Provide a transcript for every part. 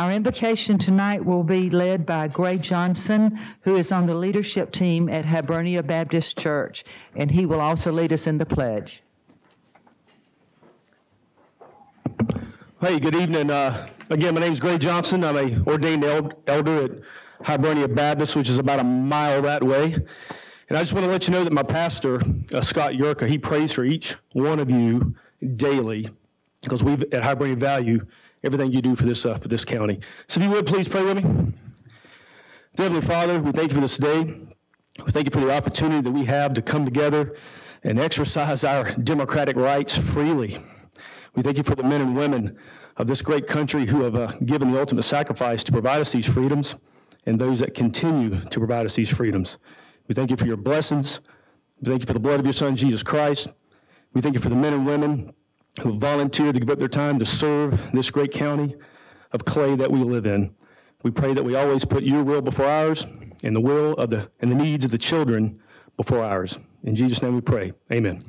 Our invocation tonight will be led by Gray Johnson, who is on the leadership team at Hibernia Baptist Church, and he will also lead us in the pledge. Hey, good evening. Again, my name is Gray Johnson. I'm an ordained elder at Hibernia Baptist, which is about a mile that way. And I just want to let you know that my pastor, Scott Yerka, he prays for each one of you daily, because we at Hibernia value everything you do for this county. So if you would, please pray with me. Dear Heavenly Father, we thank you for this day. We thank you for the opportunity that we have to come together and exercise our democratic rights freely. We thank you for the men and women of this great country who have given the ultimate sacrifice to provide us these freedoms, and those that continue to provide us these freedoms. We thank you for your blessings. We thank you for the blood of your Son, Jesus Christ. We thank you for the men and women who volunteered to give up their time to serve this great county of clay that we live in. We pray that we always put your will before ours, and the will of the needs of the children before ours. In Jesus' name we pray. Amen.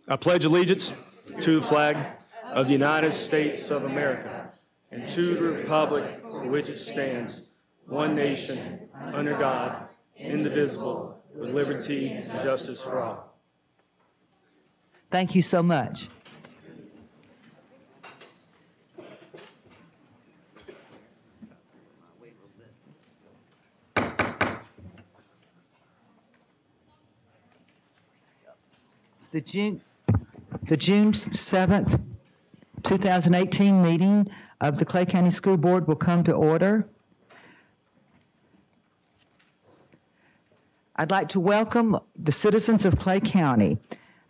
I pledge allegiance to the flag of the United States of America and to the republic for which it stands, one nation, under God, indivisible, with liberty and justice for all. Thank you so much. The June 7th, 2018 meeting of the Clay County School Board will come to order. I'd like to welcome the citizens of Clay County.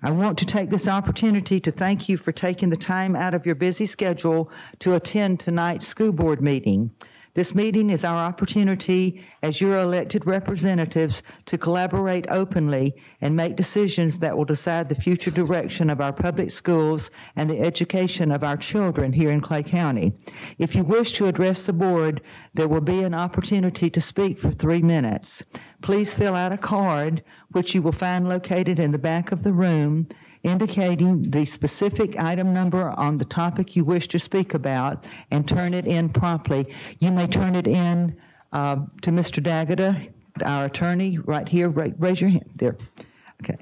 I want to take this opportunity to thank you for taking the time out of your busy schedule to attend tonight's school board meeting. This meeting is our opportunity as your elected representatives to collaborate openly and make decisions that will decide the future direction of our public schools and the education of our children here in Clay County. If you wish to address the board, there will be an opportunity to speak for 3 minutes. Please fill out a card, which you will find located in the back of the room, indicating the specific item number on the topic you wish to speak about, and turn it in promptly. You may turn it in to Mr. D'Agata, our attorney, right here. Raise your hand. There. Okay.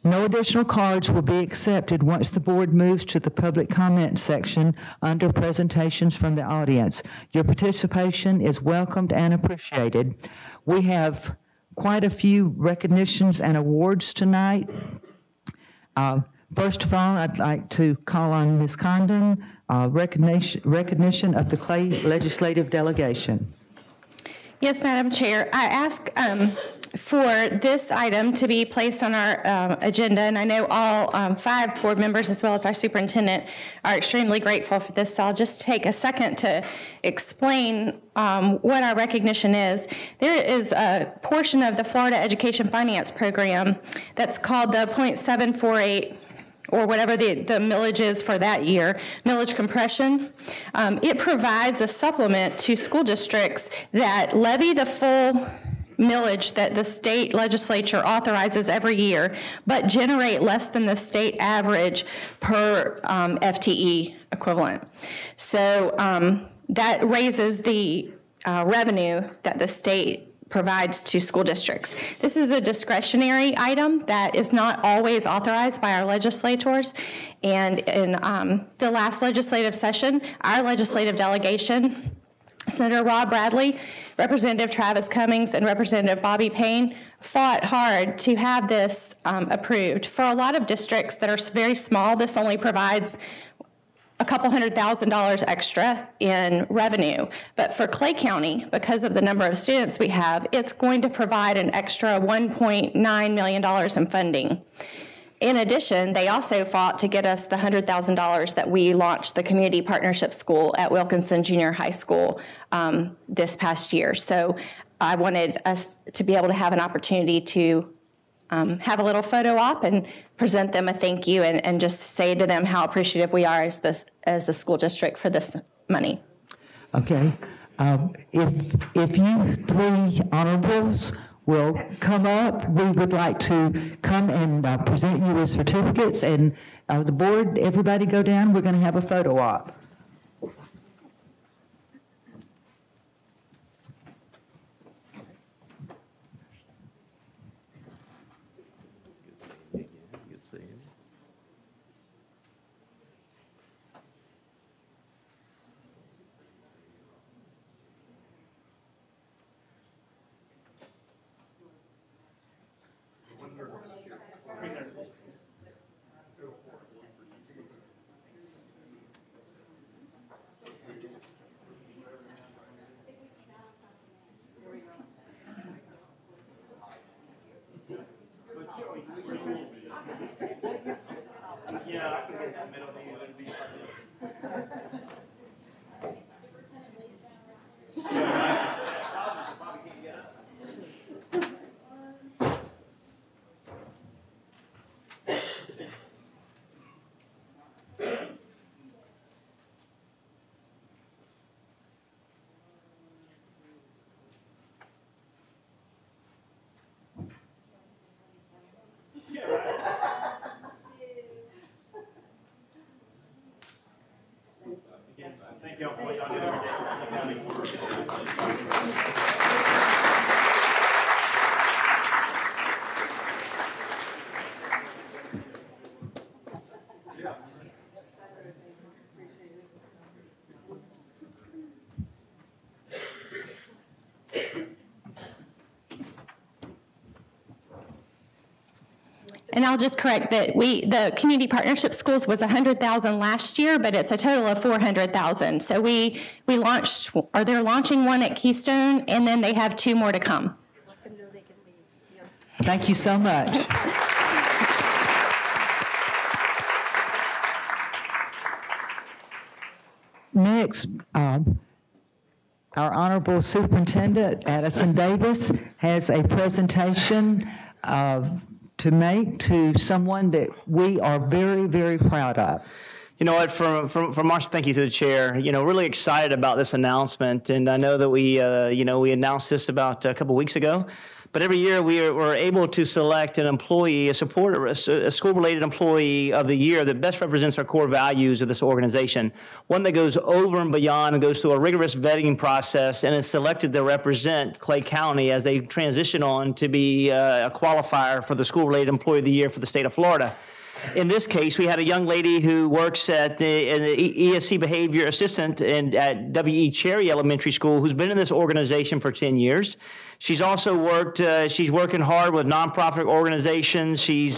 No additional cards will be accepted once the board moves to the public comment section under presentations from the audience. Your participation is welcomed and appreciated. We have quite a few recognitions and awards tonight. First of all, I'd like to call on Ms. Condon, recognition of the Clay Legislative Delegation. Yes, Madam Chair. I ask for this item to be placed on our agenda, and I know all 5 board members as well as our superintendent are extremely grateful for this, so I'll just take a second to explain what our recognition is. There is a portion of the Florida Education Finance Program that's called the .748, or whatever the millage is for that year, millage compression. It provides a supplement to school districts that levy the full millage that the state legislature authorizes every year, but generate less than the state average per FTE equivalent. So that raises the revenue that the state provides to school districts. This is a discretionary item that is not always authorized by our legislators. And in the last legislative session, our legislative delegation, Senator Rob Bradley, Representative Travis Cummings, and Representative Bobby Payne fought hard to have this approved. For a lot of districts that are very small, this only provides a couple $100,000 extra in revenue. But for Clay County, because of the number of students we have, it's going to provide an extra $1.9 million in funding. In addition, they also fought to get us the $100,000 that we launched the Community Partnership School at Wilkinson Junior High School this past year. So I wanted us to be able to have an opportunity to have a little photo op and present them a thank you, and just say to them how appreciative we are as a school district for this money. Okay. If you 3 honorables will come up, we would like to come and present you with certificates, and the board, everybody go down. We're going to have a photo op. Yeah, I can get some middle name. It'd be like this. Thank you all for what y'all do every day for the county. And I'll just correct that the community partnership schools was 100,000 last year, but it's a total of 400,000. So we launched, or they're launching one at Keystone, and then they have 2 more to come. Thank you so much. Next, our Honorable Superintendent Addison Davis has a presentation to make to someone that we are very, very proud of. You know what, from our thank you to the chair, really excited about this announcement. And I know that we announced this about a couple weeks ago. But every year we're able to select an employee, a school-related employee of the year that best represents our core values of this organization. One that goes over and beyond and goes through a rigorous vetting process and is selected to represent Clay County as they transition on to be a qualifier for the school-related employee of the year for the state of Florida. In this case, we had a young lady who works at the ESC behavior assistant at W.E. Cherry Elementary School, who's been in this organization for 10 years. She's also worked, she's working hard with nonprofit organizations. She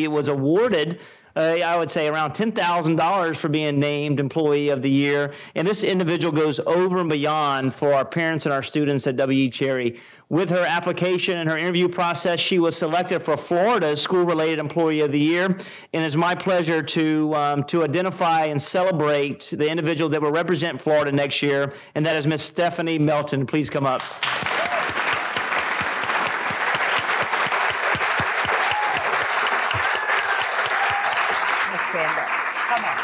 was awarded, I would say, around $10,000 for being named Employee of the Year. And this individual goes over and beyond for our parents and our students at W.E. Cherry. With her application and her interview process, she was selected for Florida's School-Related Employee of the Year. And it's my pleasure to identify and celebrate the individual that will represent Florida next year, and that is Miss Stephanie Melton. Please come up. Stand up. Come on.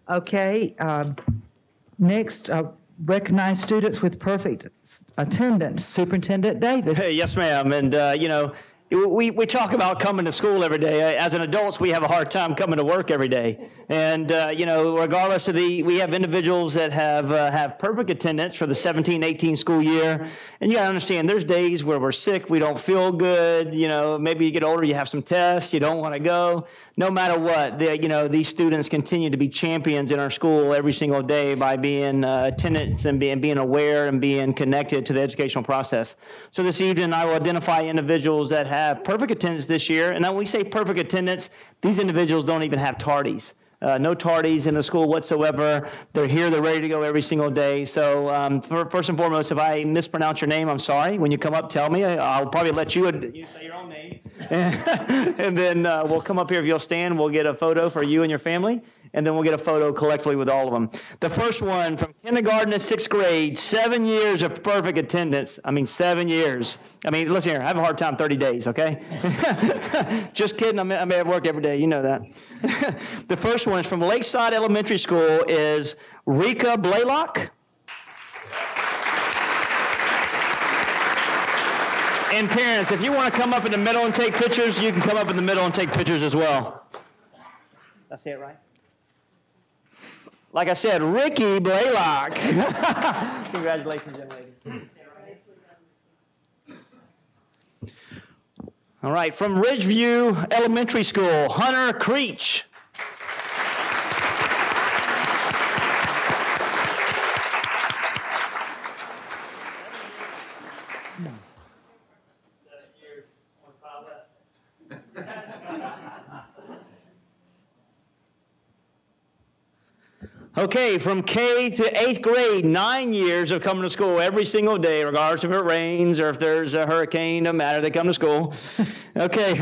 Okay, next, recognize students with perfect attendance. Superintendent Davis. Hey, yes, ma'am. And, we talk about coming to school every day. As an adults, we have a hard time coming to work every day. And, regardless of we have individuals that have perfect attendance for the 17-18 school year. And you got to understand, there's days where we're sick, we don't feel good. Maybe you get older, you have some tests, you don't want to go. No matter what, these students continue to be champions in our school every single day by being attendance and being aware and being connected to the educational process. So this evening, I will identify individuals that have perfect attendance this year. And when we say perfect attendance, these individuals don't even have tardies. no tardies in the school whatsoever. They're here, they're ready to go every single day. So first and foremost, if I mispronounce your name, I'm sorry. When you come up, tell me. I'll probably let you say your own name. And then we'll come up here. If you'll stand, we'll get a photo for you and your family. And then we'll get a photo collectively with all of them. The first one, from kindergarten to 6th grade, 7 years of perfect attendance. I mean, 7 years. I mean, listen here, I have a hard time 30 days, okay? Just kidding, I'm at work every day, you know that. The first one is from Lakeside Elementary School is Rika Blaylock. And parents, if you want to come up in the middle and take pictures, you can come up in the middle and take pictures as well. Did I say it right? Like I said, Ricky Blaylock. Congratulations, young lady. All right, from Ridgeview Elementary School, Hunter Creech. Okay, from K to 8th grade, 9 years of coming to school every single day, regardless if it rains or if there's a hurricane, no matter, they come to school. Okay,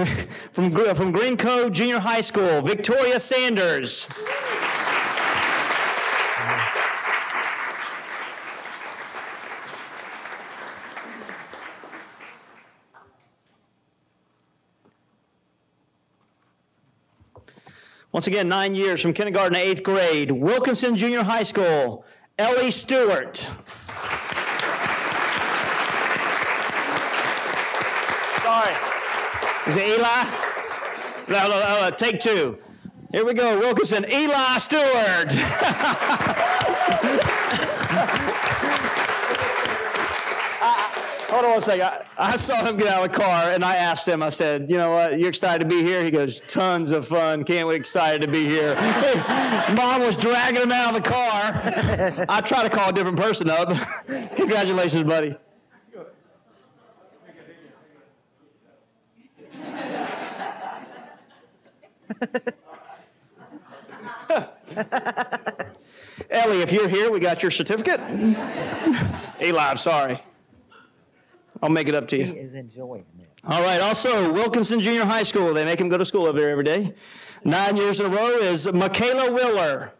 from Green Cove Junior High School, Victoria Sanders. Once again, 9 years from kindergarten to 8th grade, Wilkinson Junior High School, Ellie Stewart. Sorry. Is it Eli? No, take two. Here we go, Wilkinson, Eli Stewart. Hold on one second. I saw him get out of the car, and I asked him, I said, you know what, you're excited to be here? He goes, tons of fun. Can't wait, excited to be here. Mom was dragging him out of the car. I try to call a different person up. Congratulations, buddy. Ellie, if you're here, we got your certificate. Eli, I'm sorry. I'll make it up to you. He is enjoying it. All right. Also, Wilkinson Junior High School. They make him go to school over there every day. 9 years in a row is Michaela Willer.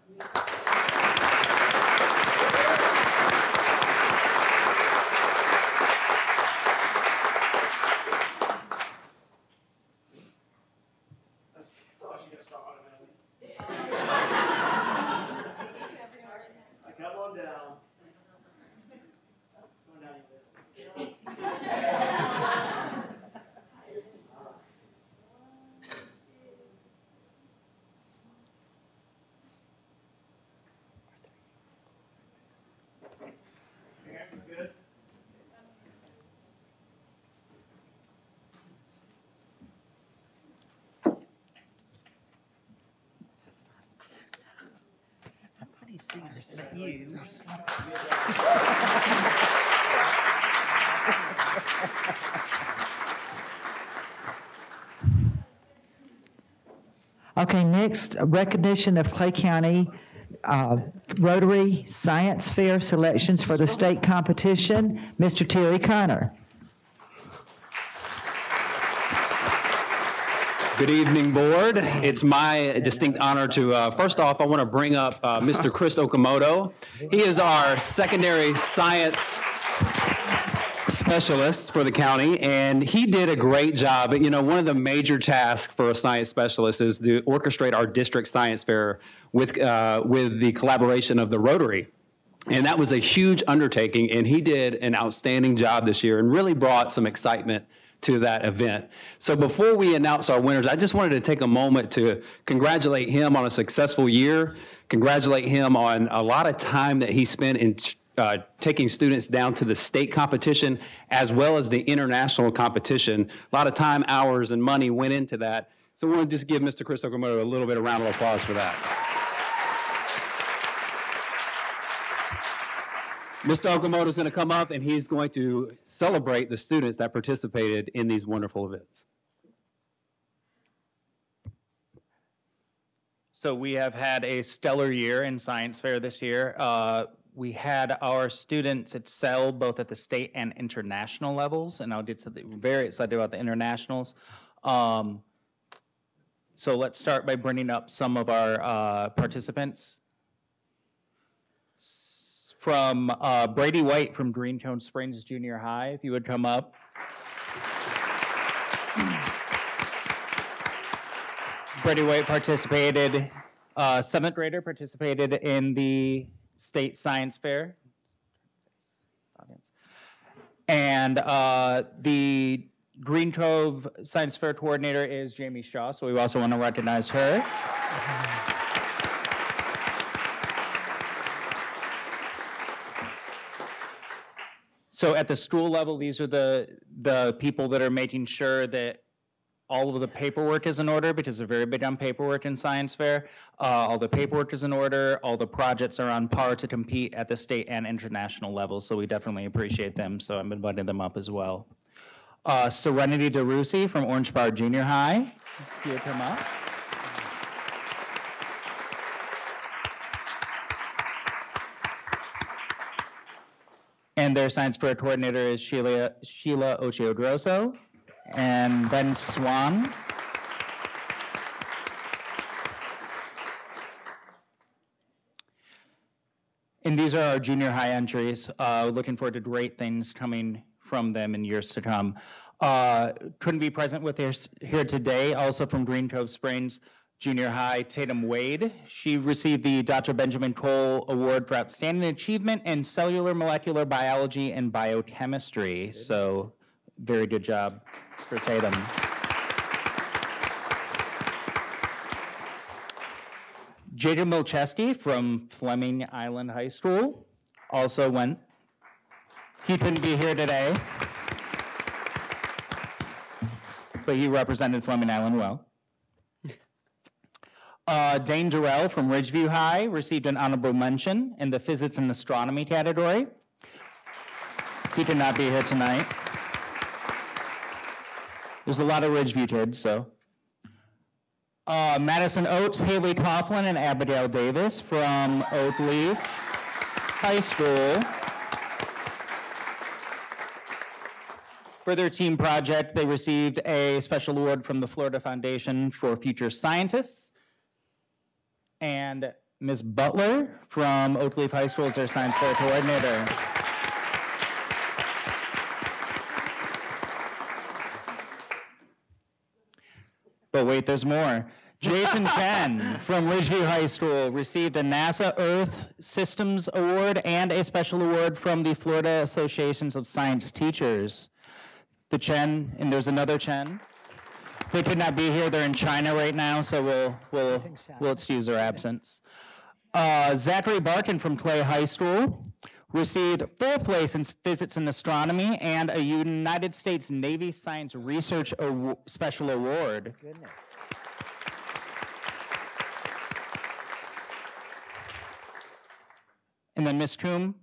Okay, next, recognition of Clay County Rotary Science Fair selections for the state competition. Mr. Terry Connor. Good evening, board. It's my distinct honor to, first off, I want to bring up Mr. Chris Okamoto. He is our secondary science specialist for the county, and he did a great job. You know, one of the major tasks for a science specialist is to orchestrate our district science fair with the collaboration of the Rotary. And that was a huge undertaking, and he did an outstanding job this year and really brought some excitement to that event. So before we announce our winners, I just wanted to take a moment to congratulate him on a successful year, congratulate him on a lot of time that he spent in taking students down to the state competition as well as the international competition. A lot of time, hours, and money went into that. So we want to just give Mr. Chris Okamoto a little bit of round of applause for that. Mr. Okamoto is going to come up and he's going to celebrate the students that participated in these wonderful events. So we have had a stellar year in science fair this year. We had our students excel both at the state and international levels, and I'll get to we're very excited about the internationals. So let's start by bringing up some of our participants. From Brady White from Greencone Springs Junior High, if you would come up. Brady White participated, 7th grader participated in the state science fair. And the Green Cove Science Fair coordinator is Jamie Shaw, so we also want to recognize her. So at the school level, these are the people that are making sure that all of the paperwork is in order, because they're very big on paperwork in science fair. All the paperwork is in order. All the projects are on par to compete at the state and international level. So we definitely appreciate them. So I'm inviting them up as well. Serenity DeRusi from Orange Park Junior High. If you would come up. And their science fair coordinator is Sheila Ochiogrosso and Ben Swan. And these are our junior high entries. Looking forward to great things coming from them in years to come. Couldn't be present with us here today, also from Green Cove Springs Junior High, Tatum Wade. She received the Dr. Benjamin Cole Award for Outstanding Achievement in Cellular Molecular Biology and Biochemistry. So very good job for Tatum. Jada Milcheski from Fleming Island High School also went. He couldn't be here today, but he represented Fleming Island well. Dane Durrell from Ridgeview High received an honorable mention in the physics and astronomy category. He could not be here tonight. There's a lot of Ridgeview kids, so. Madison Oates, Haley Coughlin, and Abigail Davis from Oakleaf High School. For their team project, they received a special award from the Florida Foundation for Future Scientists. And Ms. Butler from Oakleaf High School is their science fair coordinator. But wait, there's more. Jason Chen from Ridgeview High School received a NASA Earth Systems Award and a special award from the Florida Associations of Science Teachers. The Chen, and there's another Chen. They could not be here. They're in China right now, so we'll excuse their absence. Zachary Barkin from Clay High School received 4th place in physics and astronomy and a United States Navy Science Research Special Award. Goodness. And then Ms. Coombe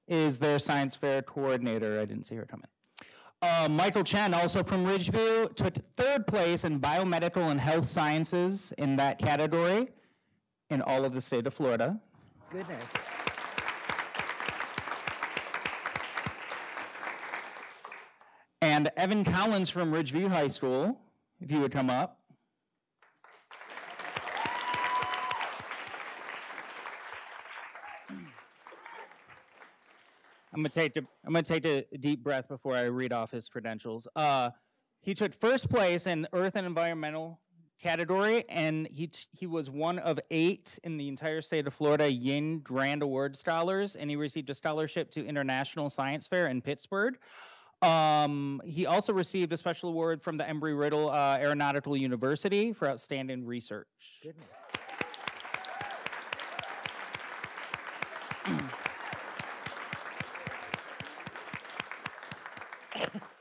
is their science fair coordinator. I didn't see her come in. Michael Chen, also from Ridgeview, took 3rd place in biomedical and health sciences in that category in all of the state of Florida. Goodness. And Evan Collins from Ridgeview High School, if you would come up. I'm gonna take a deep breath before I read off his credentials. He took 1st place in Earth and Environmental category, and he was one of 8 in the entire state of Florida Yin Grand Award scholars, and he received a scholarship to International Science Fair in Pittsburgh. He also received a special award from the Embry-Riddle Aeronautical University for outstanding research. Goodness.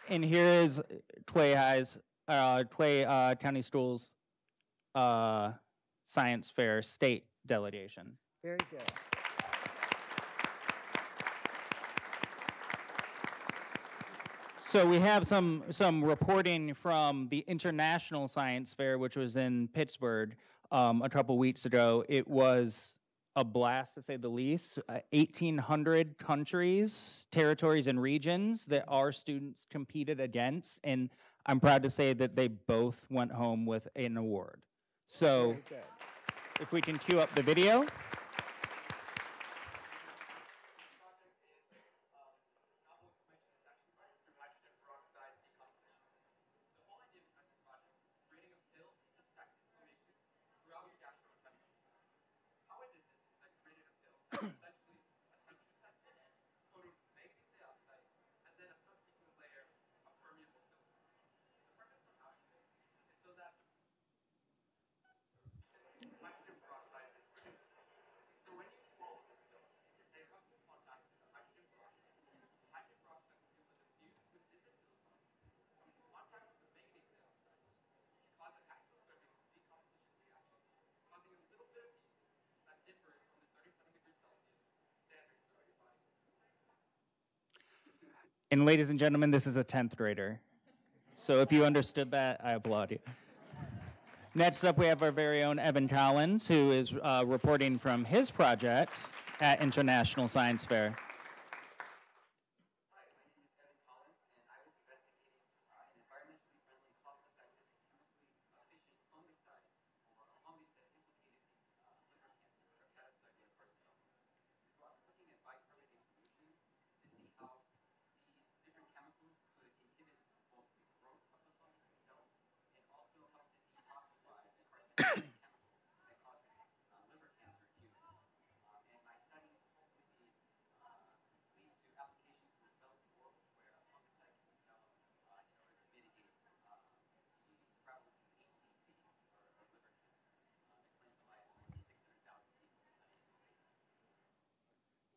And here is Clay County Schools Science Fair State Delegation. Very good. So we have some reporting from the International Science Fair, which was in Pittsburgh. a couple weeks ago. It was a blast, to say the least. 1,800 countries, territories, and regions that our students competed against, and I'm proud to say that they both went home with an award. So if we can cue up the video. And ladies and gentlemen, this is a 10th grader. So if you understood that, I applaud you. Next up, we have our very own Evan Collins, who is reporting from his project at International Science Fair.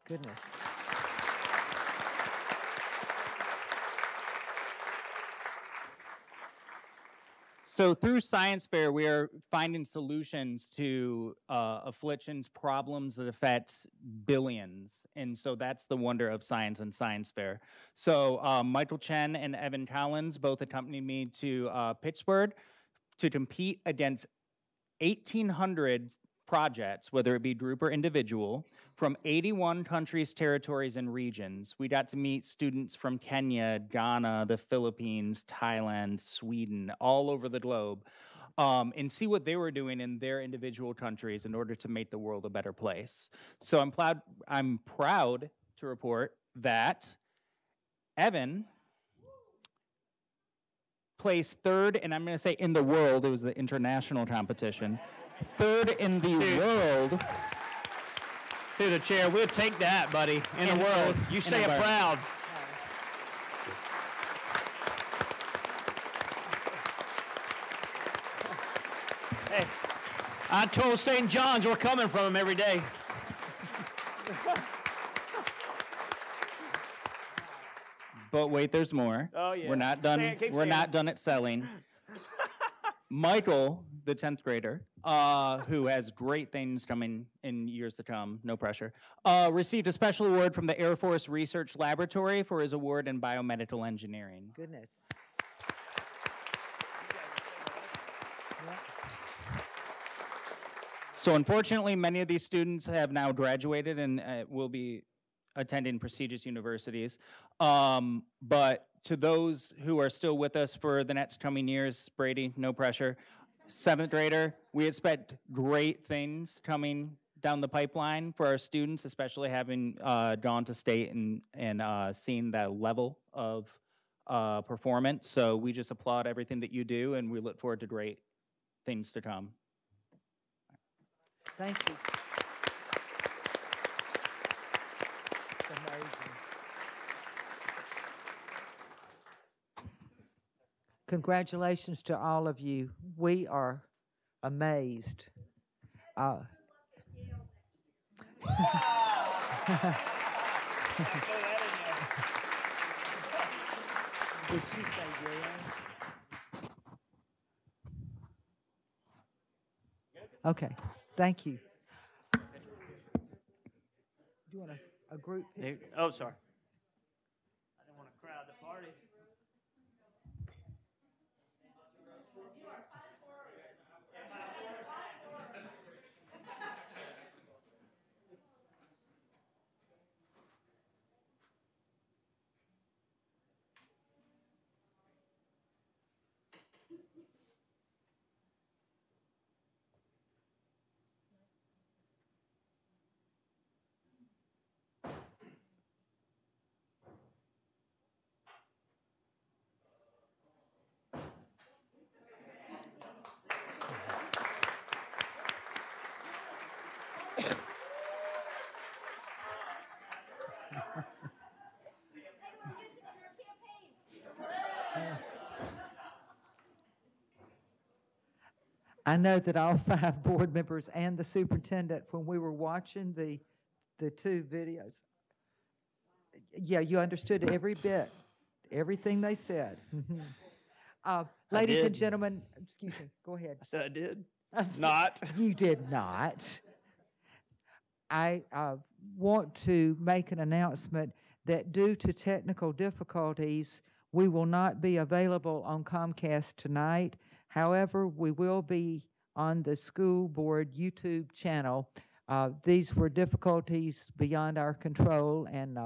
Goodness. So through Science Fair, we are finding solutions to afflictions, problems that affect billions. And so that's the wonder of science and Science Fair. So Michael Chen and Evan Collins both accompanied me to Pittsburgh to compete against 1,800 projects, whether it be group or individual, from 81 countries, territories, and regions. We got to meet students from Kenya, Ghana, the Philippines, Thailand, Sweden, all over the globe, and see what they were doing in their individual countries in order to make the world a better place. So I'm proud to report that Evan placed third, and I'm going to say in the world, it was the international competition, third in the world. Through the chair, we'll take that, buddy. In the world, you say it proud. Hey, I told St. John's we're coming from him every day. But wait, there's more. Oh, yeah. We're not done. We're not done at selling. Michael, the 10th grader, who has great things coming in years to come, no pressure, received a special award from the Air Force Research Laboratory for his award in biomedical engineering. Goodness. So unfortunately, many of these students have now graduated and will be attending prestigious universities. But to those who are still with us for the next coming years, Brady, no pressure. 7th grader, we expect great things coming down the pipeline for our students, especially having gone to state and seen that level of performance. So we just applaud everything that you do, and we look forward to great things to come. Thank you. It's amazing. Congratulations to all of you. We are amazed. Did she say yeah? Okay, thank you. Do you want a group picture? Oh, sorry. I didn't want to crowd the party. I know that all 5 board members and the superintendent, when we were watching the 2 videos, yeah, you understood every bit, everything they said. Ladies and gentlemen, excuse me, go ahead. I said I did. Not. You did not. I want to make an announcement that due to technical difficulties, we will not be available on Comcast tonight. However, we will be on the school board YouTube channel. These were difficulties beyond our control, and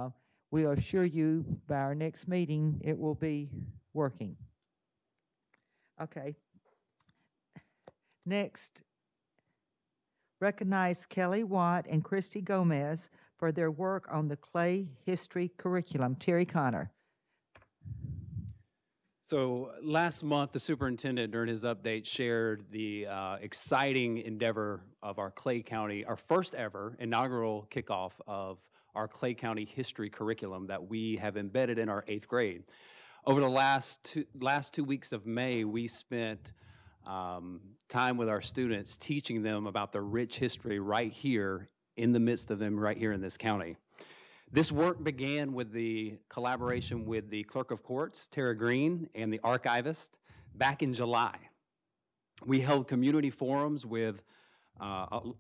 we assure you by our next meeting it will be working. Okay. Next, recognize Kelly Watt and Christy Gomez for their work on the Clay History Curriculum. Terry Connor. So last month, the superintendent, during his update, shared the exciting endeavor of our Clay County, our first ever inaugural kickoff of our Clay County history curriculum that we have embedded in our 8th grade. Over the last two weeks of May, we spent time with our students teaching them about the rich history right here in the midst of them, right here in this county. This work began with the collaboration with the Clerk of Courts, Tara Green, and the archivist back in July. We held community forums with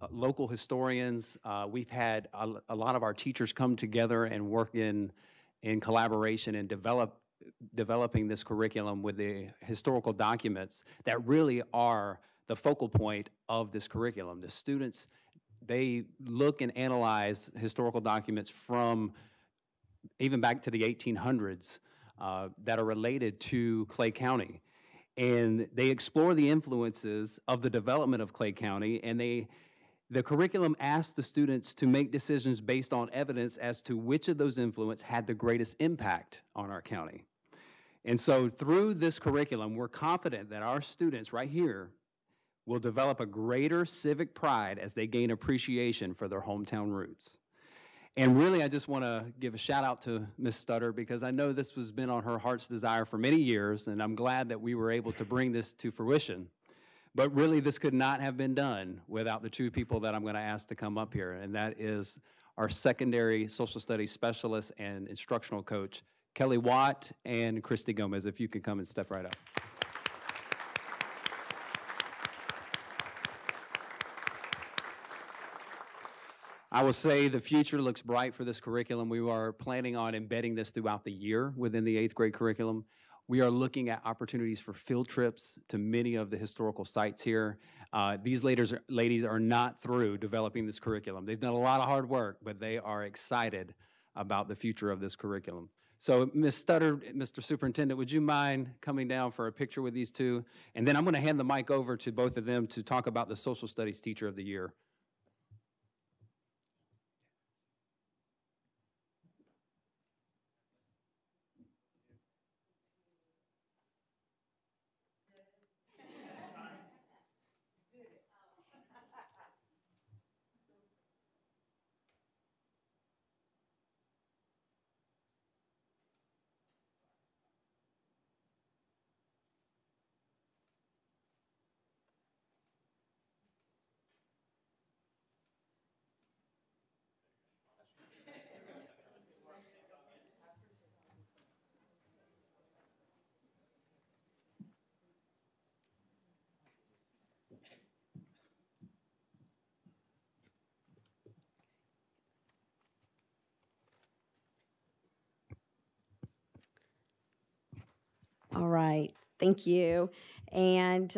local historians. We've had a lot of our teachers come together and work in collaboration and developing this curriculum with the historical documents that really are the focal point of this curriculum. The students, they look and analyze historical documents from even back to the 1800s that are related to Clay County. And they explore the influences of the development of Clay County, and the curriculum asks the students to make decisions based on evidence as to which of those influences had the greatest impact on our county. And so through this curriculum, we're confident that our students right here will develop a greater civic pride as they gain appreciation for their hometown roots. And really, I just want to give a shout out to Ms. Stutter, because I know this has been on her heart's desire for many years, and I'm glad that we were able to bring this to fruition. But really, this could not have been done without the 2 people that I'm going to ask to come up here, and that is our secondary social studies specialist and instructional coach, Kelly Watt and Christy Gomez. If you could come and step right up. I will say the future looks bright for this curriculum. We are planning on embedding this throughout the year within the 8th grade curriculum. We are looking at opportunities for field trips to many of the historical sites here. These ladies are not through developing this curriculum. They've done a lot of hard work, but they are excited about the future of this curriculum. So Ms. Stutter, Mr. Superintendent, would you mind coming down for a picture with these 2? And then I'm going to hand the mic over to both of them to talk about the Social Studies Teacher of the Year. All right, thank you. And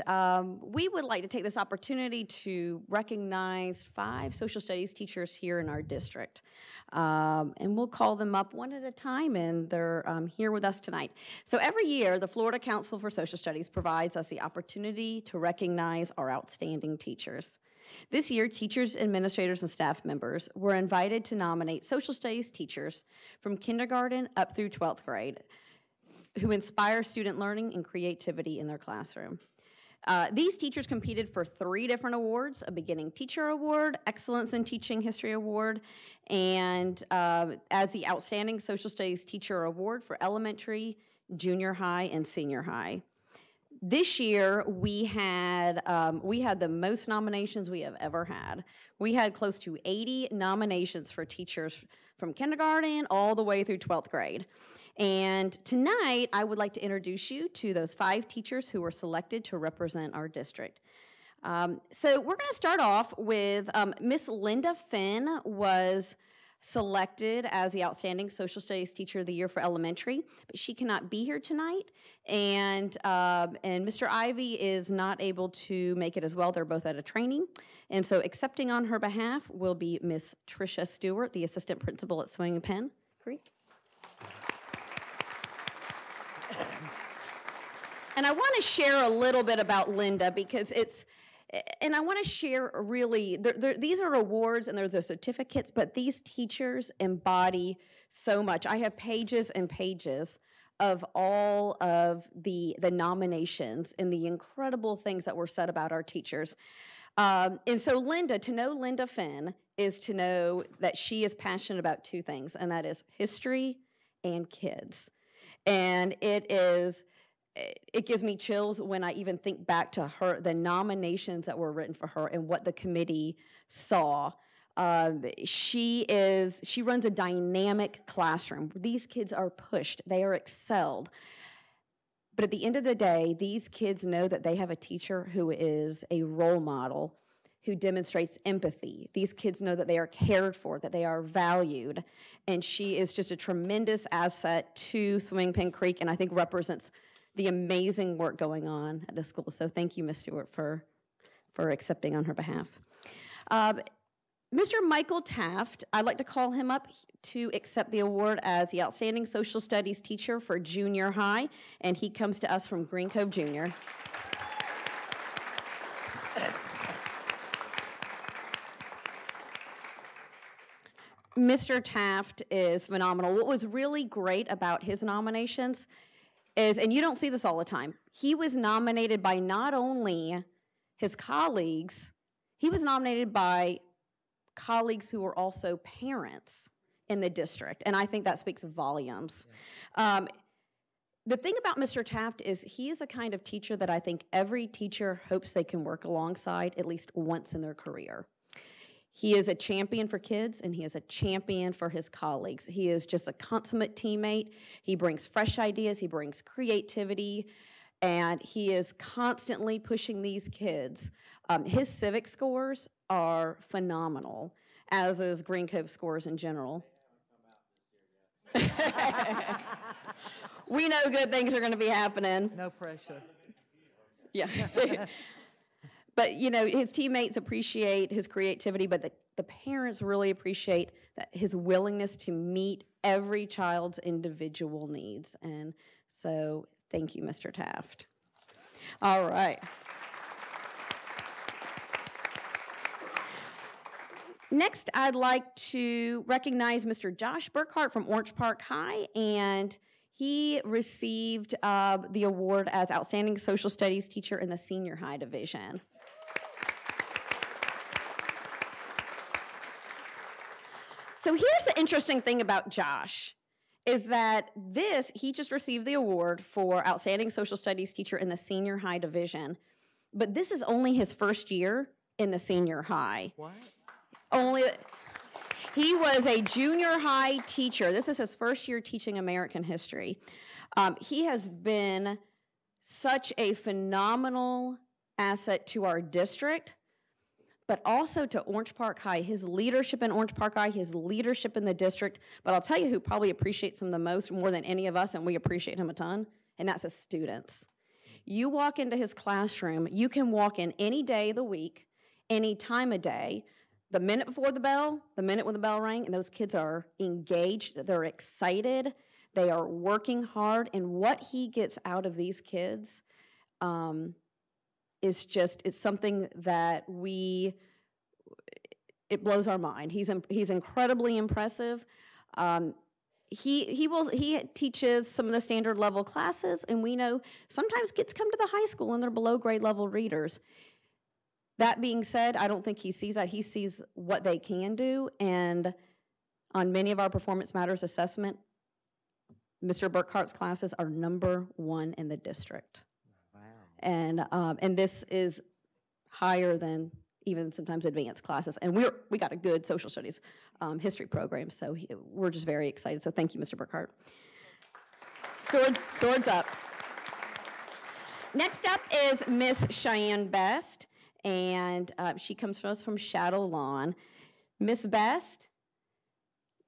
we would like to take this opportunity to recognize 5 social studies teachers here in our district. And we'll call them up one at a time, and they're here with us tonight. So every year, the Florida Council for Social Studies provides us the opportunity to recognize our outstanding teachers. This year, teachers, administrators, and staff members were invited to nominate social studies teachers from kindergarten up through 12th grade who inspire student learning and creativity in their classroom. These teachers competed for 3 different awards: a Beginning Teacher Award, Excellence in Teaching History Award, and as the Outstanding Social Studies Teacher Award for elementary, junior high, and senior high. This year, we had the most nominations we have ever had. We had close to 80 nominations for teachers from kindergarten all the way through 12th grade. And tonight, I would like to introduce you to those 5 teachers who were selected to represent our district. So we're going to start off with Miss Linda Finn was selected as the Outstanding Social Studies Teacher of the Year for elementary, but she cannot be here tonight. And Mr. Ivy is not able to make it as well. They're both at a training. And so accepting on her behalf will be Miss Tricia Stewart, the Assistant Principal at Swimming Pen Creek. And I want to share a little bit about Linda because and I want to share really, these are awards and there's the certificates, but these teachers embody so much. I have pages and pages of all of the nominations and the incredible things that were said about our teachers. And so to know Linda Finn is to know that she is passionate about 2 things, and that is history and kids. And it gives me chills when I even think back to the nominations that were written for her and what the committee saw. She runs a dynamic classroom. These kids are pushed, they are excelled. But at the end of the day, these kids know that they have a teacher who is a role model, who demonstrates empathy. These kids know that they are cared for, that they are valued. And she is just a tremendous asset to Swimming Pen Creek, and I think represents the amazing work going on at the school. So thank you, Ms. Stewart, for accepting on her behalf. Mr. Michael Taft, I'd like to call him up to accept the award as the Outstanding Social Studies Teacher for junior high, and he comes to us from Green Cove Junior. Mr. Taft is phenomenal. What was really great about his nominations is, and you don't see this all the time, he was nominated by not only his colleagues, he was nominated by colleagues who were also parents in the district, and I think that speaks volumes. Yeah. The thing about Mr. Taft is he is a kind of teacher that I think every teacher hopes they can work alongside at least once in their career. He is a champion for kids, and he is a champion for his colleagues. He is just a consummate teammate. He brings fresh ideas, he brings creativity, and he is constantly pushing these kids. His civic scores are phenomenal, as is Green Cove scores in general. We know good things are going to be happening. No pressure. Yeah. But, you know, his teammates appreciate his creativity, but the parents really appreciate his willingness to meet every child's individual needs. And so, thank you, Mr. Taft. All right. Next, I'd like to recognize Mr. Josh Burkhart from Orange Park High, and he received the award as Outstanding Social Studies Teacher in the Senior High Division. So here's the interesting thing about Josh, is that he just received the award for Outstanding Social Studies Teacher in the Senior High Division, but this is only his first year in the senior high. What? He was a junior high teacher. This is his first year teaching American history. He has been such a phenomenal asset to our district, but also to Orange Park High. His leadership in Orange Park High, his leadership in the district, but I'll tell you who probably appreciates him the most, more than any of us, and we appreciate him a ton, and that's his students. You walk into his classroom, you can walk in any day of the week, any time of day, the minute before the bell, the minute when the bell rang, and those kids are engaged, they're excited, they are working hard, and what he gets out of these kids it's something that it blows our mind. He's incredibly impressive. He teaches some of the standard level classes, and we know sometimes kids come to the high school and they're below grade level readers. That being said, I don't think he sees that. He sees what they can do, and on many of our Performance Matters assessment, Mr. Burkhart's classes are #1 in the district. Wow. And this is higher than even sometimes advanced classes. And we got a good social studies history program, so we're just very excited. So thank you, Mr. Burkhart. Swords up. Next up is Miss Cheyenne Best, and she comes to us from Shadow Lawn. Miss Best,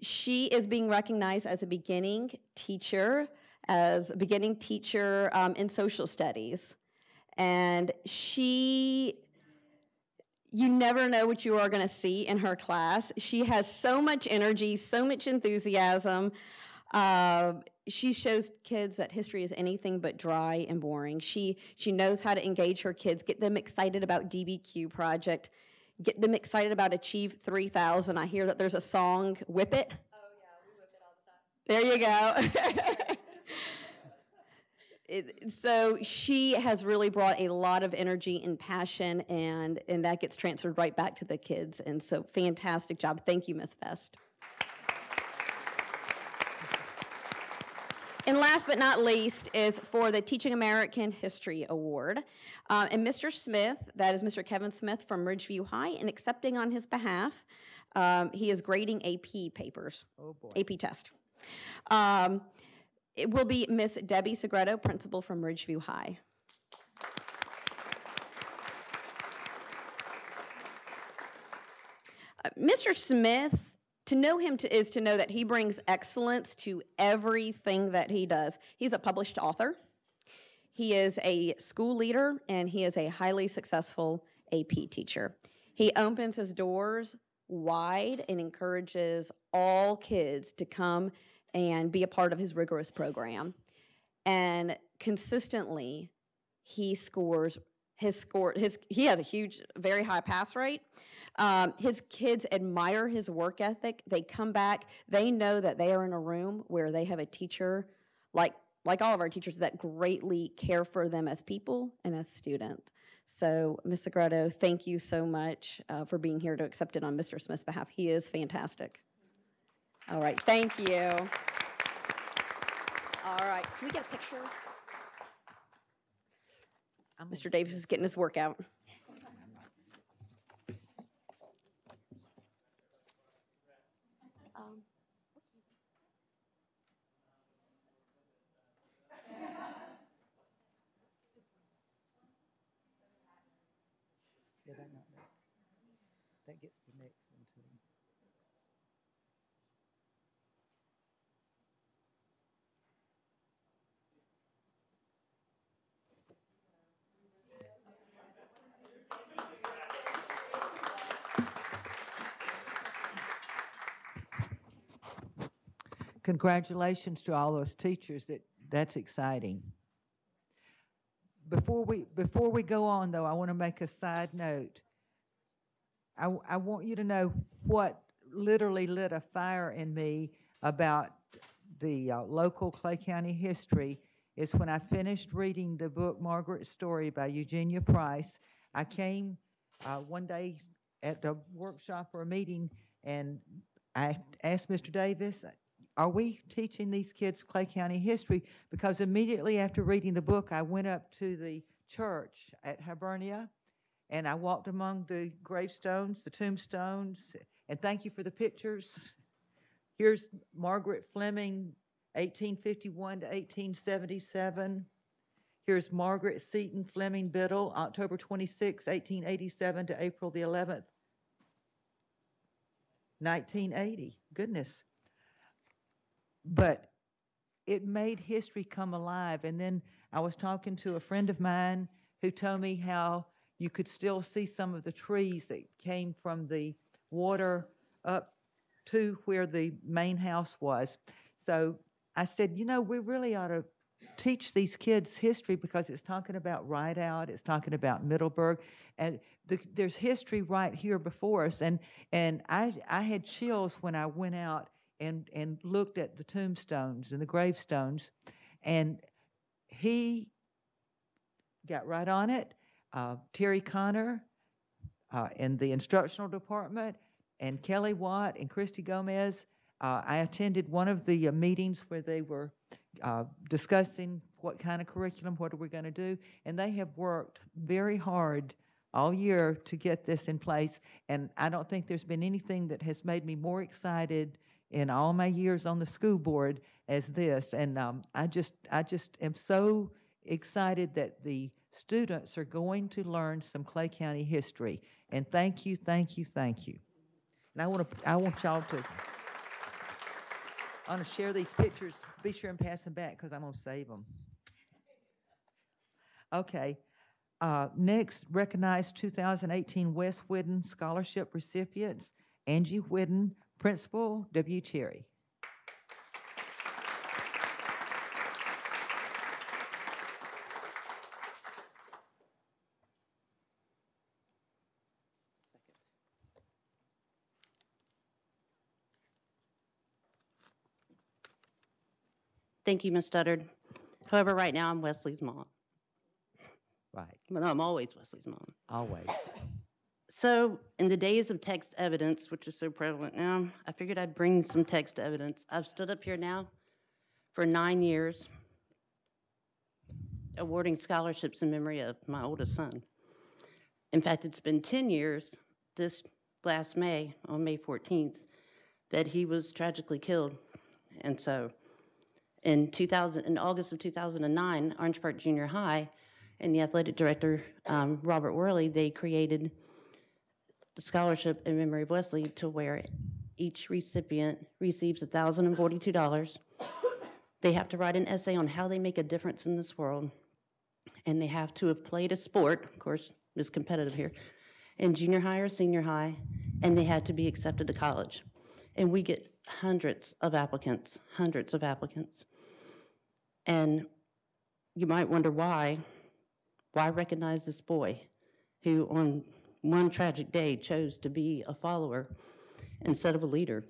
she is being recognized as a beginning teacher in social studies. And you never know what you are going to see in her class. She has so much energy, so much enthusiasm. She shows kids that history is anything but dry and boring. She knows how to engage her kids, get them excited about DBQ project, get them excited about Achieve 3000. I hear that there's a song, Whip It. Oh yeah, we whip it all the time. There you go. So she has really brought a lot of energy and passion, and that gets transferred right back to the kids. And so fantastic job. Thank you, Ms. Best. And last but not least is for the Teaching American History Award. And Mr. Smith, that is Mr. Kevin Smith from Ridgeview High, and accepting on his behalf, he is grading AP papers, AP test. It will be Miss Debbie Segreto, principal from Ridgeview High. Mr. Smith, to know him is to know that he brings excellence to everything that he does. He's a published author. He is a school leader, and he is a highly successful AP teacher. He opens his doors wide and encourages all kids to come and be a part of his rigorous program. And consistently, he has a huge, very high pass rate. His kids admire his work ethic. They come back. They know that they are in a room where they have a teacher, like all of our teachers, that greatly care for them as people and as students. So, Ms. Segreto, thank you so much for being here to accept it on Mr. Smith's behalf. He is fantastic. All right, thank you. All right, can we get a picture? Mr. Davis is getting his workout. That gets the next one to him. Congratulations to all those teachers. That's exciting. Before we go on, though, I want to make a side note. I want you to know what literally lit a fire in me about the local Clay County history is when I finished reading the book Margaret's Story by Eugenia Price. I came one day at a workshop or a meeting, and I asked Mr. Davis, are we teaching these kids Clay County history? Because immediately after reading the book, I went up to the church at Hibernia, and I walked among the gravestones, the tombstones, and thank you for the pictures. Here's Margaret Fleming, 1851 to 1877. Here's Margaret Seton Fleming Biddle, October 26, 1887 to April the 11th, 1980. Goodness. But it made history come alive. And then I was talking to a friend of mine who told me how you could still see some of the trees that came from the water up to where the main house was. So I said, you know, we really ought to teach these kids history because it's talking about Rideout, it's talking about Middleburg, and there's history right here before us. And I had chills when I went out and looked at the tombstones and the gravestones, and he got right on it. Terry Connor in the instructional department, and Kelly Watt and Christy Gomez. I attended one of the meetings where they were discussing what kind of curriculum, what are we going to do, and they have worked very hard all year to get this in place, and I don't think there's been anything that has made me more excited in all my years on the school board as this, and I just am so excited that the students are going to learn some Clay County history, and thank you, thank you, thank you. And I want y'all to, I want to share these pictures. Be sure and pass them back because I'm going to save them. Okay. Next, recognize 2018 West Whidden Scholarship recipients, Angie Whidden, Principal, W. Cherry. Thank you, Ms. Studdard. However, right now I'm Wesley's mom. Right. But I'm always Wesley's mom. Always. So in the days of text evidence, which is so prevalent now, I figured I'd bring some text evidence. I've stood up here now for 9 years awarding scholarships in memory of my oldest son. In fact, it's been 10 years this last May, on May 14th, that he was tragically killed. And so in August of 2009, Orange Park Junior High and the athletic director, Robert Worley, they created the scholarship in memory of Wesley to where each recipient receives $1,042. They have to write an essay on how they make a difference in this world, and they have to have played a sport, of course, it's competitive here, in junior high or senior high, and they had to be accepted to college. And we get hundreds of applicants. And you might wonder why recognize this boy who on one tragic day chose to be a follower instead of a leader.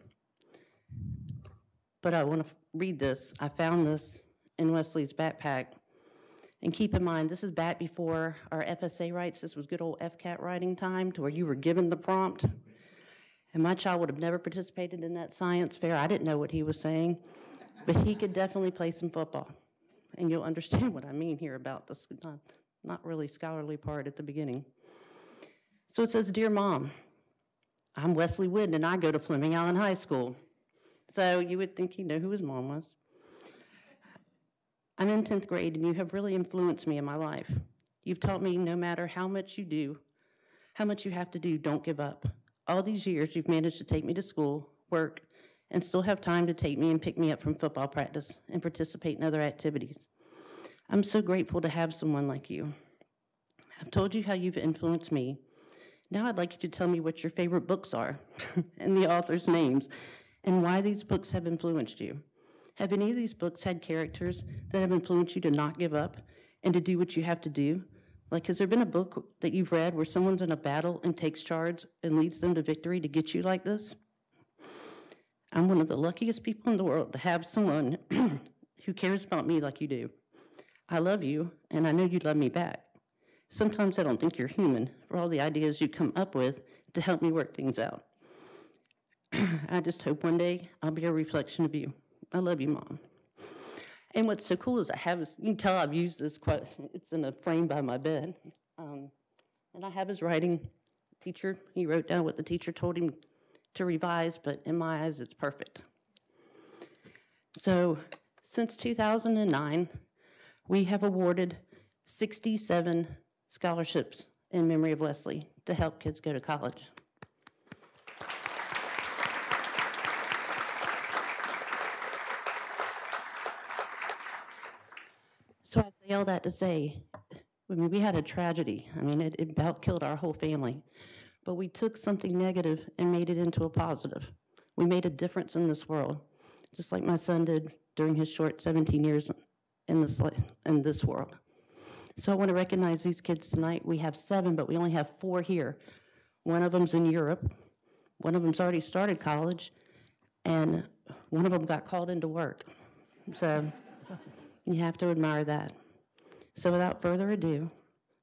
But I want to read this. I found this in Wesley's backpack. And keep in mind, this is back before our FSA rights. This was good old FCAT writing time to where you were given the prompt. And my child would have never participated in that science fair. I didn't know what he was saying, but he could definitely play some football. And you'll understand what I mean here about this not really scholarly part at the beginning. So it says, Dear Mom, I'm Wesley Whidden and I go to Fleming Allen High School. So you would think you know who his mom was. I'm in 10th grade and you have really influenced me in my life. You've taught me no matter how much you do, how much you have to do, don't give up. All these years you've managed to take me to school, work, and still have time to take me and pick me up from football practice and participate in other activities. I'm so grateful to have someone like you. I've told you how you've influenced me. Now I'd like you to tell me what your favorite books are and the authors' names and why these books have influenced you. Have any of these books had characters that have influenced you to not give up and to do what you have to do? Like, has there been a book that you've read where someone's in a battle and takes charge and leads them to victory to get you like this? I'm one of the luckiest people in the world to have someone who cares about me like you do. I love you, and I know you love me back. Sometimes I don't think you're human for all the ideas you come up with to help me work things out. I just hope one day I'll be a reflection of you. I love you, Mom. And what's so cool is you can tell I've used this quite, it's in a frame by my bed. And I have his writing. Teacher, he wrote down what the teacher told him to revise, but in my eyes, it's perfect. So since 2009, we have awarded 67 scholarships in memory of Wesley to help kids go to college. So I say all that to say, I mean, we had a tragedy. I mean, it about killed our whole family. But we took something negative and made it into a positive. We made a difference in this world, just like my son did during his short 17 years in this world. So I want to recognize these kids tonight. We have 7, but we only have 4 here. One of them's in Europe. One of them's already started college. And one of them got called into work. So you have to admire that. So without further ado,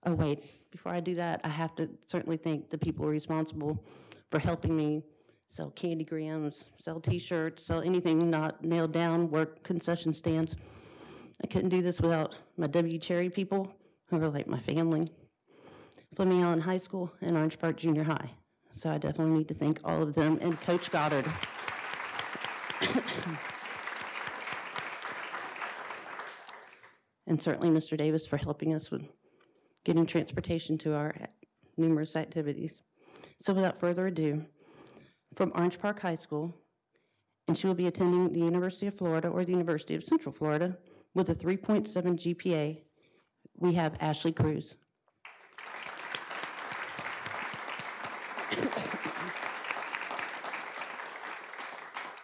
oh wait, before I do that, I have to certainly thank the people responsible for helping me sell candy grams, sell t-shirts, sell anything not nailed down, work concession stands. I couldn't do this without my W. Cherry people, who are like my family, Fleming Allen High School and Orange Park Junior High. So I definitely need to thank all of them and Coach Goddard. And certainly Mr. Davis for helping us with getting transportation to our numerous activities. So without further ado, from Orange Park High School, and she will be attending the University of Florida or the University of Central Florida with a 3.7 GPA, we have Ashley Cruz.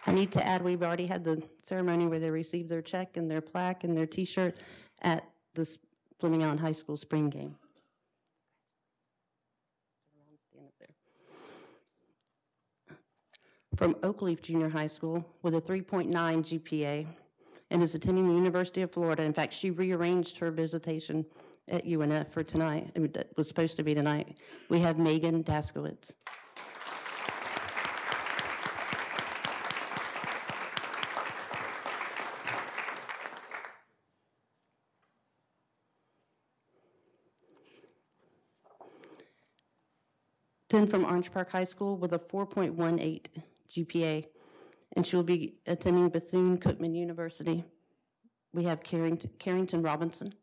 I need to add, we've already had the ceremony where they received their check and their plaque and their t-shirt at the Fleming Allen High School spring game. From Oakleaf Junior High School with a 3.9 GPA and is attending the University of Florida. In fact, she rearranged her visitation at UNF for tonight. It was supposed to be tonight. We have Megan Daskowitz. Then from Orange Park High School with a 4.18 GPA, and she will be attending Bethune-Cookman University. We have Carrington Robinson.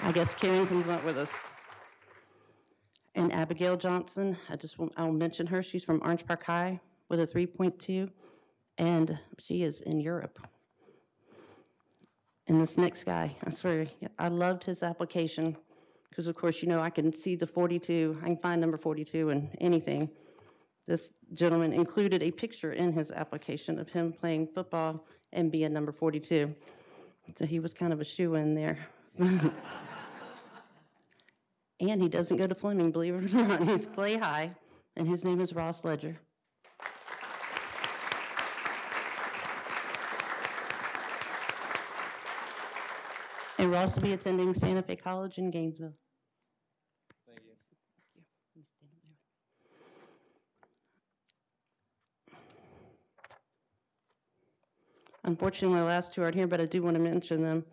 I guess Carrington's not with us. And Abigail Johnson, I'll mention her. She's from Orange Park High with a 3.2, and she is in Europe. And this next guy, I swear, I loved his application because, of course, you know, I can see the 42. I can find number 42 in anything. This gentleman included a picture in his application of him playing football and being number 42. So he was kind of a shoo-in there. And he doesn't go to Fleming, believe it or not. He's Clay High, and his name is Ross Ledger. And Ross will be attending Santa Fe College in Gainesville. Thank you. Unfortunately, my last two aren't here, but I do want to mention them.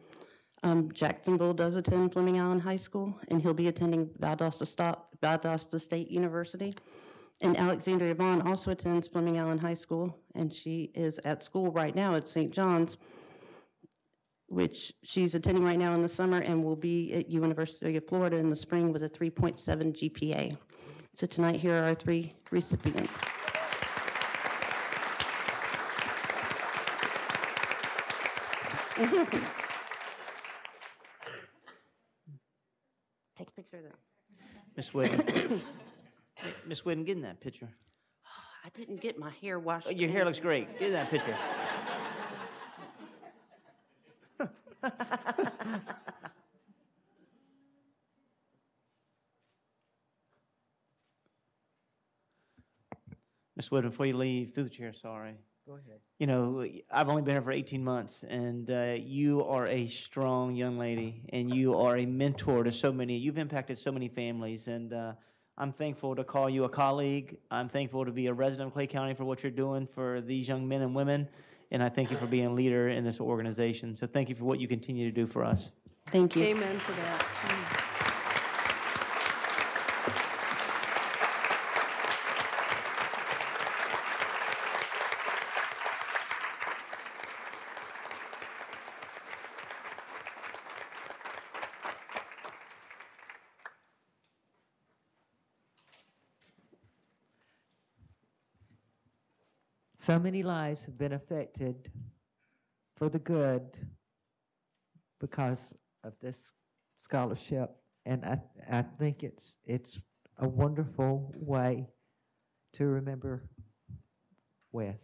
Jacksonville does attend Fleming Allen High School, and he'll be attending Valdosta State University. And Alexandria Vaughn also attends Fleming Allen High School, and she is at school right now at St. John's, which she's attending right now in the summer and will be at University of Florida in the spring with a 3.7 GPA. So tonight, here are our three recipients. Take a picture of them. Miss Whitten. Miss Whitten, get in that picture. I didn't get my hair washed. Oh, your hair looks great. Get in that picture. Ms. Wood, before you leave, through the chair, sorry. Go ahead. You know, I've only been here for 18 months, and you are a strong young lady, and you are a mentor to so many. You've impacted so many families, and I'm thankful to call you a colleague. I'm thankful to be a resident of Clay County for what you're doing for these young men and women, and I thank you for being a leader in this organization. So thank you for what you continue to do for us. Thank you. Amen to that. So many lives have been affected for the good because of this scholarship, and I think it's a wonderful way to remember Wes.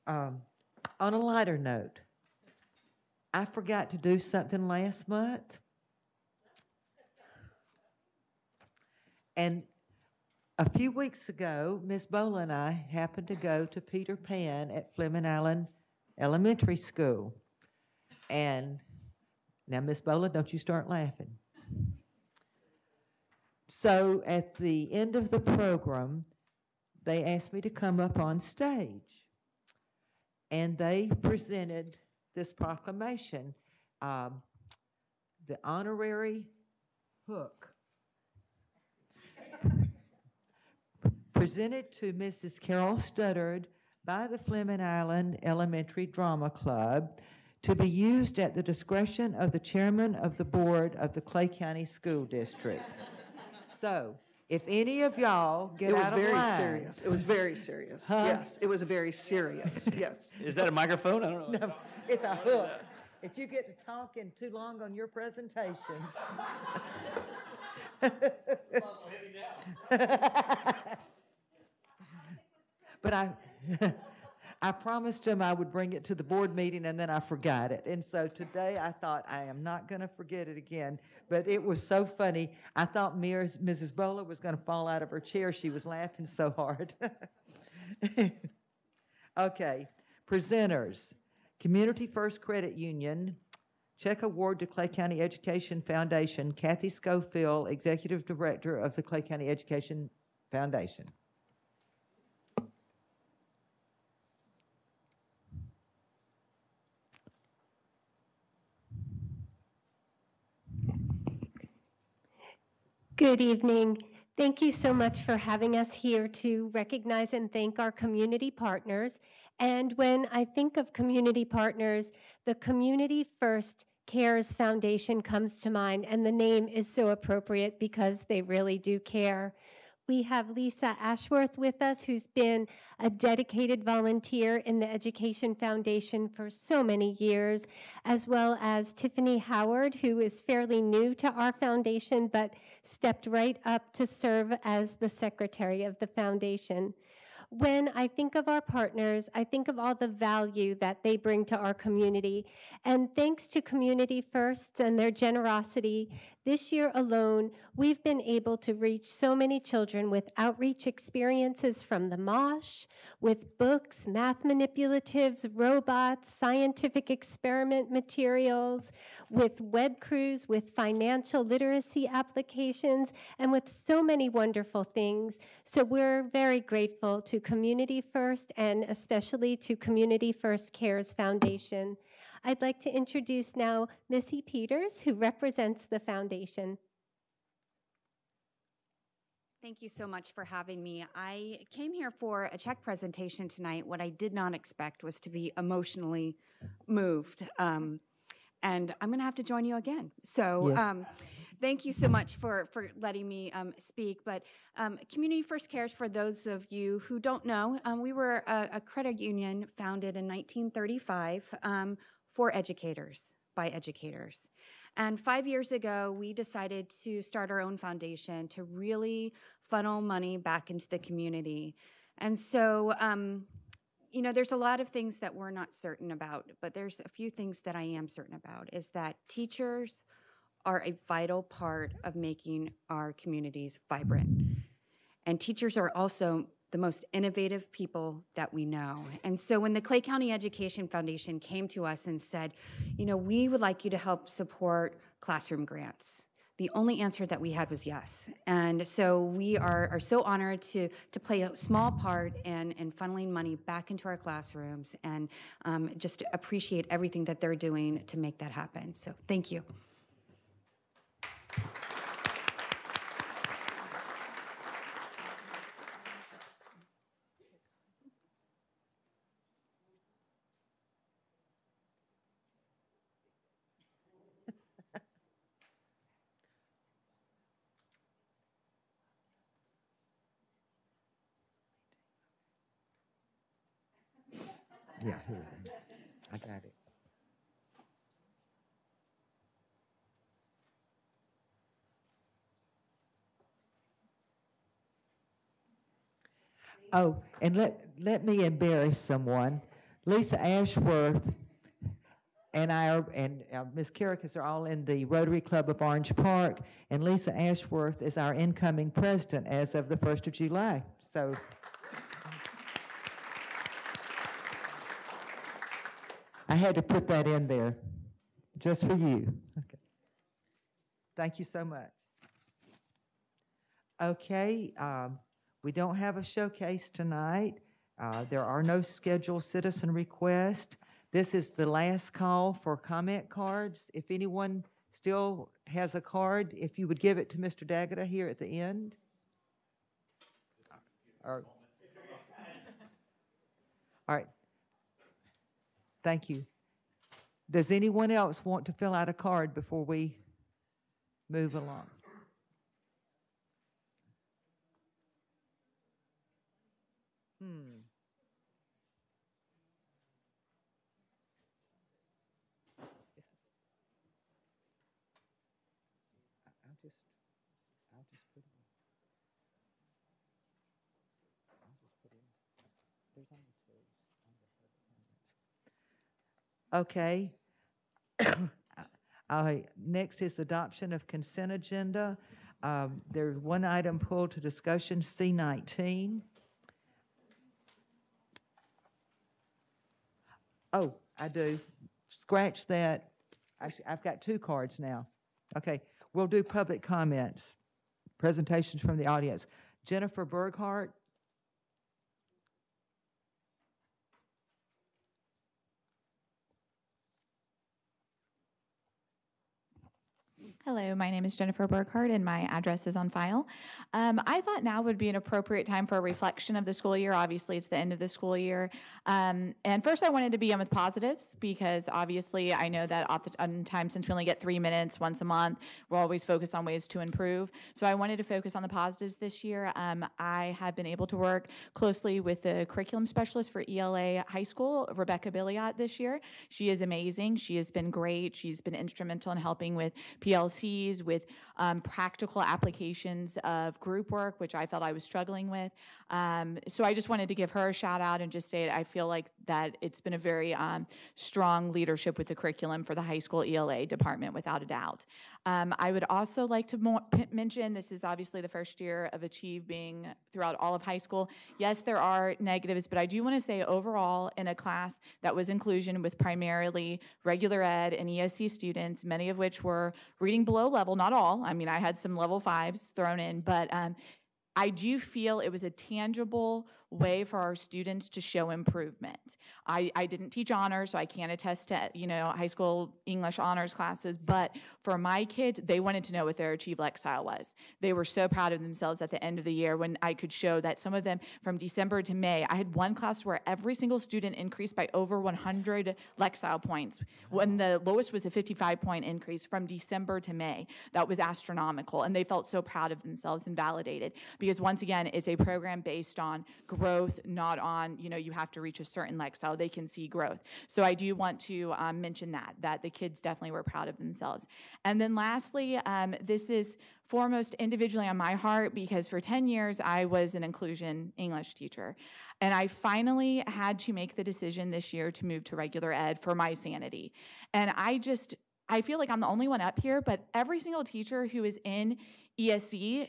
On a lighter note, I forgot to do something last month, and a few weeks ago, Ms. Bola and I happened to go to Peter Pan at Fleming Allen Elementary School. And now, Ms. Bola, don't you start laughing. So at the end of the program, they asked me to come up on stage. And they presented this proclamation, the honorary hook, presented to Mrs. Carol Studdard by the Fleming Island Elementary Drama Club, to be used at the discretion of the chairman of the board of the Clay County School District. So, if any of y'all get out of line. It was very serious. It was very serious. Huh? Yes, it was very serious. Yes. Is that a microphone? I don't know. No, it's a hook. If you get to talking too long on your presentations. But I promised him I would bring it to the board meeting, and then I forgot it. And so today I thought, I am not going to forget it again. But it was so funny. I thought Mrs. Bowler was going to fall out of her chair. She was laughing so hard. Okay, presenters. Community First Credit Union, check award to Clay County Education Foundation, Kathy Schofield, Executive Director of the Clay County Education Foundation. Good evening. Thank you so much for having us here to recognize and thank our community partners. And when I think of community partners, the Community First Cares Foundation comes to mind, and the name is so appropriate because they really do care. We have Lisa Ashworth with us, who's been a dedicated volunteer in the Education Foundation for so many years, as well as Tiffany Howard, who is fairly new to our foundation, but stepped right up to serve as the secretary of the foundation. When I think of our partners, I think of all the value that they bring to our community. And thanks to Community First and their generosity, this year alone, we've been able to reach so many children with outreach experiences from the MOSH, with books, math manipulatives, robots, scientific experiment materials, with web crews, with financial literacy applications, and with so many wonderful things. So we're very grateful to Community First and especially to Community First Cares Foundation. I'd like to introduce now Missy Peters, who represents the foundation. Thank you so much for having me. I came here for a check presentation tonight. What I did not expect was to be emotionally moved. And I'm going to have to join you again. So yes. Thank you so much for letting me speak. But Community First Cares, for those of you who don't know, we were a credit union founded in 1935 for educators, by educators. And 5 years ago, we decided to start our own foundation to really funnel money back into the community. And so, you know, there's a lot of things that we're not certain about, but there's a few things that I am certain about, is that teachers are a vital part of making our communities vibrant. And teachers are also the most innovative people that we know. And so when the Clay County Education Foundation came to us and said, you know, we would like you to help support classroom grants, the only answer that we had was yes. And so we are so honored to play a small part in funneling money back into our classrooms, and just appreciate everything that they're doing to make that happen. So thank you. Yeah, here. I got it. Oh, and let me embarrass someone. Lisa Ashworth and Ms. Carricus are all in the Rotary Club of Orange Park, and Lisa Ashworth is our incoming president as of the 1st of July. So. I had to put that in there just for you. Okay. Thank you so much. Okay, We don't have a showcase tonight. There are no scheduled citizen requests. This is the last call for comment cards. If anyone still has a card, if you would give it to Mr. D'Agata here at the end. All right. Thank you. Does anyone else want to fill out a card before we move along? Okay. Next is adoption of consent agenda. There's one item pulled to discussion, C19. Oh, I do. Scratch that. I've got two cards now. Okay, we'll do public comments, presentations from the audience. Jennifer Berghardt. Hello, my name is Jennifer Burkhardt and my address is on file. I thought now would be an appropriate time for a reflection of the school year. Obviously, it's the end of the school year. And first I wanted to begin with positives because obviously I know that oftentimes since we only get 3 minutes once a month, we're always focused on ways to improve. So I wanted to focus on the positives this year. I have been able to work closely with the curriculum specialist for ELA High School, Rebecca Billiot, this year. She is amazing. She has been great. She's been instrumental in helping with PLCs, with practical applications of group work, which I felt I was struggling with. So I just wanted to give her a shout out and just say I feel like that it's been a very strong leadership with the curriculum for the high school ELA department, without a doubt. I would also like to mention this is obviously the first year of Achieve being throughout all of high school. Yes, there are negatives, but I do want to say overall in a class that was inclusion with primarily regular ed and ESC students, many of which were reading below level, not all. I mean, I had some level 5s thrown in, but I do feel it was a tangible way for our students to show improvement. I didn't teach honors, so I can't attest to, high school English honors classes, but for my kids, they wanted to know what their Achieve Lexile was. They were so proud of themselves at the end of the year when I could show that some of them from December to May, I had one class where every single student increased by over 100 Lexile points, when the lowest was a 55-point increase from December to May. That was astronomical, and they felt so proud of themselves and validated, because once again, it's a program based on growth, not on, you have to reach a certain Lexile. They can see growth. So I do want to mention that the kids definitely were proud of themselves. And then lastly, this is foremost individually on my heart because for 10 years I was an inclusion English teacher. And I finally had to make the decision this year to move to regular ed for my sanity. And I feel like I'm the only one up here, but every single teacher who is in ESC,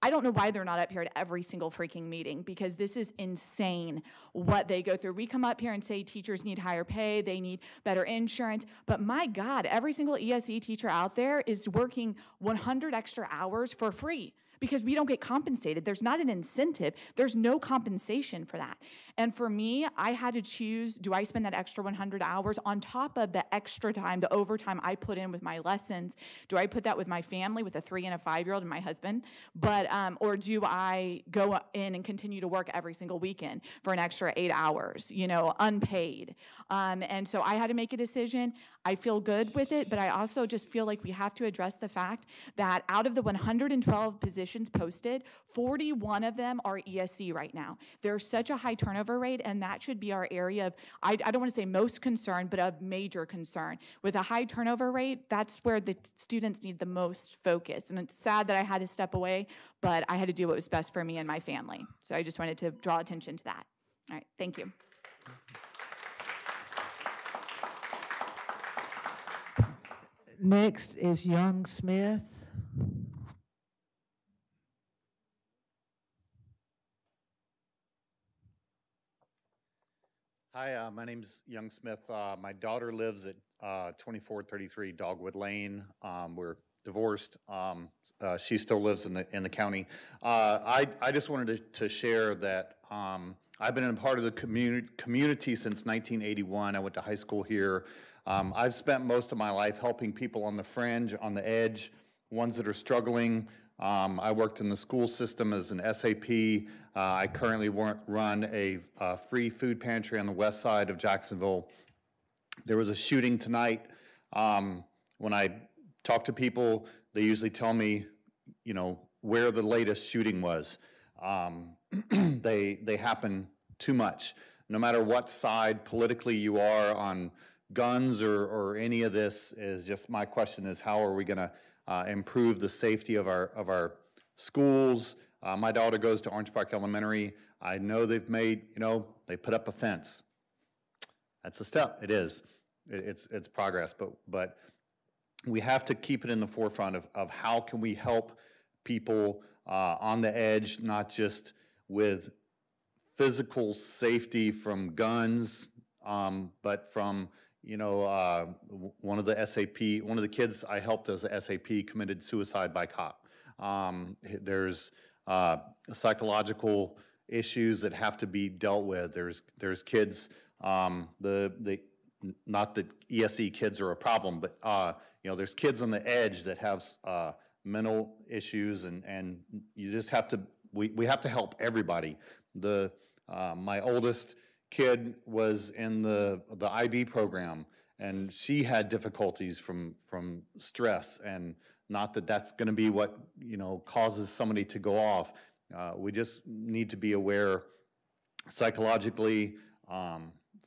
I don't know why they're not up here at every single freaking meeting, because this is insane what they go through. We come up here and say teachers need higher pay, they need better insurance, but my God, every single ESE teacher out there is working 100 extra hours for free because we don't get compensated. There's not an incentive. There's no compensation for that. And for me, I had to choose, do I spend that extra 100 hours on top of the extra time, the overtime I put in with my lessons? Do I put that with my family, with a 3- and 5-year-old and my husband? Or do I go in and continue to work every single weekend for an extra 8 hours, unpaid? And so I had to make a decision. I feel good with it, but I also just feel like we have to address the fact that out of the 112 positions posted, 41 of them are ESC right now. There's such a high turnover rate, and that should be our area of, I don't want to say most concern, but of major concern. With a high turnover rate, that's where the students need the most focus. And it's sad that I had to step away, but I had to do what was best for me and my family. So I just wanted to draw attention to that. All right, thank you. Next is Young Smith. Hi, my name's Young Smith. My daughter lives at 2433 Dogwood Lane. We're divorced. She still lives in the county. I just wanted to share that I've been a part of the community since 1981. I went to high school here. I've spent most of my life helping people on the fringe, on the edge, ones that are struggling. I worked in the school system as an SAP. I currently run a free food pantry on the west side of Jacksonville. There was a shooting tonight. When I talk to people, they usually tell me, you know, where the latest shooting was. They happen too much. No matter what side politically you are on guns or any of this, is just my question is, how are we going to improve the safety of our schools? My daughter goes to Orange Park Elementary. I know they've made, you know, they put up a fence. That's a step. It is. It's progress, but we have to keep it in the forefront of how can we help people on the edge, not just with physical safety from guns, but from, you know, one of the kids I helped as a SAP committed suicide by cop. There's psychological issues that have to be dealt with. There's kids, not that ESE kids are a problem, but you know, there's kids on the edge that have mental issues, and you just have to, we have to help everybody. My oldest kid was in the IB program, and she had difficulties from stress, and not that that's going to be what, you know, causes somebody to go off. We just need to be aware psychologically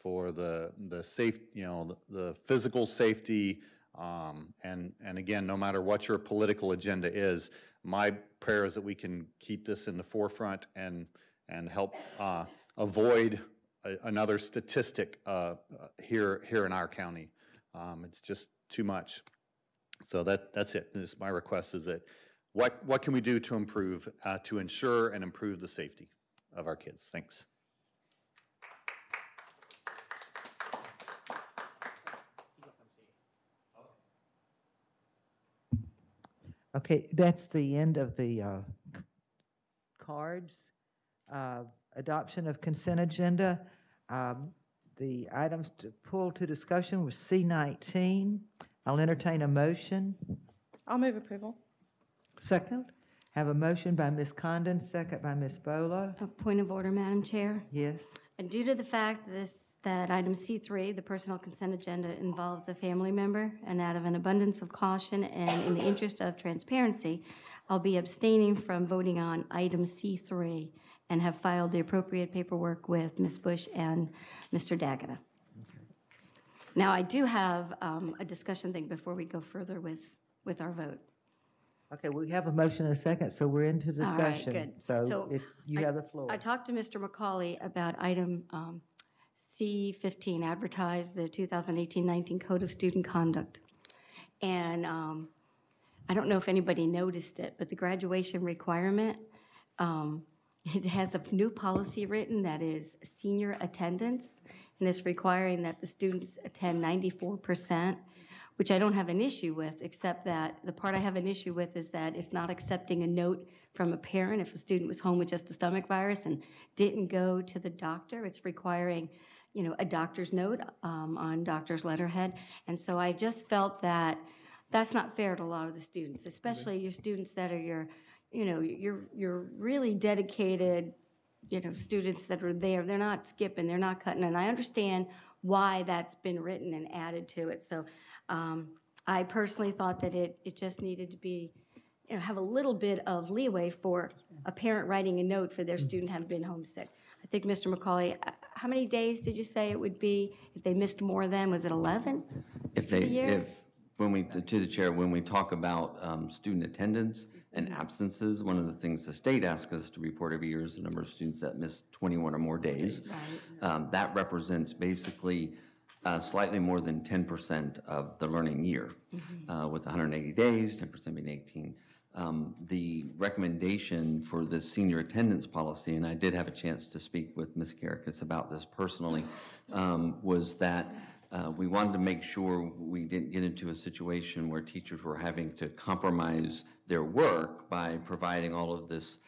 for the safe, you know, the physical safety, and again, no matter what your political agenda is, my prayer is that we can keep this in the forefront and help avoid another statistic here in our county. It's just too much. So that's it. This, my request is that what can we do to improve, to ensure and improve the safety of our kids? Thanks. Okay, that's the end of the cards. Adoption of consent agenda. The items to pull to discussion was C19. I'll entertain a motion. I'll move approval. Second. Have a motion by Ms. Condon, second by Ms. Bola. A point of order, Madam Chair. Yes. And due to the fact that item C3, the personnel consent agenda, involves a family member, and out of an abundance of caution and in the interest of transparency, I'll be abstaining from voting on item C3 and have filed the appropriate paperwork with Ms. Bush and Mr. Daggett. Now, I do have a discussion thing before we go further with our vote. Okay, we have a motion and a second, so we're into discussion. All right, good. So if you have the floor. I talked to Mr. McCauley about item C15, advertise the 2018-19 Code of Student Conduct. And I don't know if anybody noticed it, but the graduation requirement, it has a new policy written that is senior attendance, and it's requiring that the students attend 94%, which I don't have an issue with, except that the part I have an issue with is that it's not accepting a note from a parent if a student was home with just a stomach virus and didn't go to the doctor. It's requiring, you know, a doctor's note on doctor's letterhead. And so I just felt that that's not fair to a lot of the students, especially your students that are your really dedicated, you know, students that are there. They're not skipping, they're not cutting. And I understand why that's been written and added to it. So I personally thought that it just needed to be, you know, have a little bit of leeway for a parent writing a note for their student having been homesick. I think, Mr. McCauley, how many days did you say it would be if they missed more than? Was it 11? When we talk about student attendance and absences, one of the things the state asks us to report every year is the number of students that miss 21 or more days. Right. That represents basically slightly more than 10% of the learning year, with 180 days, 10% being 18. The recommendation for the senior attendance policy, and I did have a chance to speak with Ms. Karakis about this personally, was that we wanted to make sure we didn't get into a situation where teachers were having to compromise their work by providing all of this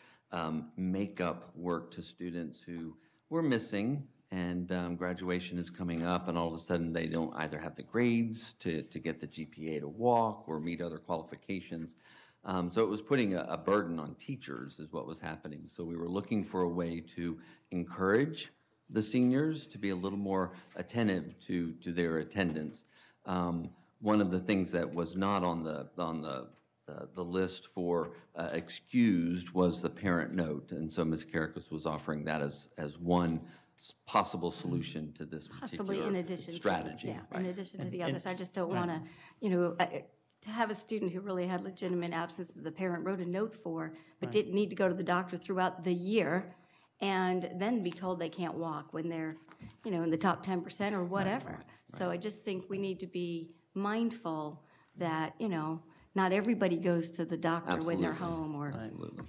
makeup work to students who were missing, and graduation is coming up, and all of a sudden they don't either have the grades to get the GPA to walk or meet other qualifications. So it was putting a burden on teachers is what was happening. So we were looking for a way to encourage the seniors to be a little more attentive to their attendance. One of the things that was not on the list for excused was the parent note, and so Ms. Karikas was offering that as one possible solution to this Possibly particular in addition strategy. to, yeah, in addition to the others. I just don't want to, you know, to have a student who really had legitimate absence that the parent wrote a note for, but didn't need to go to the doctor throughout the year, and then be told they can't walk when they're, you know, in the top 10% or whatever. So I just think we need to be mindful that, you know, not everybody goes to the doctor when they're home, or,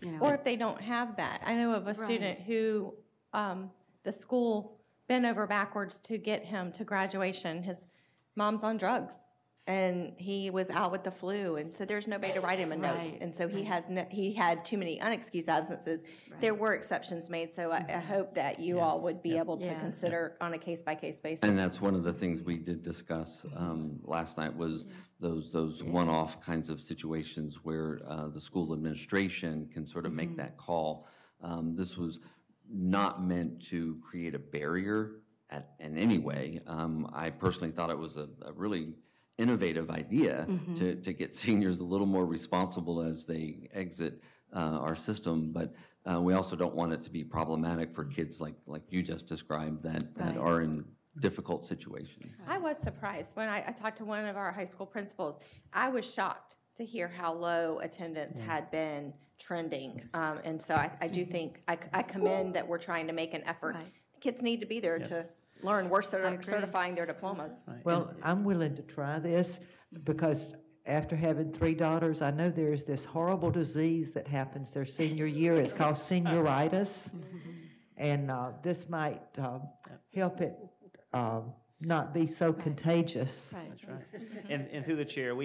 you know. Or if they don't have that. I know of a student who the school bent over backwards to get him to graduation. His mom's on drugs, and he was out with the flu, and so there's nobody to write him a note. And so he had too many unexcused absences. There were exceptions made, so I hope that you all would be able to consider on a case-by-case basis. And that's one of the things we did discuss last night was those one-off kinds of situations where the school administration can sort of make that call. This was not meant to create a barrier in any way. I personally thought it was a really innovative idea to get seniors a little more responsible as they exit our system, but we also don't want it to be problematic for kids like you just described that are in difficult situations. I was surprised when I talked to one of our high school principals. I was shocked to hear how low attendance had been trending, and so I do think I commend that we're trying to make an effort. The kids need to be there to learn. We're certifying their diplomas. Well, I'm willing to try this because after having 3 daughters, I know there's this horrible disease that happens their senior year. It's called senioritis, and this might help it not be so contagious. That's right. And through the chair,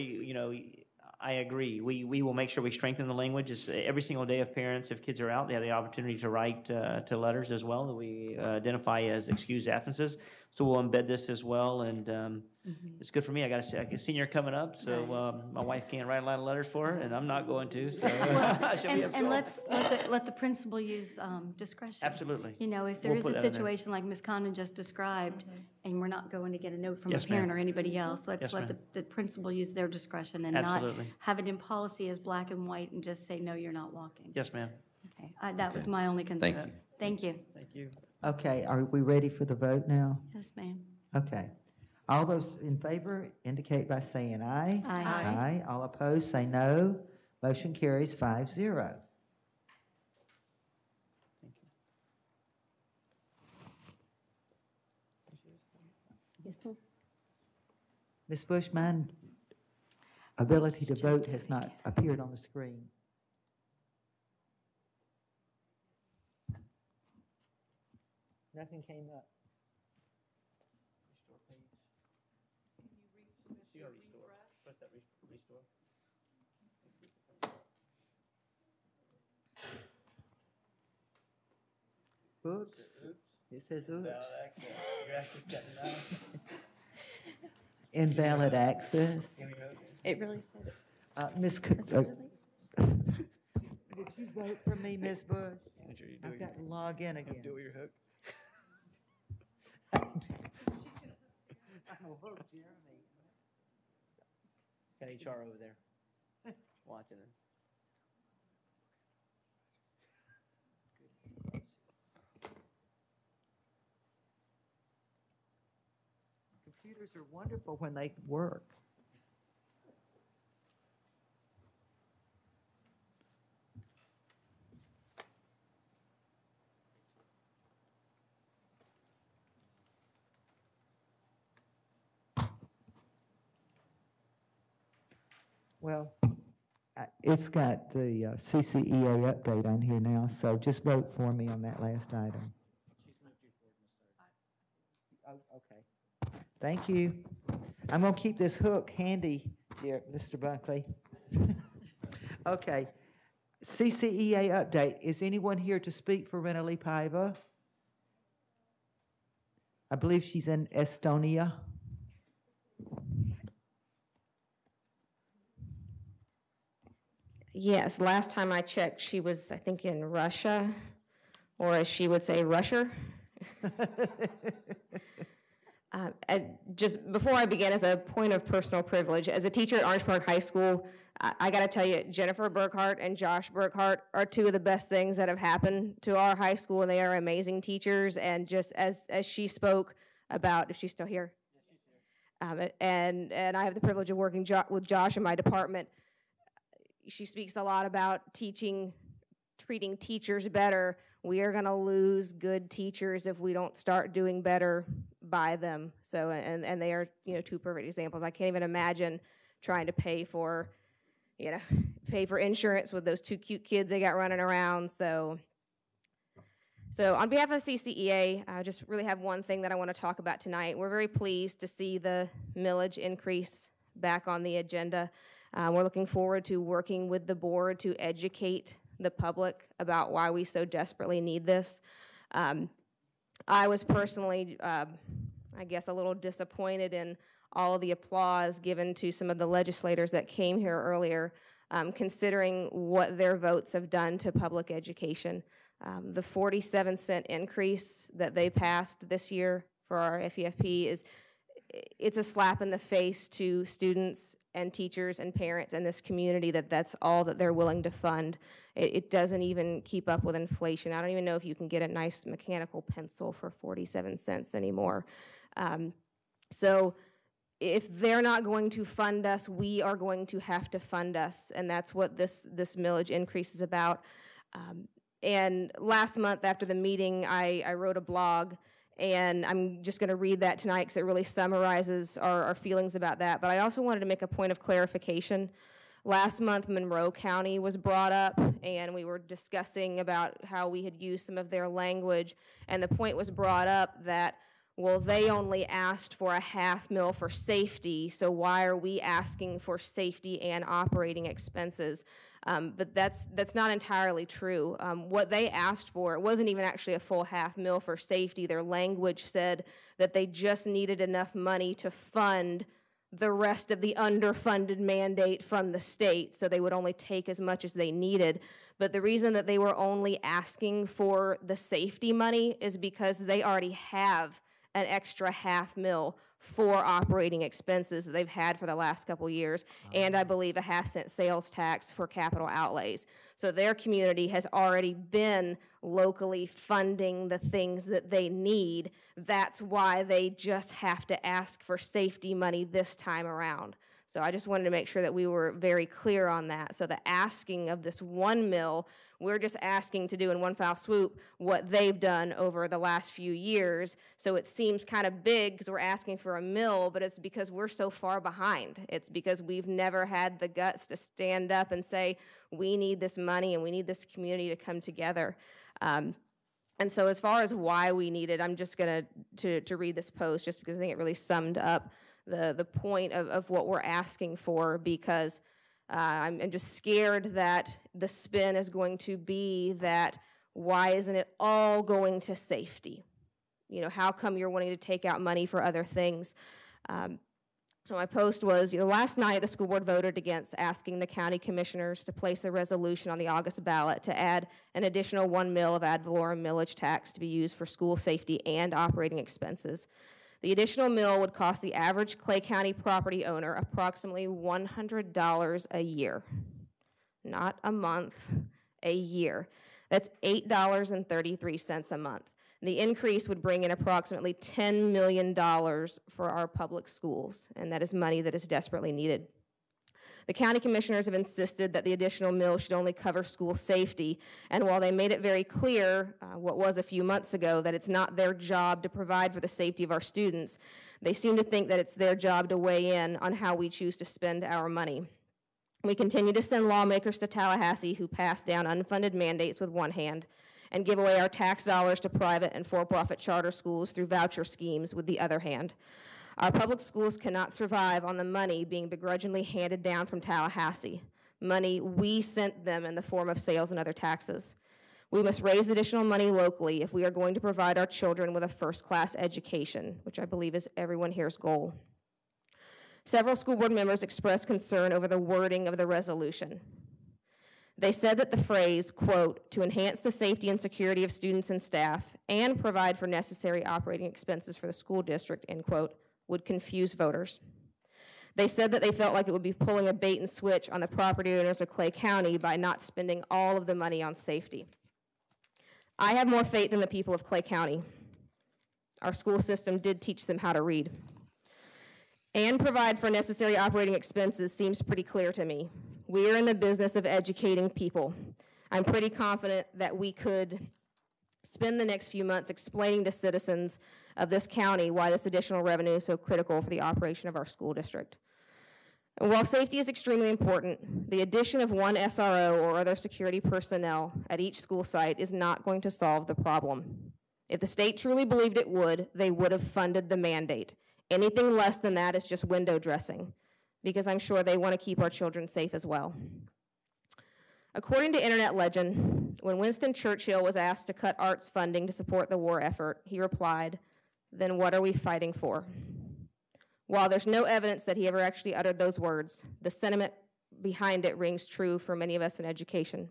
I agree. We will make sure we strengthen the language. It's every single day of parents, if kids are out, they have the opportunity to write to letters as well that we identify as excused absences. So we'll embed this as well, and it's good for me. I got a senior coming up, so my wife can't write a lot of letters for her, and I'm not going to. So and let the principal use discretion. Absolutely. You know, if there is a situation like Ms. Condon just described, and we're not going to get a note from a parent or anybody else, let's let the principal use their discretion and not have it in policy as black and white and just say, no, you're not walking. Yes, ma'am. Okay, that was my only concern. Thank you. Thank you. Thank you. Okay, are we ready for the vote now? Yes, ma'am. Okay. All those in favor indicate by saying aye. Aye. Aye. All opposed say no. Motion carries 5-0. Yes, sir. Ms. Bush, my ability to vote has not appeared on the screen. Nothing came up. Restore page. You already restore. Press that restore. Oops. It says oops. Invalid access. It really said. Ms. Would you vote for me, Ms. Bush? I've got to log in again. Do your hook. I'm a hook, Jeremy. Got HR over there watching it. Computers are wonderful when they work. Well, it's got the CCE A update on here now, so just vote for me on that last item. Oh, okay. Thank you. I'm going to keep this hook handy, Mr. Buckley. Okay. CCEA update. Is anyone here to speak for Renali Paiva? I believe she's in Estonia. Yes, last time I checked, she was, I think, in Russia, or as she would say, Russia. Just before I begin, as a point of personal privilege, as a teacher at Orange Park High School, I got to tell you, Jennifer Burkhart and Josh Burkhart are two of the best things that have happened to our high school, and they are amazing teachers. And just as she spoke about, if she's still here, and I have the privilege of working with Josh in my department. She speaks a lot about treating teachers better. We are going to lose good teachers if we don't start doing better by them. So, and they are, two perfect examples. I can't even imagine trying to pay for insurance with those two cute kids they got running around. So on behalf of CCEA, I just really have one thing that I want to talk about tonight. We're very pleased to see the millage increase back on the agenda. We're looking forward to working with the board to educate the public about why we so desperately need this. I was personally, I guess, a little disappointed in all of the applause given to some of the legislators that came here earlier, considering what their votes have done to public education. The 47-cent increase that they passed this year for our FEFP it's a slap in the face to students and teachers and parents in this community that's all that they're willing to fund. It doesn't even keep up with inflation. I don't even know if you can get a nice mechanical pencil for 47 cents anymore. So if they're not going to fund us, we are going to have to fund us, and that's what this millage increase is about. And last month after the meeting, I wrote a blog, and I'm just going to read that tonight because it really summarizes our feelings about that. But I also wanted to make a point of clarification. Last month, Monroe County was brought up, and we were discussing about how we had used some of their language, and the point was brought up that, well, they only asked for a $500,000 for safety, so why are we asking for safety and operating expenses? But that's not entirely true. What they asked for, it wasn't even actually a full $500,000 for safety. Their language said that they just needed enough money to fund the rest of the underfunded mandate from the state, so they would only take as much as they needed. But the reason that they were only asking for the safety money is because they already have an extra $500,000 for operating expenses that they've had for the last couple years, and I believe a 1/2-cent sales tax for capital outlays. So their community has already been locally funding the things that they need. That's why they just have to ask for safety money this time around. So I just wanted to make sure that we were very clear on that. So the asking of this $1 million, we're just asking to do in one foul swoop what they've done over the last few years. So it seems kind of big because we're asking for $1 million, but it's because we're so far behind. It's because we've never had the guts to stand up and say, we need this money and we need this community to come together. And so as far as why we need it, I'm just going to read this post just because I think it really summed up the point of what we're asking for, because I'm just scared that the spin is going to be that, why isn't it all going to safety? How come you're wanting to take out money for other things? So my post was, last night the school board voted against asking the county commissioners to place a resolution on the August ballot to add an additional $1 million of ad valorem millage tax to be used for school safety and operating expenses. The additional mill would cost the average Clay County property owner approximately $100 a year. Not a month, a year. That's $8.33 a month. The increase would bring in approximately $10 million for our public schools, and that is money that is desperately needed. The county commissioners have insisted that the additional mill should only cover school safety, and while they made it very clear, what was a few months ago, that it's not their job to provide for the safety of our students, they seem to think that it's their job to weigh in on how we choose to spend our money. We continue to send lawmakers to Tallahassee who pass down unfunded mandates with one hand and give away our tax dollars to private and for-profit charter schools through voucher schemes with the other hand. Our public schools cannot survive on the money being begrudgingly handed down from Tallahassee, money we sent them in the form of sales and other taxes. We must raise additional money locally if we are going to provide our children with a first-class education, which I believe is everyone here's goal. Several school board members expressed concern over the wording of the resolution. They said that the phrase, quote, to enhance the safety and security of students and staff and provide for necessary operating expenses for the school district, end quote, would confuse voters. They said that they felt like it would be pulling a bait and switch on the property owners of Clay County by not spending all of the money on safety. I have more faith in the people of Clay County. Our school system did teach them how to read. And provide for necessary operating expenses seems pretty clear to me. We are in the business of educating people. I'm pretty confident that we could spend the next few months explaining to citizens of this county why this additional revenue is so critical for the operation of our school district. And while safety is extremely important, the addition of one SRO or other security personnel at each school site is not going to solve the problem. If the state truly believed it would, they would have funded the mandate. Anything less than that is just window dressing, because I'm sure they want to keep our children safe as well. According to internet legend, when Winston Churchill was asked to cut arts funding to support the war effort, he replied, "Then what are we fighting for?" While there's no evidence that he ever actually uttered those words, the sentiment behind it rings true for many of us in education.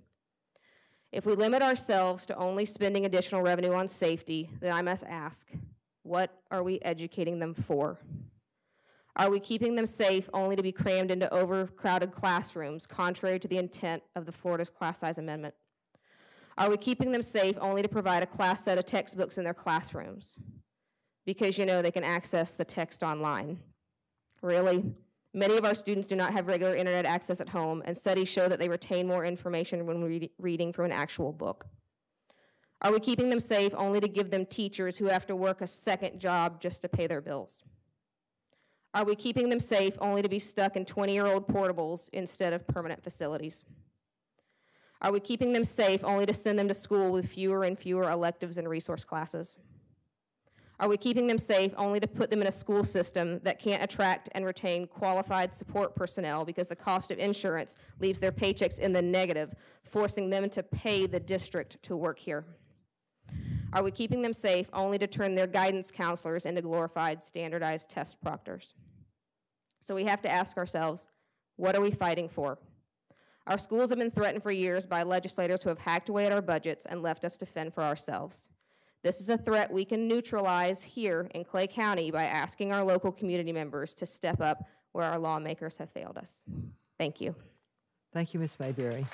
If we limit ourselves to only spending additional revenue on safety, then I must ask, what are we educating them for? Are we keeping them safe only to be crammed into overcrowded classrooms, contrary to the intent of the Florida's class size amendment? Are we keeping them safe only to provide a class set of textbooks in their classrooms? Because you know they can access the text online. Really? Many of our students do not have regular internet access at home, and studies show that they retain more information when reading from an actual book. Are we keeping them safe only to give them teachers who have to work a second job just to pay their bills? Are we keeping them safe only to be stuck in 20-year-old portables instead of permanent facilities? Are we keeping them safe only to send them to school with fewer and fewer electives and resource classes? Are we keeping them safe only to put them in a school system that can't attract and retain qualified support personnel because the cost of insurance leaves their paychecks in the negative, forcing them to pay the district to work here? Are we keeping them safe only to turn their guidance counselors into glorified standardized test proctors? So we have to ask ourselves, what are we fighting for? Our schools have been threatened for years by legislators who have hacked away at our budgets and left us to fend for ourselves. This is a threat we can neutralize here in Clay County by asking our local community members to step up where our lawmakers have failed us. Thank you. Thank you, Ms. Mayberry.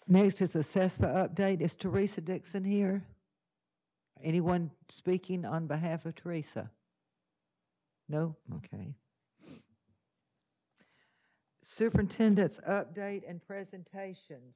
Next is the CESPA update. Is Teresa Dixon here? Anyone speaking on behalf of Teresa? No? Okay. Superintendent's update and presentations.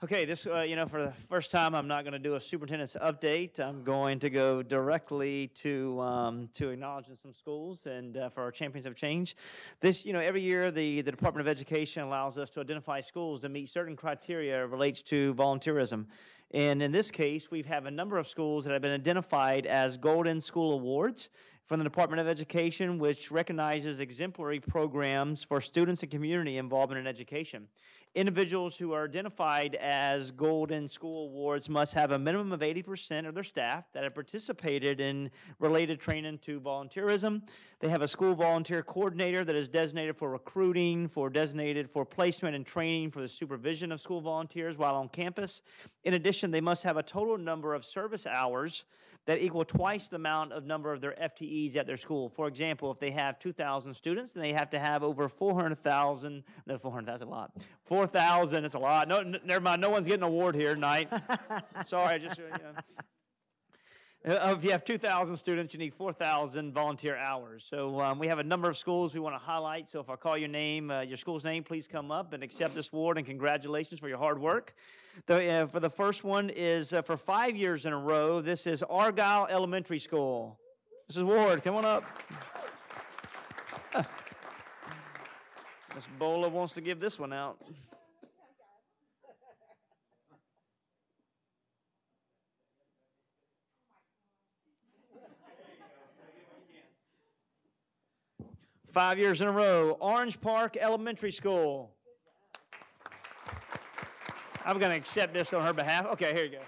Okay, this, for the first time, I'm not going to do a superintendent's update. I'm going to go directly to acknowledging some schools and for our Champions of Change. This, every year the Department of Education allows us to identify schools that meet certain criteria relates to volunteerism. And in this case, we have a number of schools that have been identified as Golden School Awards from the Department of Education, which recognizes exemplary programs for students and community involvement in education. Individuals who are identified as Golden School Awards must have a minimum of 80% of their staff that have participated in related training to volunteerism. They have a school volunteer coordinator that is designated for recruiting, designated for placement and training for the supervision of school volunteers while on campus. In addition, they must have a total number of service hours that equal twice the number of their FTEs at their school. For example, if they have 2,000 students, then they have to have over 400,000, no, 400,000 is a lot. 4,000 is a lot. No, never mind, no one's getting an award here tonight. Sorry, I just, if you have 2,000 students, you need 4,000 volunteer hours. So we have a number of schools we want to highlight. So if I call your name, your school's name, please come up and accept this award, and congratulations for your hard work. For the first one is for 5 years in a row. This is Argyle Elementary School. Mrs. Ward, come on up. Ms. Bola wants to give this one out. Five years in a row, Orange Park Elementary School. I'm going to accept this on her behalf. Okay, here you go.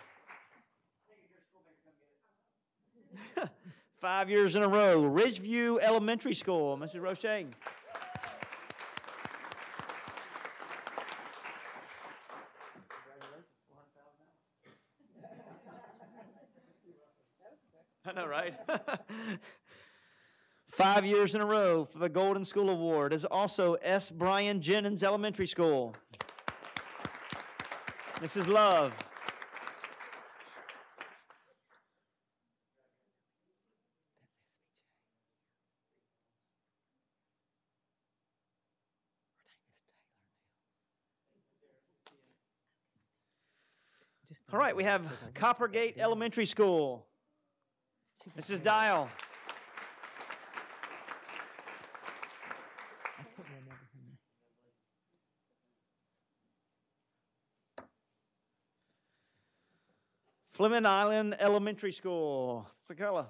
5 years in a row, Ridgeview Elementary School. Mrs. Roche. I know, right? 5 years in a row for the Golden School Award is also S. Brian Jennings Elementary School. Mrs. Love. All right, we have Coppergate Elementary School. Mrs. Dial. Fleming Island Elementary School. Sakala.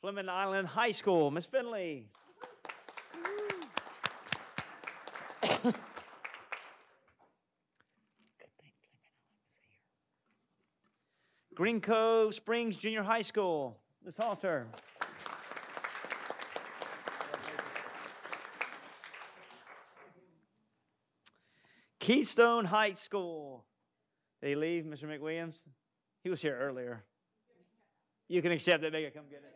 Fleming Island High School. Miss Finley. Green Cove Springs Junior High School. Miss Halter. Keystone Heights School. Did he leave, Mr. McWilliams? He was here earlier. You can accept it. Make it come get it.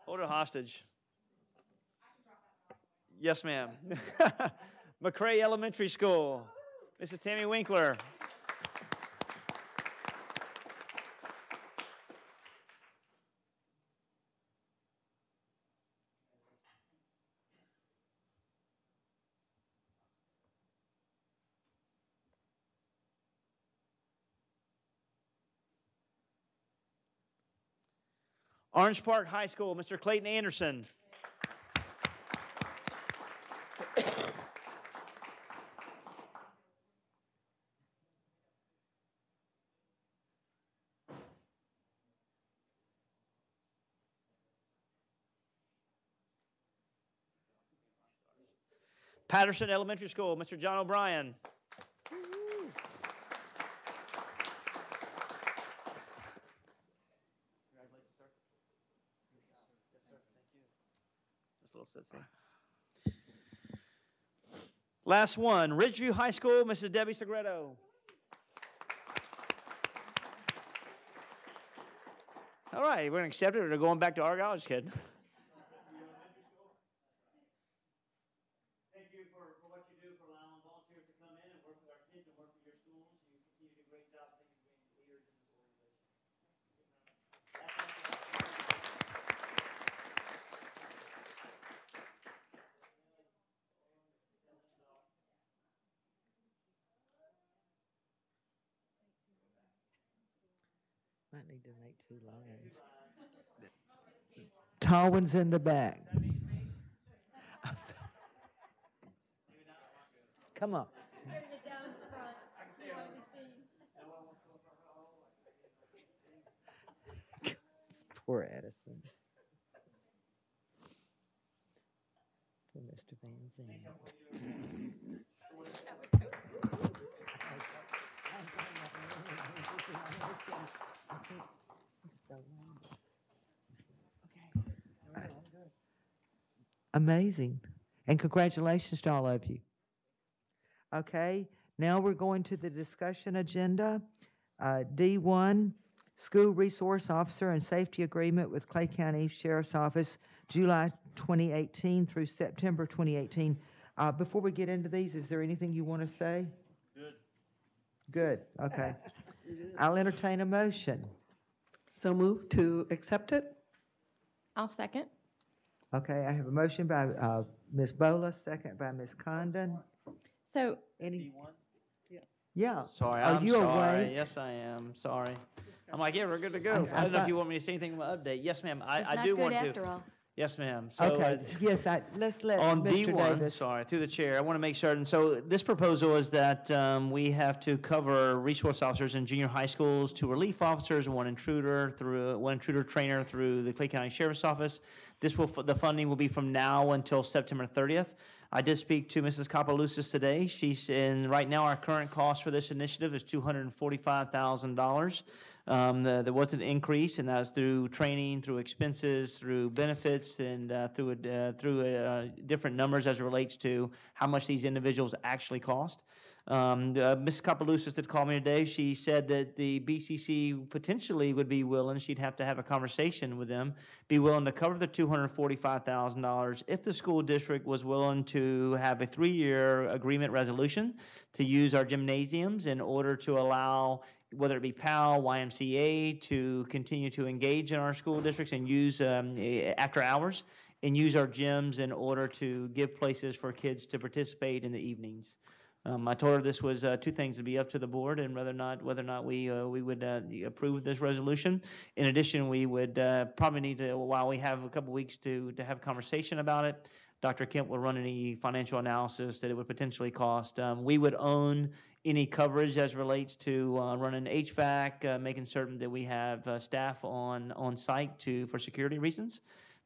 Hold it hostage. Yes, ma'am. McCray Elementary School. Mrs. Tammy Winkler. Orange Park High School, Mr. Clayton Anderson. Patterson Elementary School, Mr. John O'Brien. Last one, Ridgeview High School, Mrs. Debbie Segredo. All right, we're going to accept it, or they're going back to Argyle. Just kidding. Thank you for what you do for allowing volunteers to come in and work with our kids and work with your schools. You continue to do a great job. Thank you for being leaders in this organization. Might need to make 2 lines. Tall one's in the back. Come on. Poor Edison. Poor Mr. Van Zandt. Amazing. And congratulations to all of you. Okay, now we're going to the discussion agenda. D1, School Resource Officer and Safety Agreement with Clay County Sheriff's Office, July 2018 through September 2018. Before we get into these, is there anything you want to say? Good. Good, okay. I'll entertain a motion. So move to accept it? I'll second. Okay, I have a motion by Ms. Bola, second by Ms. Condon. So, Any? Yeah. Sorry, Are I'm you sorry. away? Yes, I am. Sorry. I'm like, yeah, we're good to go. I I don't know if thought- you want me to say anything about update. Yes, ma'am. It's I not do good want to. after all. Yes, ma'am. So Okay, yes, let's let on Mr. D1, Davis. sorry, through the chair, I want to make certain. So this proposal is that we have to cover resource officers in junior high schools, 2 relief officers, and one intruder trainer through the Clay County Sheriff's Office. The funding will be from now until September 30th. I did speak to Mrs. Kapalousis today. She's in, right now, our current cost for this initiative is $245,000. There was an increase, and that was through training, through expenses, through benefits, and through different numbers as it relates to how much these individuals actually cost. Ms. Kapalousis did call me today. She said that the BCC potentially would be willing, she'd have to have a conversation with them, be willing to cover the $245,000 if the school district was willing to have a 3-year agreement resolution to use our gymnasiums in order to allow, whether it be PAL, YMCA, to continue to engage in our school districts and use after hours, and use our gyms in order to give places for kids to participate in the evenings. I told her this was 2 things to be up to the board, and whether or not we would approve this resolution. In addition, we would probably need to, while we have a couple weeks to have a conversation about it, Dr. Kemp will run any financial analysis that it would potentially cost. We would own any coverage as relates to running HVAC, making certain that we have staff on site for security reasons.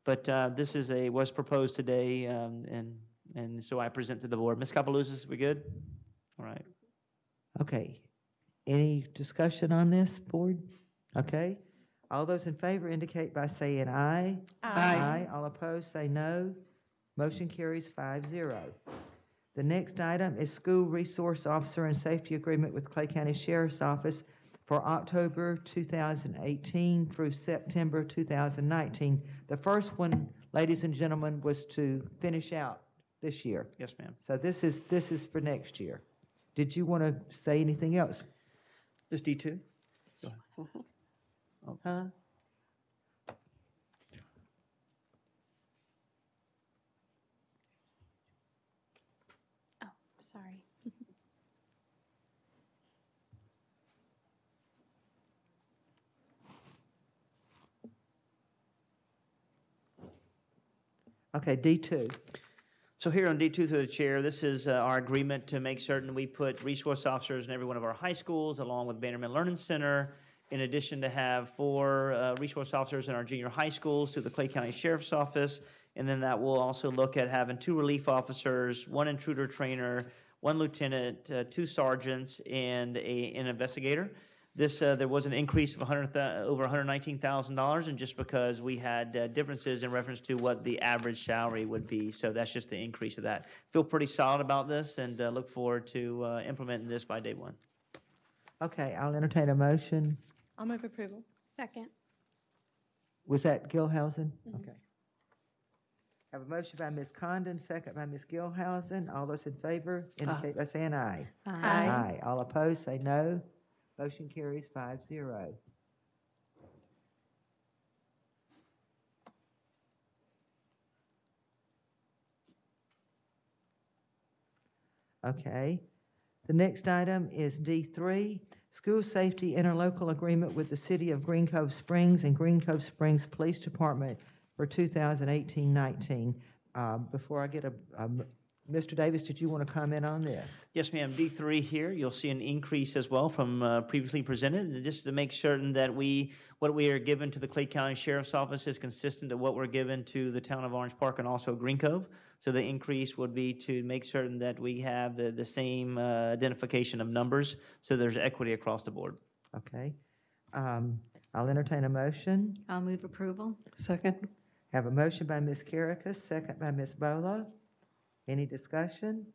But this was proposed today, and so I present to the board. Ms. Kapalousis, we good? All right. Okay. Any discussion on this, board? Okay. All those in favor indicate by saying aye. Aye. All opposed, say no. Motion carries 5-0. The next item is School Resource Officer and Safety Agreement with Clay County Sheriff's Office for October 2018 through September 2019. The first one, ladies and gentlemen, was to finish out this year. Yes, ma'am. So this is for next year. Did you want to say anything else? This D2? Huh? oh, sorry. Okay, D2. So here on D2 through the chair, this is our agreement to make certain we put resource officers in every one of our high schools, along with Bannerman Learning Center, in addition to have 4 resource officers in our junior high schools through the Clay County Sheriff's Office. And then that will also look at having 2 relief officers, 1 intruder trainer, 1 lieutenant, 2 sergeants, and an investigator. There was an increase of over $119,000, and just because we had differences in reference to what the average salary would be, so that's just the increase of that. Feel pretty solid about this, and look forward to implementing this by day 1. Okay, I'll entertain a motion. I'll move approval. Second. Was that Gilhousen? Okay. Have a motion by Ms. Condon, second by Ms. Gilhousen. All those in favor indicate by saying aye. Aye. All opposed, say no. Motion carries 5-0. Okay. The next item is D3, School Safety Interlocal Agreement with the City of Green Cove Springs and Green Cove Springs Police Department for 2018-19. Before I get Mr. Davis, did you want to comment on this? Yes, ma'am. D3 here, you'll see an increase as well from previously presented, and just to make certain that what we are given to the Clay County Sheriff's Office is consistent to what we're given to the town of Orange Park and also Green Cove. So the increase would be to make certain that we have the same identification of numbers, so there's equity across the board. Okay. I'll entertain a motion. I'll move approval. Second. Have a motion by Ms. Carricka, second by Ms. Bola. Any discussion?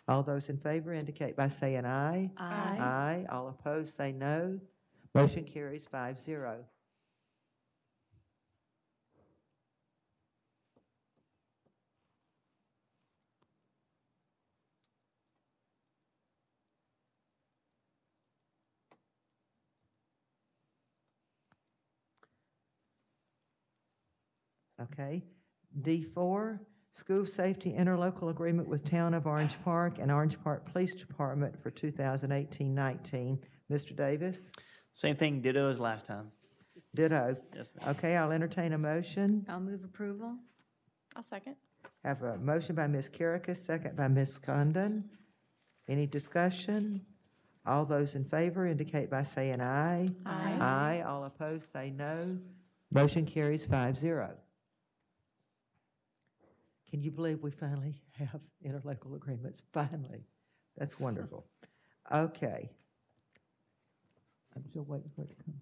All those in favor indicate by saying aye. Aye. Aye. All opposed, say no. Motion carries 5-0. Okay. D4, School Safety Interlocal Agreement with Town of Orange Park and Orange Park Police Department for 2018-19. Mr. Davis? Same thing, ditto as last time. Ditto. Yes, ma'am. Okay, I'll entertain a motion. I'll move approval. I'll second. Have a motion by Ms. Carricka, second by Ms. Condon. Any discussion? All those in favor indicate by saying aye. Aye. Aye. All opposed say no. Motion carries 5-0. Can you believe we finally have interlocal agreements? Finally. That's wonderful. Okay. I'm still waiting for it to come.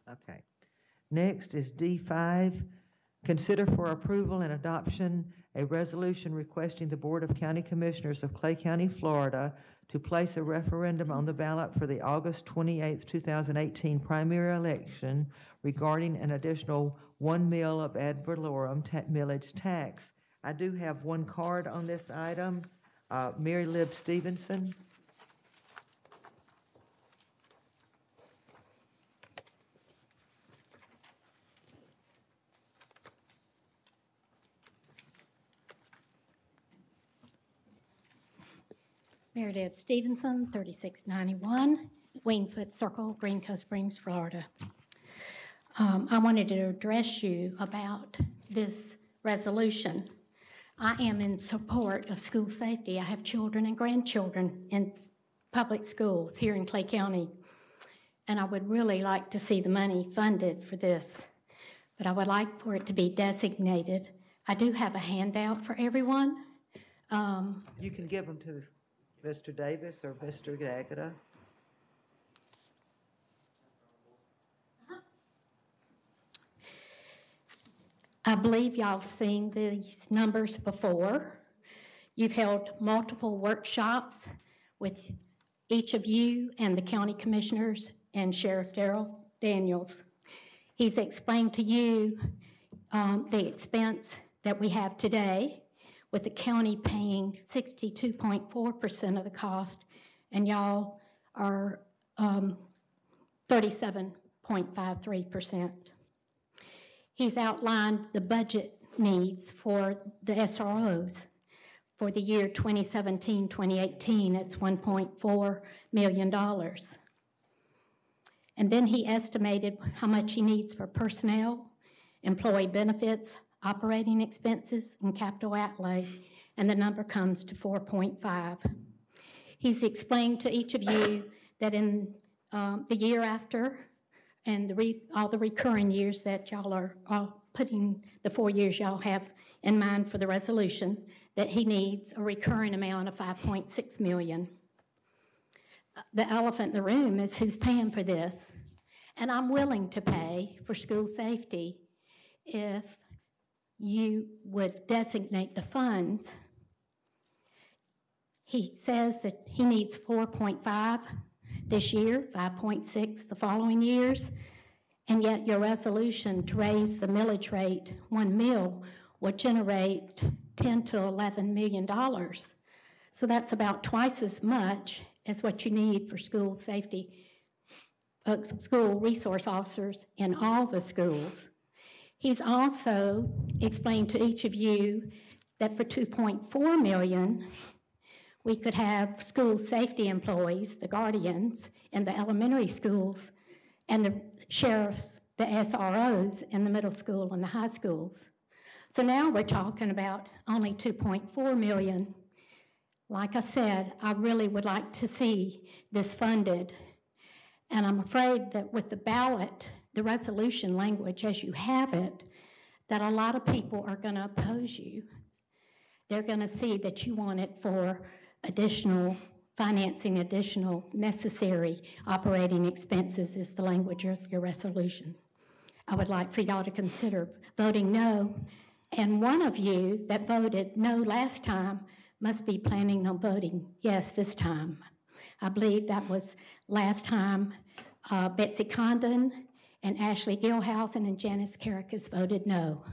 Okay. Next is D5. Consider for approval and adoption a resolution requesting the Board of County Commissioners of Clay County, Florida, to place a referendum on the ballot for the August 28, 2018 primary election regarding an additional 1 mil of ad valorem millage tax. I do have one card on this item. Mary Lib Stevenson. Meredith Stevenson, 3691, Wingfoot Circle, Green Cove Springs, Florida. I wanted to address you about this resolution. I am in support of school safety. I have children and grandchildren in public schools here in Clay County, and I would really like to see the money funded for this, but I would like for it to be designated. I do have a handout for everyone. You can give them to Mr. Davis or Mr. Gagata. I believe y'all have seen these numbers before. You've held multiple workshops with each of you and the county commissioners and Sheriff Darrell Daniels. He's explained to you the expense that we have today, with the county paying 62.4% of the cost, and y'all are 37.53%. He's outlined the budget needs for the SROs. For the year 2017-2018, it's $1.4 million. And then he estimated how much he needs for personnel, employee benefits, operating expenses, and capital outlay, and the number comes to 4.5. He's explained to each of you that in the year after, and all the recurring years that y'all are all putting, the 4 years y'all have in mind for the resolution, that he needs a recurring amount of $5.6 million. The elephant in the room is who's paying for this. And I'm willing to pay for school safety if you would designate the funds. He says that he needs 4.5 this year, 5.6 the following years, and yet your resolution to raise the millage rate 1 mil will generate $10 to $11 million. So that's about twice as much as what you need for school safety, school resource officers in all the schools. He's also explained to each of you that for $2.4 million, we could have school safety employees, the guardians, in the elementary schools, and the sheriffs, the SROs, in the middle school and the high schools. So now we're talking about only $2.4 million. Like I said, I really would like to see this funded. And I'm afraid that with the ballot, the resolution language as you have it, that a lot of people are going to oppose you. They're going to see that you want it for additional financing, additional necessary operating expenses is the language of your resolution. I would like for y'all to consider voting no. And one of you that voted no last time must be planning on voting yes this time. I believe that was last time Betsy Condon and Ashley Gilhousen and Janice Carrickas voted no.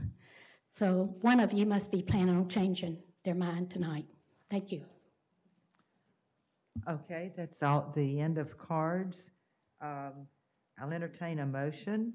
So one of you must be planning on changing their mind tonight. Thank you. Okay, that's all, the end of cards. I'll entertain a motion.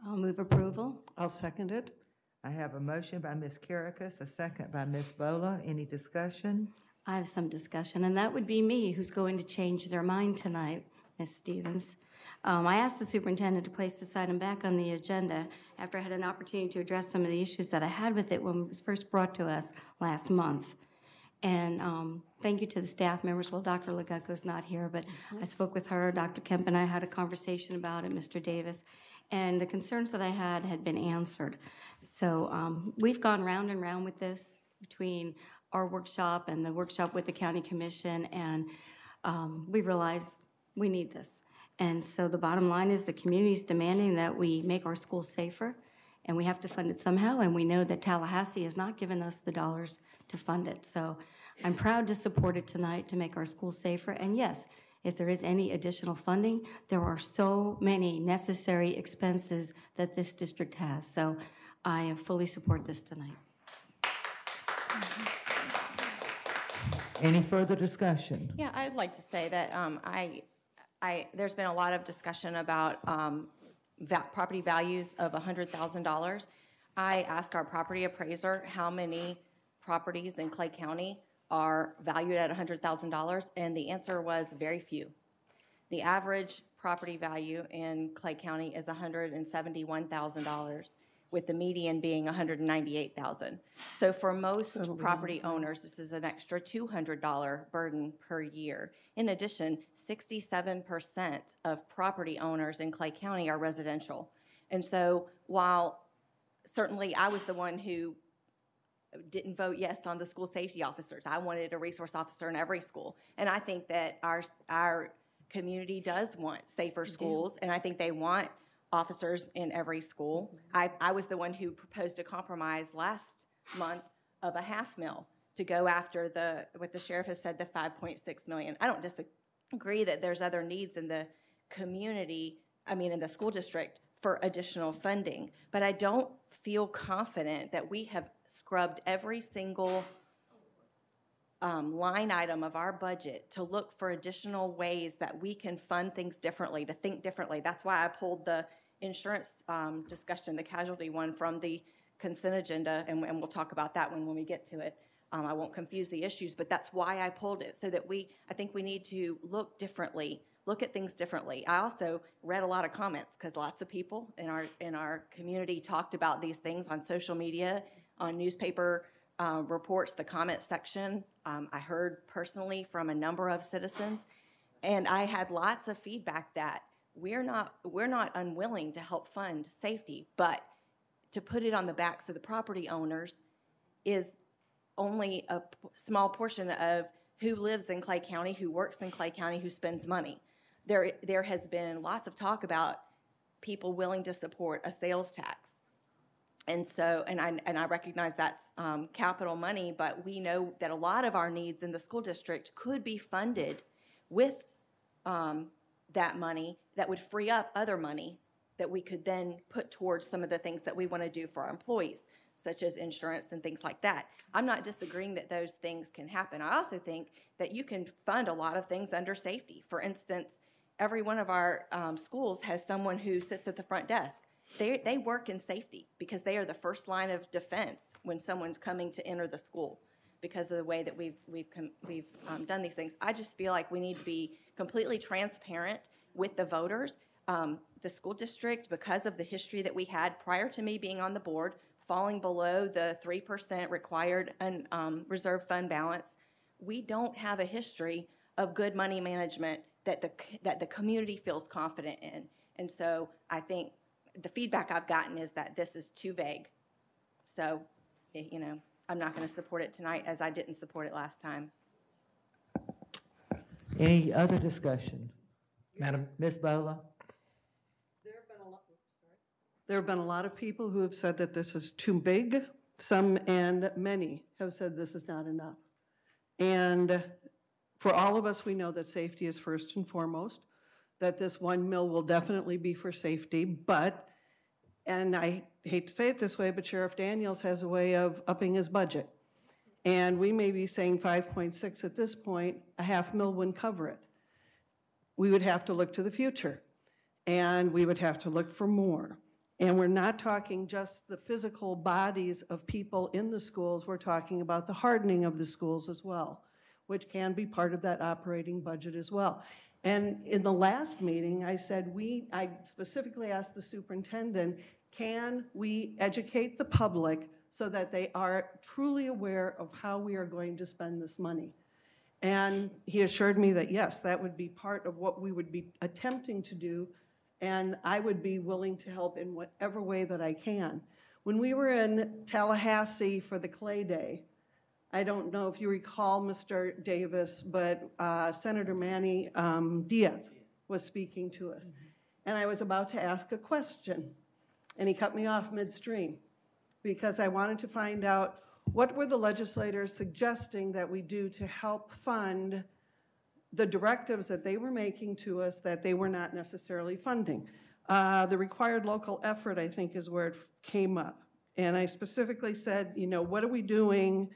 I'll move approval. I'll second it. I have a motion by Ms. Karikas, a second by Ms. Bola. Any discussion? I have some discussion, and that would be me who's going to change their mind tonight, Ms. Stevens. I asked the superintendent to place this item back on the agenda after I had an opportunity to address some of the issues that I had with it when it was first brought to us last month. And thank you to the staff members. Well, Dr. Legucco's not here, but I spoke with her. Dr. Kemp and I had a conversation about it, Mr. Davis, and the concerns that I had been answered. So we've gone round and round with this between our workshop and the workshop with the county commission, and we realized we need this. And so the bottom line is the community is demanding that we make our schools safer, and we have to fund it somehow, and we know that Tallahassee has not given us the dollars to fund it. So I'm proud to support it tonight to make our schools safer. And yes, if there is any additional funding, there are so many necessary expenses that this district has. So I fully support this tonight. Any further discussion? Yeah, I'd like to say that there's been a lot of discussion about property values of $100,000. I asked our property appraiser how many properties in Clay County are valued at $100,000, and the answer was very few. The average property value in Clay County is $171,000, with the median being $198,000. So for most property owners, this is an extra $200 burden per year. In addition, 67% of property owners in Clay County are residential. And so while certainly I was the one who didn't vote yes on the school safety officers, I wanted a resource officer in every school. And I think that our community does want safer schools, and I think they want officers in every school. I was the one who proposed a compromise last month of $500,000 to go after what the sheriff has said, the $5.6 million. I don't disagree that there's other needs in the community, in the school district for additional funding, but I don't feel confident that we have scrubbed every single line item of our budget to look for additional ways that we can fund things differently, to think differently. That's why I pulled the insurance discussion, the casualty one, from the consent agenda, and we'll talk about that when we get to it. I won't confuse the issues, but that's why I pulled it, so that I think we need to look differently, look at things differently. I also read a lot of comments, because lots of people in our community talked about these things on social media, on newspaper reports, the comment section. I heard personally from a number of citizens, and I had lots of feedback that we're not unwilling to help fund safety, but to put it on the backs of the property owners is only a small portion of who lives in Clay County, who works in Clay County, who spends money. There has been lots of talk about people willing to support a sales tax. And so, and I recognize that's capital money, but we know that a lot of our needs in the school district could be funded with that money that would free up other money that we could then put towards some of the things that we want to do for our employees, such as insurance and things like that. I'm not disagreeing that those things can happen. I also think that you can fund a lot of things under safety. For instance, every one of our schools has someone who sits at the front desk. They work in safety because they are the first line of defense when someone's coming to enter the school, because of the way that we've done these things. I just feel like we need to be completely transparent with the voters. The school district, because of the history that we had prior to me being on the board, falling below the 3% required reserve fund balance, we don't have a history of good money management that the community feels confident in. And so I think the feedback I've gotten is that this is too vague. So, I'm not going to support it tonight, as I didn't support it last time. Any other discussion? Madam. Ms. Bola? There have been a lot of people who have said that this is too big. Some and many have said this is not enough. And for all of us, we know that safety is first and foremost, that this $1 million will definitely be for safety, but, and I hate to say it this way, but Sheriff Daniels has a way of upping his budget. And we may be saying 5.6 at this point, a half mil wouldn't cover it. We would have to look to the future, and we would have to look for more. And we're not talking just the physical bodies of people in the schools, we're talking about the hardening of the schools as well, which can be part of that operating budget as well. And in the last meeting, I said, I specifically asked the superintendent, can we educate the public so that they are truly aware of how we are going to spend this money? And he assured me that yes, that would be part of what we would be attempting to do, and I would be willing to help in whatever way that I can. When we were in Tallahassee for the Clay Day, I don't know if you recall, Mr. Davis, but Senator Manny Diaz was speaking to us. And I was about to ask a question, and he cut me off midstream because I wanted to find out what were the legislators suggesting that we do to help fund the directives that they were making to us that they were not necessarily funding. The required local effort, I think, is where it came up. And I specifically said, you know, what are we doing?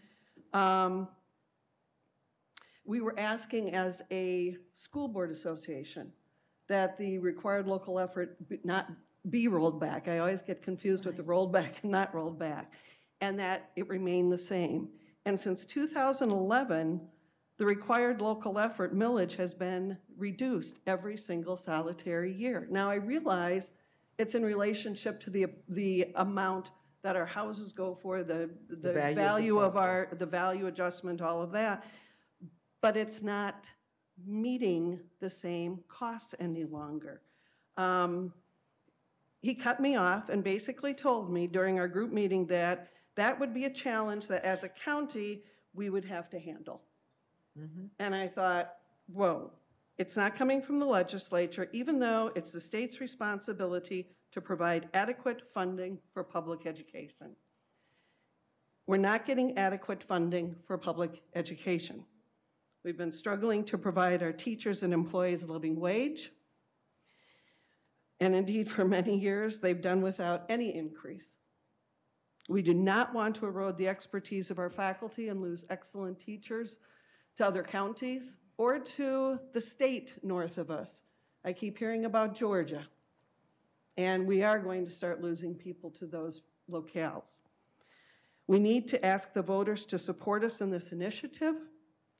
We were asking as a school board association that the required local effort not be rolled back. I always get confused with the rolled back and not rolled back, and that it remained the same. And since 2011, the required local effort millage has been reduced every single solitary year. Now I realize it's in relationship to the amount that our houses go for, the value of the value adjustment, all of that, but it's not meeting the same costs any longer. He cut me off and basically told me during our group meeting that that would be a challenge that as a county we would have to handle. And I thought, whoa, it's not coming from the legislature, even though it's the state's responsibility to provide adequate funding for public education. We're not getting adequate funding for public education. We've been struggling to provide our teachers and employees a living wage. And indeed, for many years, they've done without any increase. We do not want to erode the expertise of our faculty and lose excellent teachers to other counties or to the state north of us. I keep hearing about Georgia, and we are going to start losing people to those locales. We need to ask the voters to support us in this initiative,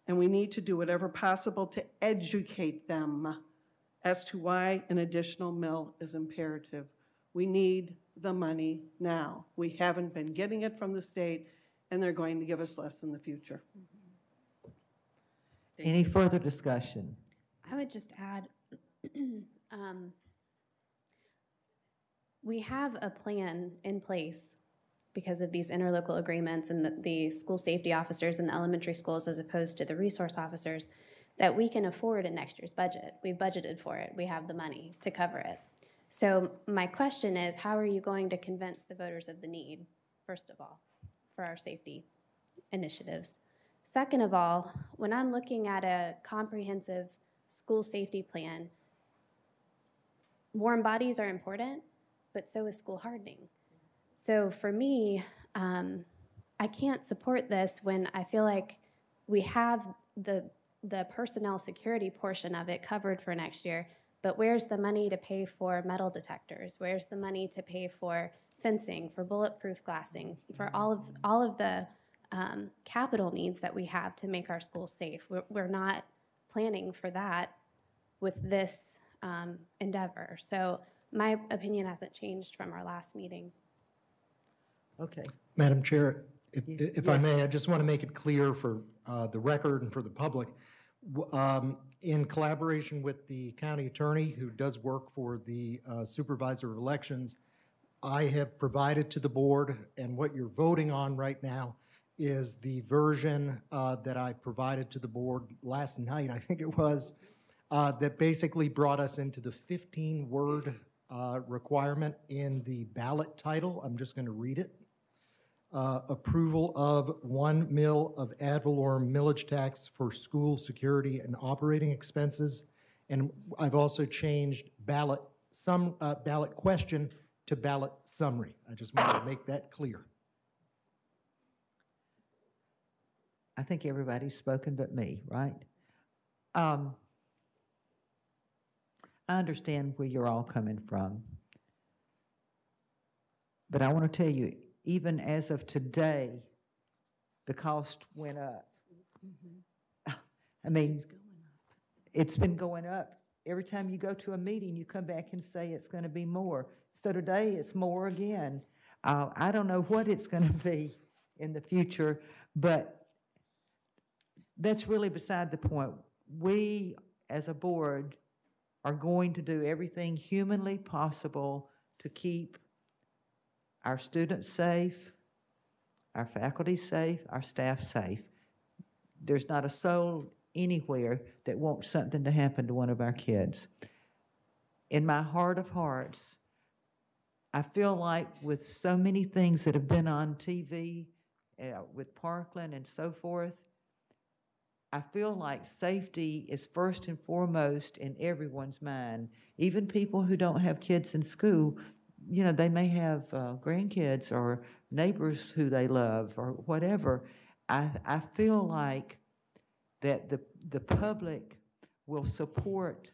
and we need to do whatever possible to educate them as to why an additional mill is imperative. We need the money now. We haven't been getting it from the state, and they're going to give us less in the future. Any further discussion? I would just add, we have a plan in place because of these interlocal agreements and the school safety officers in the elementary schools as opposed to the resource officers that we can afford in next year's budget. We've budgeted for it. We have the money to cover it. So my question is, how are you going to convince the voters of the need, first of all, for our safety initiatives? Second of all, when I'm looking at a comprehensive school safety plan, warm bodies are important, but so is school hardening. So for me, I can't support this when I feel like we have the personnel security portion of it covered for next year, but where's the money to pay for metal detectors? Where's the money to pay for fencing, for bulletproof glassing, for all of the capital needs that we have to make our schools safe? We're not planning for that with this endeavor. So my opinion hasn't changed from our last meeting. Okay. Madam Chair, if I may, I just want to make it clear for the record and for the public, in collaboration with the county attorney who does work for the supervisor of elections, I have provided to the board, and what you're voting on right now is the version that I provided to the board last night, I think it was, that basically brought us into the 15-word requirement in the ballot title. I'm just going to read it. Approval of 1 mil of ad valorem millage tax for school security and operating expenses. And I've also changed ballot question to ballot summary. I just wanted to make that clear. I think everybody's spoken but me, right? I understand where you're all coming from. But I want to tell you, even as of today, the cost went up. I mean, it's been going up. Every time you go to a meeting, you come back and say it's going to be more. So today, it's more again. I don't know what it's going to be in the future, but that's really beside the point. We, as a board, are going to do everything humanly possible to keep our students safe, our faculty safe, our staff safe. There's not a soul anywhere that wants something to happen to one of our kids. In my heart of hearts, I feel like with so many things that have been on TV, with Parkland and so forth, I feel like safety is first and foremost in everyone's mind. Even people who don't have kids in school, you know, they may have grandkids or neighbors who they love or whatever. I feel like that the public will support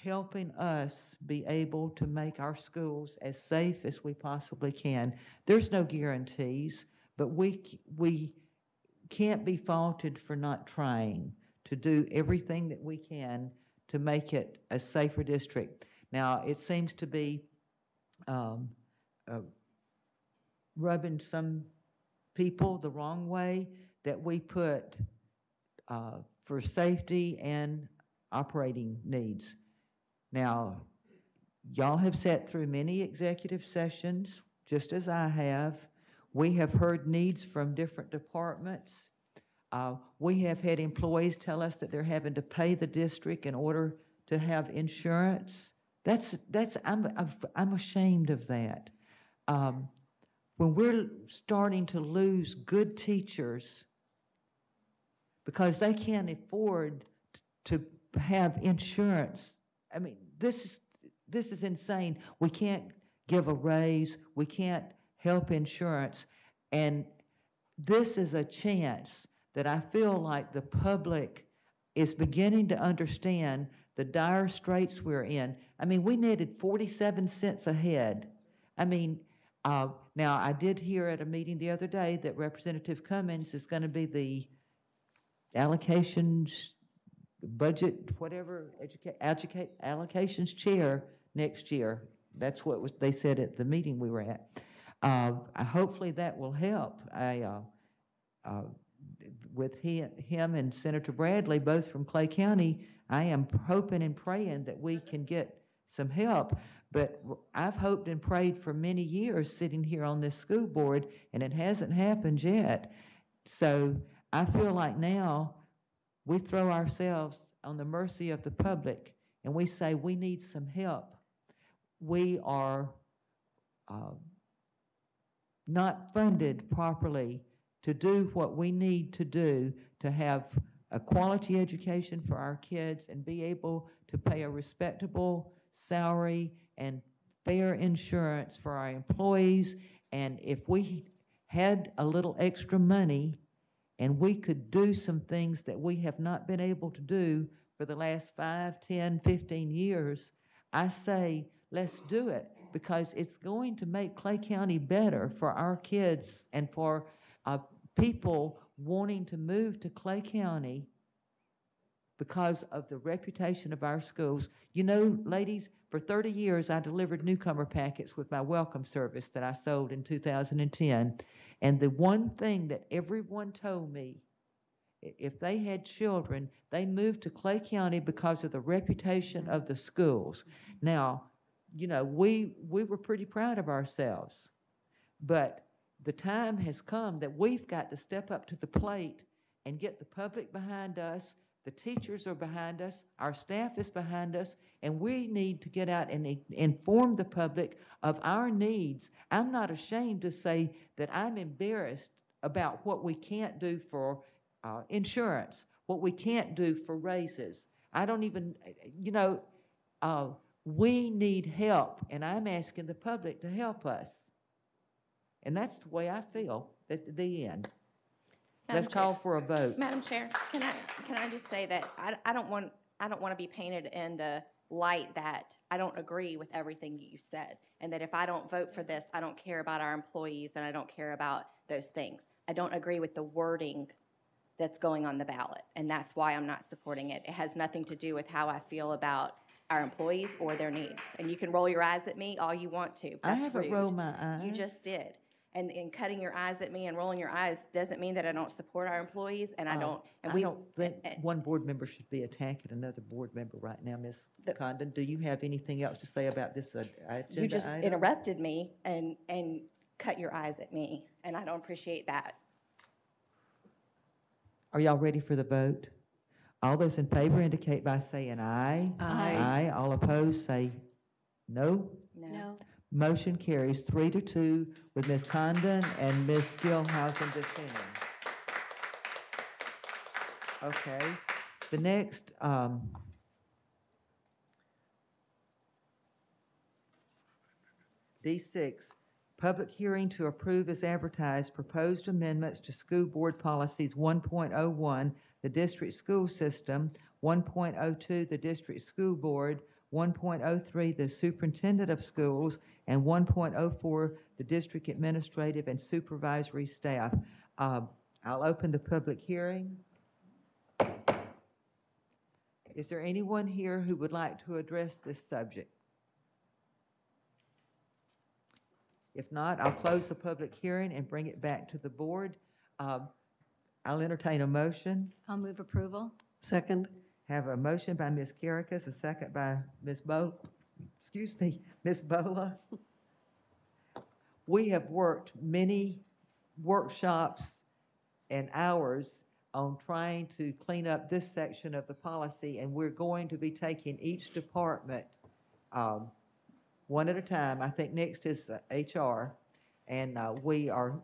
helping us be able to make our schools as safe as we possibly can. There's no guarantees, but we can't be faulted for not trying to do everything that we can to make it a safer district. Now, it seems to be rubbing some people the wrong way that we put for safety and operating needs. Now, y'all have sat through many executive sessions, just as I have. We have heard needs from different departments. We have had employees tell us that they're having to pay the district in order to have insurance. I'm ashamed of that. When we're starting to lose good teachers because they can't afford to have insurance, I mean, this is insane. We can't give a raise. We can't help insurance. And this is a chance that I feel like the public is beginning to understand the dire straits we're in. I mean, we netted 47 cents a head. I mean, now I did hear at a meeting the other day that Representative Cummings is going to be the allocations, budget, whatever, allocations chair next year. That's what they said at the meeting we were at. Hopefully that will help. With him and Senator Bradley, both from Clay County, I am hoping and praying that we can get some help. But I've hoped and prayed for many years sitting here on this school board, and it hasn't happened yet. So I feel like now we throw ourselves on the mercy of the public, and we say we need some help. We are not funded properly to do what we need to do to have a quality education for our kids and be able to pay a respectable salary and fair insurance for our employees. And if we had a little extra money and we could do some things that we have not been able to do for the last 5, 10, 15 years, I say let's do it, because it's going to make Clay County better for our kids and for people wanting to move to Clay County because of the reputation of our schools. You know, ladies, for 30 years I delivered newcomer packets with my welcome service that I sold in 2010. And the one thing that everyone told me, if they had children, they moved to Clay County because of the reputation of the schools. Now, you know, we were pretty proud of ourselves, but the time has come that we've got to step up to the plate and get the public behind us. The teachers are behind us, our staff is behind us, and we need to get out and inform the public of our needs. I'm not ashamed to say that I'm embarrassed about what we can't do for insurance, what we can't do for raises. I don't even, you know, we need help, and I'm asking the public to help us. And that's the way I feel at the end. Let's call for a vote. Madam Chair, can I just say that I don't want to be painted in the light that I don't agree with everything you said, and that if I don't vote for this, I don't care about our employees and I don't care about those things. I don't agree with the wording that's going on the ballot, and that's why I'm not supporting it. It has nothing to do with how I feel about our employees or their needs. And you can roll your eyes at me all you want to. I That's haven't rude. rolled my eyes. You just did. And cutting your eyes at me and rolling your eyes doesn't mean that I don't support our employees, and I don't. And I don't think one board member should be attacking another board member right now, Ms. Condon. Do you have anything else to say about this agenda You just item? interrupted me and cut your eyes at me, and I don't appreciate that. Are y'all ready for the vote? All those in favor indicate by saying aye. Aye. Aye. All opposed say no. No. Motion carries 3-2 with Ms. Condon and Ms. Skillhausen dissenting. Okay. The next D6, public hearing to approve as advertised proposed amendments to school board policies 1.01, the district school system, 1.02, the district school board, 1.03, the superintendent of schools, and 1.04, the district administrative and supervisory staff. I'll open the public hearing. Is there anyone here who would like to address this subject? If not, I'll close the public hearing and bring it back to the board. I'll entertain a motion. I'll move approval. Second. Have a motion by Ms. Karikas, a second by Ms. Ms. Bola. We have worked many workshops and hours on trying to clean up this section of the policy, and we're going to be taking each department one at a time. I think next is HR, and we are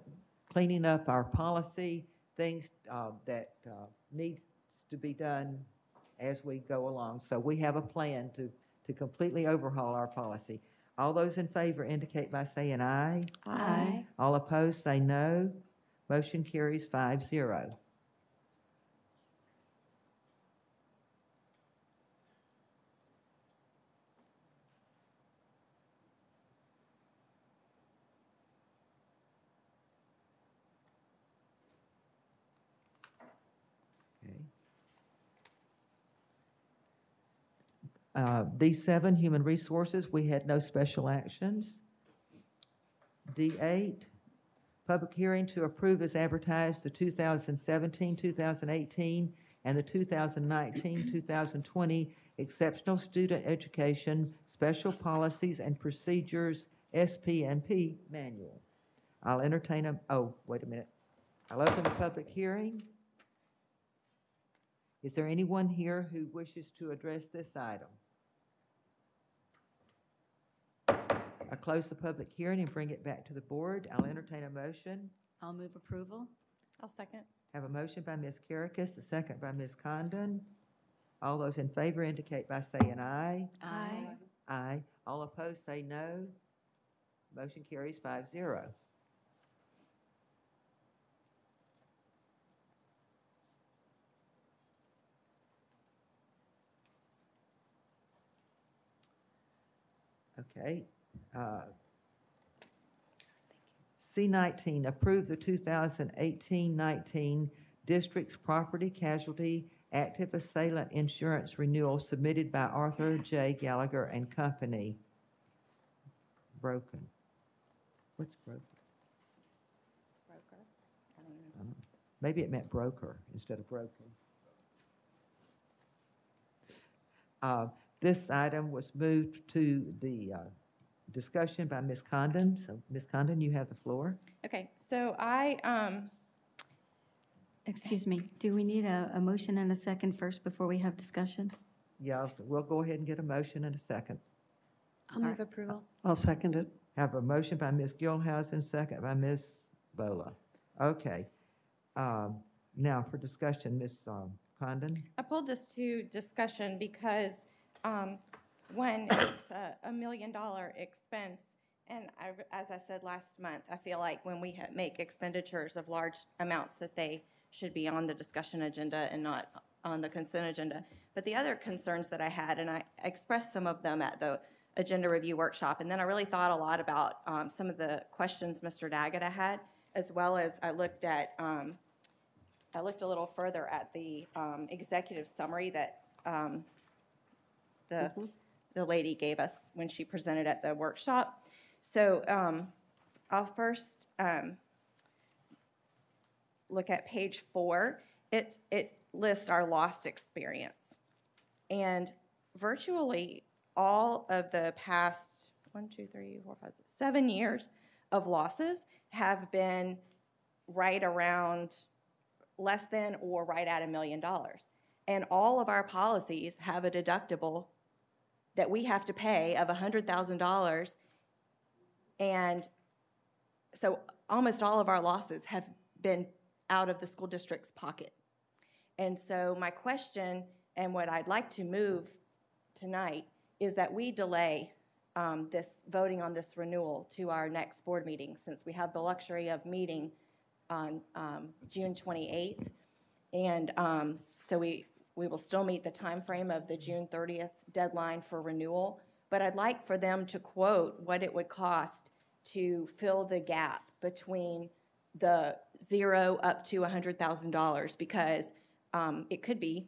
cleaning up our policy, things that need to be done as we go along. So we have a plan to completely overhaul our policy. All those in favor indicate by saying aye. Aye. All opposed say no. Motion carries 5-0. D7, Human Resources, we had no special actions. D8, public hearing to approve as advertised the 2017-2018 and the 2019-2020 Exceptional Student Education Special Policies and Procedures SP&P Manual. I'll entertain a, oh, wait a minute. I'll open the public hearing. Is there anyone here who wishes to address this item? I close the public hearing and bring it back to the board. I'll entertain a motion. I'll move approval. I'll second. Have a motion by Ms. Karikas, a second by Ms. Condon. All those in favor indicate by saying aye. Aye. Aye. All opposed say no. Motion carries 5-0. Okay. C19, approve the 2018-19 District's Property Casualty Active Assailant Insurance Renewal submitted by Arthur J. Gallagher and Company. Broken. What's broken? Broker. Maybe it meant broker instead of broken. This item was moved to the discussion by Ms. Condon. So, Ms. Condon, you have the floor. Okay, so Excuse me, do we need a motion and a second first before we have discussion? Yeah, we'll go ahead and get a motion in a second. I'll move approval. I'll second it. Have a motion by Ms. Gilhousen, second by Ms. Bola. Okay. Now for discussion, Ms. Condon. I pulled this to discussion because when it's a $1 million expense, and as I said last month, I feel like when we make expenditures of large amounts that they should be on the discussion agenda and not on the consent agenda. But the other concerns that I had, and I expressed some of them at the agenda review workshop, and then I really thought a lot about some of the questions Mr. Daggett had, as well as I looked a little further at the executive summary that the lady gave us when she presented at the workshop. So I'll first look at page 4. It lists our lost experience. And virtually all of the past 7 years of losses have been right around less than or right at $1 million. And all of our policies have a deductible that we have to pay of $100,000. And so almost all of our losses have been out of the school district's pocket. And so my question and what I'd like to move tonight is that we delay this voting on this renewal to our next board meeting, since we have the luxury of meeting on June 28th. And so we will still meet the time frame of the June 30th deadline for renewal. But I'd like for them to quote what it would cost to fill the gap between the 0 up to $100,000, because it could be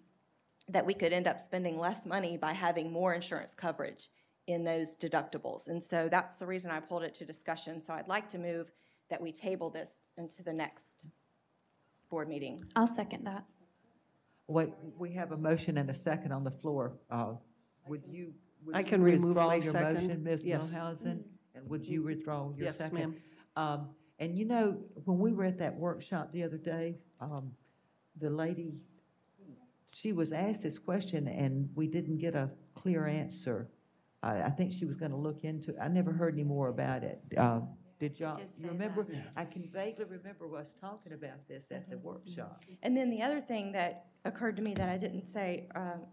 that we could end up spending less money by having more insurance coverage in those deductibles. And so that's the reason I pulled it to discussion. So I'd like to move that we table this into the next board meeting. I'll second that. Wait, we have a motion and a second on the floor. Would I you can remove withdraw my your second. motion, Ms. Yes. Milhausen? And would you withdraw your Yes, second? ma'am. And you know, when we were at that workshop the other day, the lady, she was asked this question and we didn't get a clear answer. I think she was going to look into it. I never heard any more about it. Did y'all, you remember? I can vaguely remember us talking about this at the workshop. And then the other thing that occurred to me that I didn't say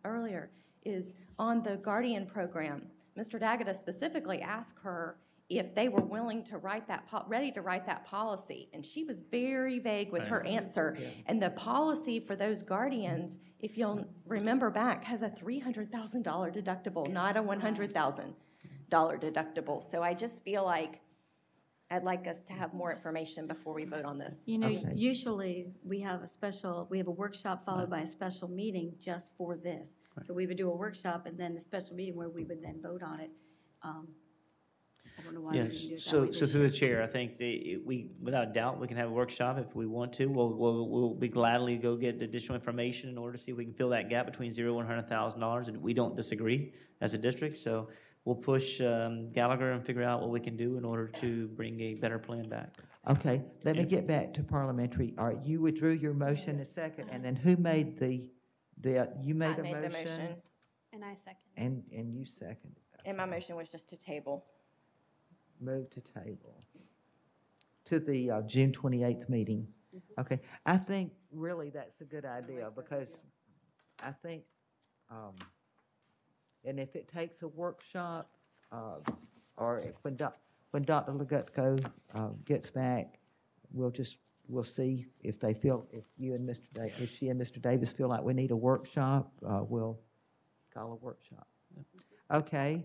earlier is on the Guardian program, Mr. Daggett specifically asked her if they were willing to write that, ready to write that policy. And she was very vague with her answer. Yeah. And the policy for those guardians, if you'll remember back, has a $300,000 deductible, not a $100,000 deductible. So I just feel like I'd like us to have more information before we vote on this. You know, usually we have a workshop followed by a special meeting just for this. So we would do a workshop and then a special meeting where we would then vote on it. I don't know why we didn't do it that way. So through the chair, I think we, without a doubt, we can have a workshop if we want to. We'll be gladly go get additional information in order to see if we can fill that gap between $0 and $100,000, and we don't disagree as a district. So we'll push Gallagher and figure out what we can do in order to bring a better plan back. Okay, let me get back to parliamentary. All right, you withdrew your motion a second, and then who made you made I a made motion? the motion. And I second. And you seconded. And my motion was just to table. Move to table to the June 28th meeting. Okay, I think really that's a good idea, because I think, and if it takes a workshop, or when Dr. Legutko gets back, we'll see if they feel, if she and Mr. Davis feel like we need a workshop, we'll call a workshop. Okay.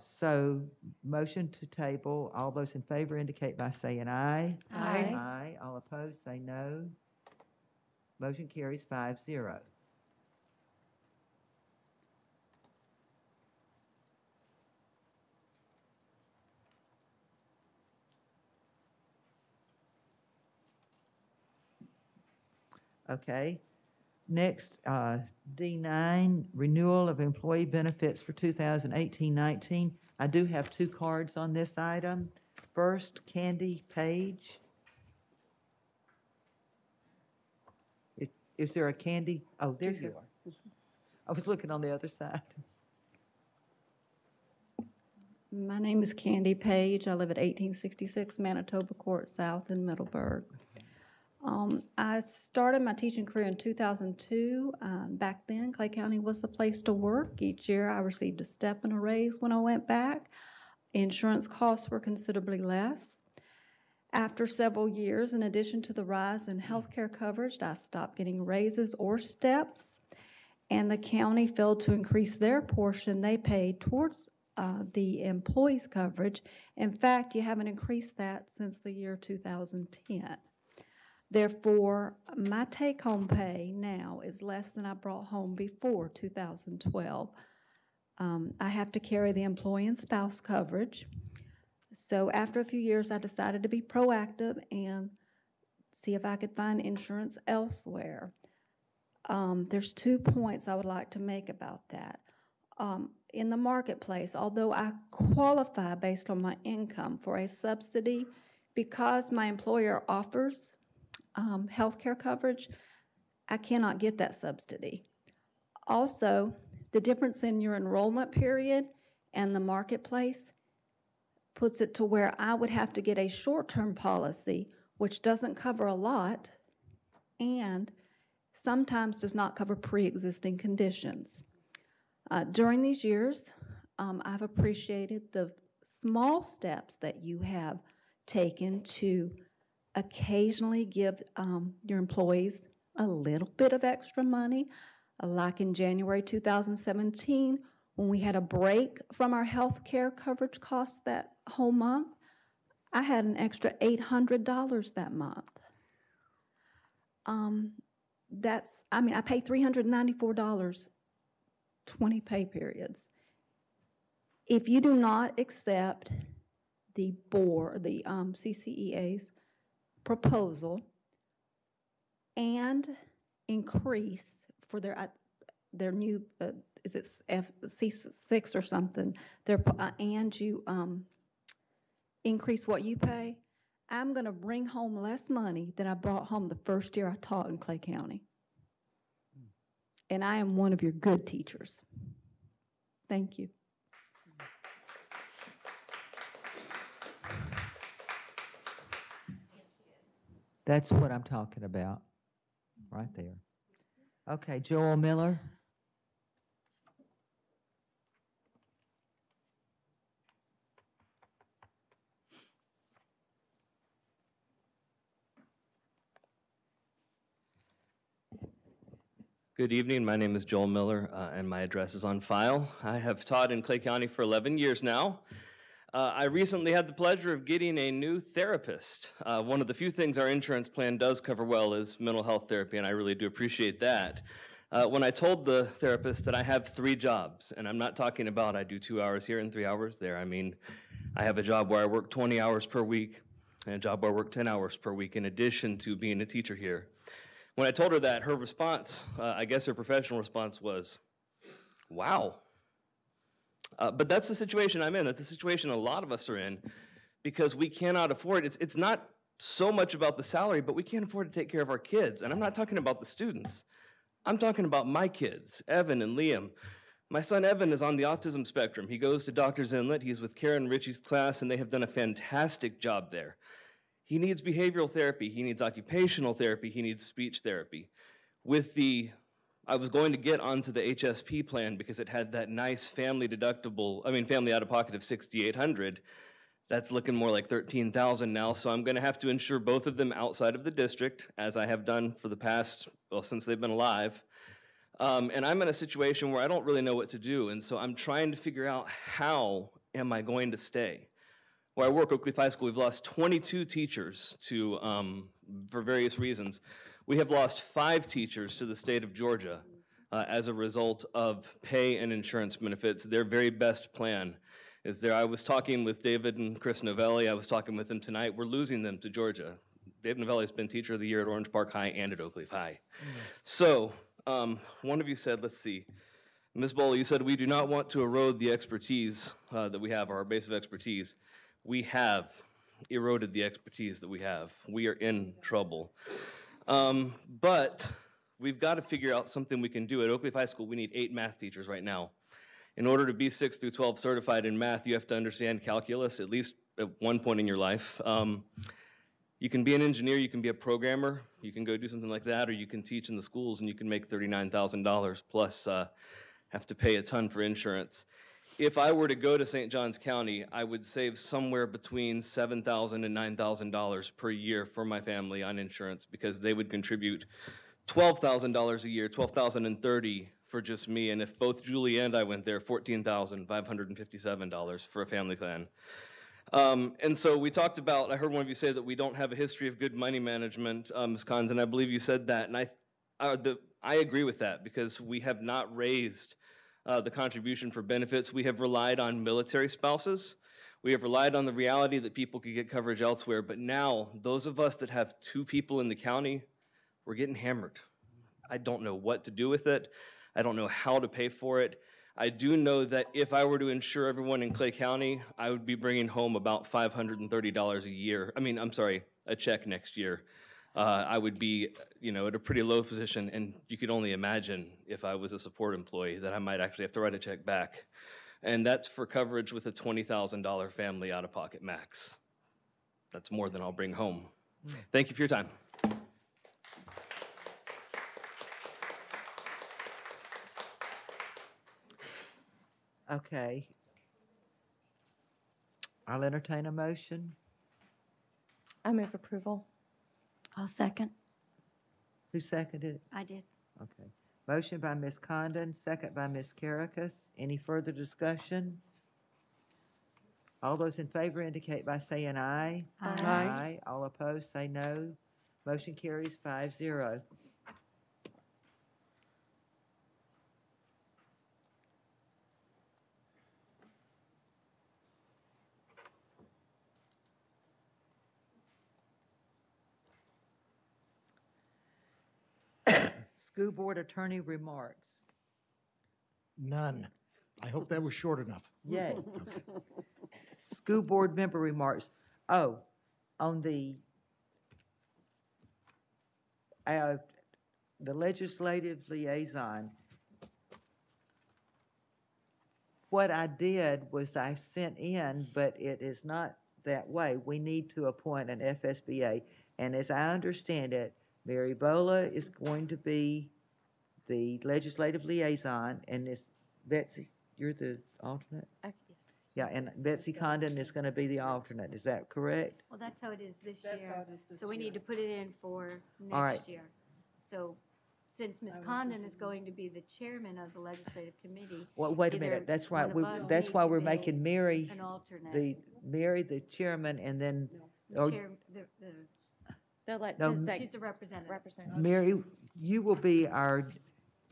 So motion to table. All those in favor indicate by saying aye. Aye. Aye. All opposed say no. Motion carries 5-0. Okay. Next, D9, renewal of employee benefits for 2018-19. I do have 2 cards on this item. First, Candy Page. Is there a Candy? Oh, there you are. I was looking on the other side. My name is Candy Page. I live at 1866 Manitoba Court South in Middleburg. I started my teaching career in 2002. Back then, Clay County was the place to work. Each year, I received a step and a raise when I went back. Insurance costs were considerably less. After several years, in addition to the rise in healthcare coverage, I stopped getting raises or steps, and the county failed to increase their portion they paid towards the employees' coverage. In fact, you haven't increased that since the year 2010. Therefore, my take-home pay now is less than I brought home before 2012. I have to carry the employee and spouse coverage. So after a few years, I decided to be proactive and see if I could find insurance elsewhere. There's 2 points I would like to make about that. In the marketplace, although I qualify based on my income for a subsidy, because my employer offers health care coverage, I cannot get that subsidy. Also, the difference in your enrollment period and the marketplace puts it to where I would have to get a short-term policy, which doesn't cover a lot and sometimes does not cover pre-existing conditions. During these years, I've appreciated the small steps that you have taken to occasionally give your employees a little bit of extra money, like in January 2017, when we had a break from our health care coverage costs that whole month, I had an extra $800 that month. I pay $394, 20 pay periods. If you do not accept the board, the CCEA's proposal and increase for their new, is it C6 or something, and you increase what you pay, I'm going to bring home less money than I brought home the first year I taught in Clay County. And I am one of your good teachers. Thank you. That's what I'm talking about, right there. Okay, Joel Miller. Good evening. My name is Joel Miller, and my address is on file. I have taught in Clay County for 11 years now. I recently had the pleasure of getting a new therapist. One of the few things our insurance plan does cover well is mental health therapy, and I really do appreciate that. When I told the therapist that I have 3 jobs, and I'm not talking about I do 2 hours here and 3 hours there. I mean, I have a job where I work 20 hours per week and a job where I work 10 hours per week in addition to being a teacher here. When I told her that, her response, I guess her professional response was, wow. But that's the situation I'm in. That's the situation a lot of us are in because we cannot afford it. It's not so much about the salary, but we can't afford to take care of our kids. And I'm not talking about the students. I'm talking about my kids, Evan and Liam. My son Evan is on the autism spectrum. He goes to Doctor's Inlet. He's with Karen Ritchie's class, and they have done a fantastic job there. He needs behavioral therapy. He needs occupational therapy. He needs speech therapy. I was going to get onto the HSP plan because it had that nice family out-of-pocket of $6,800. That's looking more like $13,000 now, so I'm going to have to insure both of them outside of the district, as I have done for the past, since they've been alive. And I'm in a situation where I don't really know what to do, and so I'm trying to figure out how am I going to stay. Where I work, Oak Cliff High School, we've lost 22 teachers for various reasons. We have lost 5 teachers to the state of Georgia as a result of pay and insurance benefits. Their very best plan is there. I was talking with David and Chris Novelli. I was talking with them tonight. We're losing them to Georgia. Dave Novelli has been Teacher of the Year at Orange Park High and at Oak Cliff High. So one of you said, let's see, Ms. Bowley, you said we do not want to erode the expertise that we have, our base of expertise. We have eroded the expertise that we have. We are in trouble. But we've got to figure out something we can do. At Oak Cliff High School, we need 8 math teachers right now. In order to be 6 through 12 certified in math, you have to understand calculus, at least at one point in your life. You can be an engineer, you can be a programmer, you can go do something like that, or you can teach in the schools and you can make $39,000 plus have to pay a ton for insurance. if I were to go to St. Johns County, I would save somewhere between $7,000 and $9,000 per year for my family on insurance, because they would contribute $12,000 a year, $12,030 for just me, and if both Julie and I went there, $14,557 for a family plan. And so we talked about, I heard one of you say that we don't have a history of good money management, Ms. Condon, I believe you said that, and I agree with that, because we have not raised the contribution for benefits. We have relied on military spouses. We have relied on the reality that people could get coverage elsewhere, but now those of us that have 2 people in the county, we're getting hammered. I don't know what to do with it. I don't know how to pay for it. I do know that if I were to insure everyone in Clay County, I would be bringing home about $530 a year. A check next year. I would be, at a pretty low position, and you could only imagine if I was a support employee that I might actually have to write a check back. And that's for coverage with a $20,000 family out-of-pocket max. That's more than I'll bring home. Thank you for your time. Okay. I'll entertain a motion. I move approval. I'll second. Who seconded it? I did. Okay. Motion by Ms. Condon, second by Ms. Caracas. Any further discussion? All those in favor indicate by saying aye. Aye. Aye. All opposed say no. Motion carries 5-0. School board attorney remarks. None. I hope that was short enough. Yay. School board member remarks. Oh, on the legislative liaison, what I did was I sent in, but it is not that way. We need to appoint an FSBA, and as I understand it, Mary Bola is going to be the legislative liaison, and this Betsy, you're the alternate? Yes. Yeah, and Betsy Condon is going to be the alternate. Is that correct? Well, that's how it is this That's year. how it is this So we year. need to put it in for All right. next year. So since Ms. Condon is going to be the chairman of the legislative committee. Well, wait a either minute. That's right. one of us That's need why to we're be making Mary an alternate. the chairman, and then The chair, No, she's the representative. Mary, you will be our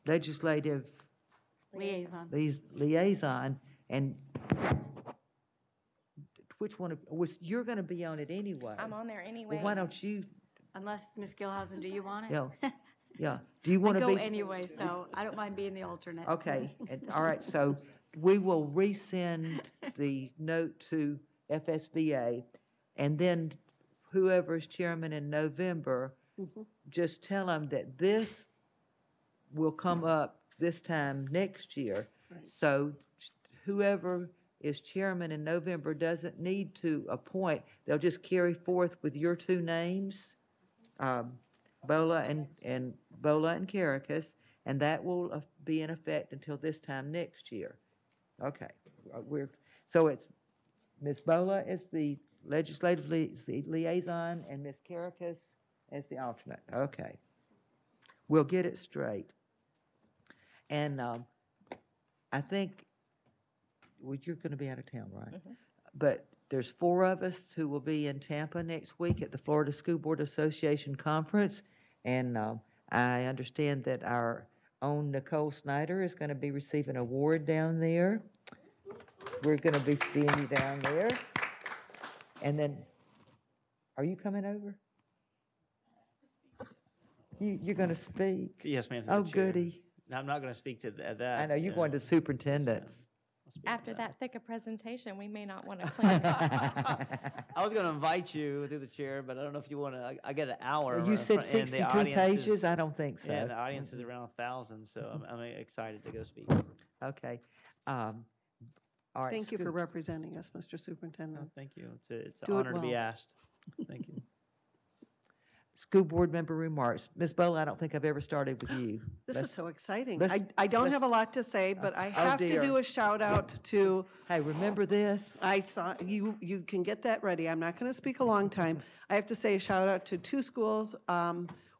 legislative Liaison. and which one you're going to be on it anyway. I'm on there anyway. Well, why don't you? Unless, Ms. Gilhausen, do you want it? Yeah, yeah. Do you want I to go be? anyway, so I don't mind being the alternate. Okay, all right, so we will resend the note to FSBA, and then whoever's chairman in November, just tell them that this will come up this time next year. So whoever is chairman in November doesn't need to appoint, they'll just carry forth with your 2 names, Bola and Caracas, and that will be in effect until this time next year. Okay, so it's Ms. Bola is the legislative liaison and Ms. Caracas as the alternate. Okay, we'll get it straight. And I think, well, you're going to be out of town, right? But there's 4 of us who will be in Tampa next week at the Florida School Board Association Conference, and I understand that our own Nicole Snyder is going to be receiving an award down there. We're going to be seeing you down there. And then, are you coming over? You're going to speak? Yes, ma'am. Oh, goody. No, I'm not going to speak to that. I know, you're going to superintendents. After that thick a presentation, we may not want to plan. I was going to invite you through the chair, but I don't know if you want to. I get an hour. You said and the 62 audience pages? I don't think so. Yeah, the audience is around 1,000, so I'm excited to go speak. Okay. All right. Thank you for representing us, Mr. Superintendent. Thank you. It's an Do it honor to be well. asked. Thank you. school board member remarks. Ms. Bola, I don't think I've ever started with you. This is so exciting. let's- I don't let's- have a lot to say, but I oh, have to dear. do a shout out to. Hey, remember this? I saw, you can get that ready. I'm not going to speak a long time. I have to say a shout out to two schools.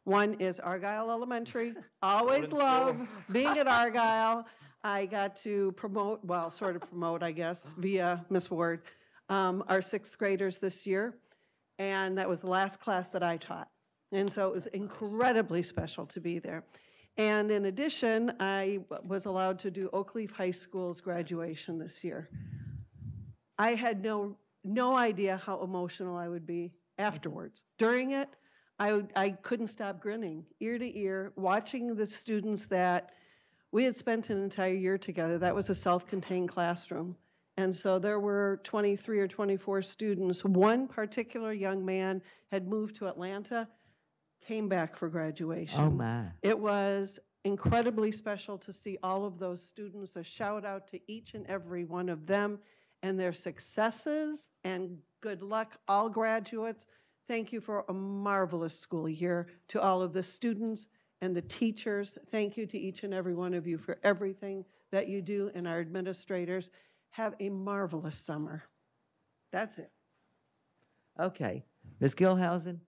One is Argyle Elementary. Always love being at Argyle. I got to promote, well, sort of promote, I guess, via Miss Ward, our sixth graders this year. And that was the last class that I taught. And so it was incredibly special to be there. And in addition, I was allowed to do Oakleaf High School's graduation this year. I had no idea how emotional I would be afterwards. During it, I couldn't stop grinning ear to ear, watching the students that we had spent an entire year together. That was a self-contained classroom. And so there were 23 or 24 students. One particular young man had moved to Atlanta, came back for graduation. Oh, my. It was incredibly special to see all of those students. A shout out to each and every one of them and their successes, and good luck, all graduates. Thank you for a marvelous school year. To all of the students and the teachers, thank you to each and every one of you for everything that you do, and our administrators. Have a marvelous summer. That's it. Okay. Ms. Gilhousen?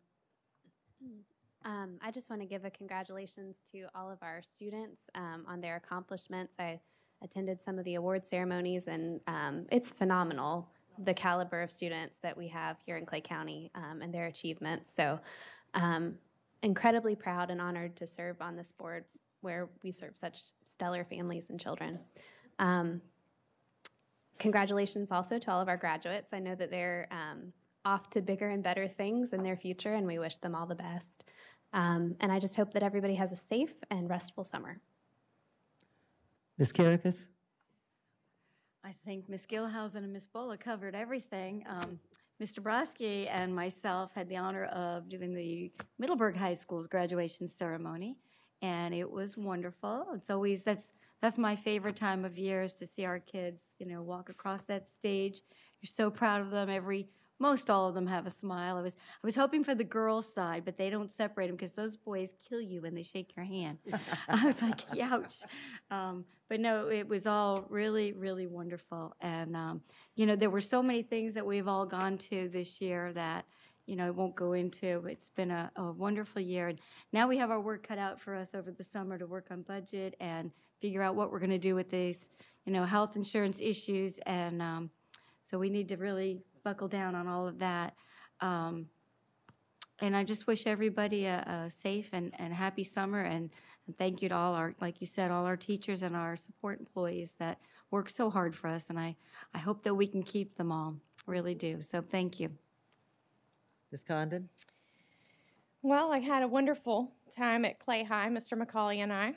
I just want to give a congratulations to all of our students on their accomplishments. I attended some of the award ceremonies, and it's phenomenal, the caliber of students that we have here in Clay County and their achievements. So incredibly proud and honored to serve on this board where we serve such stellar families and children. Congratulations also to all of our graduates. I know that they're off to bigger and better things in their future, and we wish them all the best. And I just hope that everybody has a safe and restful summer. Ms. Kirikas? I think Ms. Gilhousen and Ms. Bola covered everything. Mr. Broski and myself had the honor of doing the Middleburg High School's graduation ceremony, and it was wonderful. It's always, that's my favorite time of year, is to see our kids, walk across that stage. You're so proud of them. Most all of them have a smile. I was hoping for the girls' side, but they don't separate them because those boys kill you when they shake your hand. I was like, ouch. But no, it was all really, really wonderful. And, there were so many things that we've all gone to this year that, I won't go into. It's been a wonderful year. And now we have our work cut out for us over the summer to work on budget and figure out what we're going to do with these, health insurance issues. And so we need to really buckle down on all of that. And I just wish everybody a safe and happy summer. And thank you to all our, like you said, all our teachers and our support employees that work so hard for us. And I hope that we can keep them all. Really do. So thank you. Ms. Condon? Well, I had a wonderful time at Clay High, Mr. McCauley and I.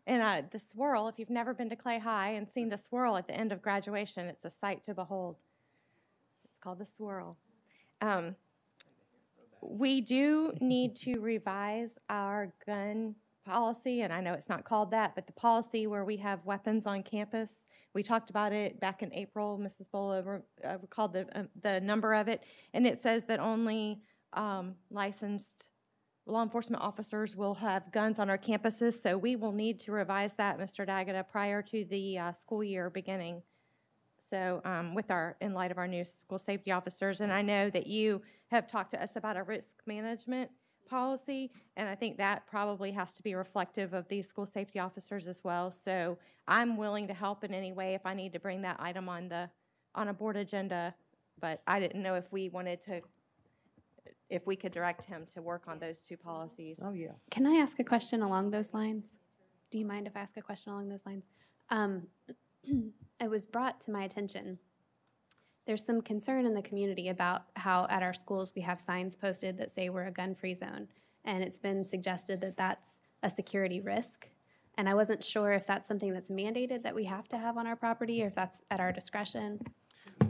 And the swirl, if you've never been to Clay High and seen the swirl at the end of graduation, it's a sight to behold. It's called the swirl. We do need to revise our gun policy, and I know it's not called that, but the policy where we have weapons on campus. We talked about it back in April. Mrs. Bola recalled the number of it, and it says that only licensed law enforcement officers will have guns on our campuses, so we will need to revise that, Mr. D'Agata, prior to the school year beginning. So in light of our new school safety officers, and I know that you have talked to us about a risk management policy, and I think that probably has to be reflective of these school safety officers as well. So I'm willing to help in any way if I need to bring that item on a board agenda, but I didn't know if we could direct him to work on those two policies. Oh, yeah. Can I ask a question along those lines? Do you mind if I ask a question along those lines? It was brought to my attention. There's some concern in the community about how at our schools we have signs posted that say we're a gun-free zone, and it's been suggested that that's a security risk. And I wasn't sure if that's something that's mandated that we have to have on our property or if that's at our discretion.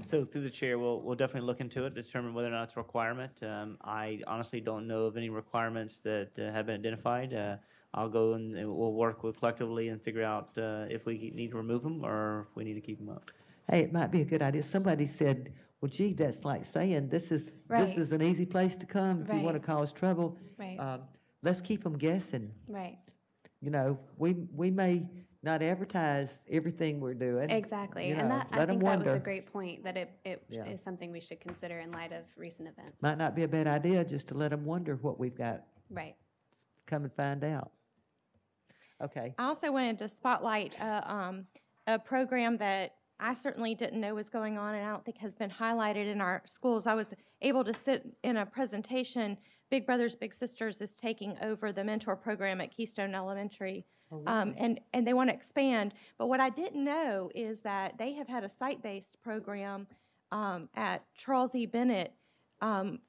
So through the chair, we'll definitely look into it, determine whether or not it's a requirement. I honestly don't know of any requirements that have been identified. I'll go and we'll work collectively and figure out if we need to remove them or if we need to keep them up. Hey, it might be a good idea. Somebody said well, gee, that's like saying this is Right. an easy place to come if you want to Right. cause trouble. Right. Let's keep them guessing. Right. You know, we may not advertise everything we're doing. Exactly. You And know, that, I let 'em think that was a wonder. great point, that it Yeah. is something we should consider in light of recent events. Might not be a bad idea just to let them wonder what we've got. Right. Come and find out. Okay. I also wanted to spotlight a program that I certainly didn't know was going on, and I don't think has been highlighted in our schools. I was able to sit in a presentation. Big Brothers Big Sisters is taking over the mentor program at Keystone Elementary. Oh, really? And they want to expand. But what I didn't know is that they have had a site-based program at Charles E. Bennett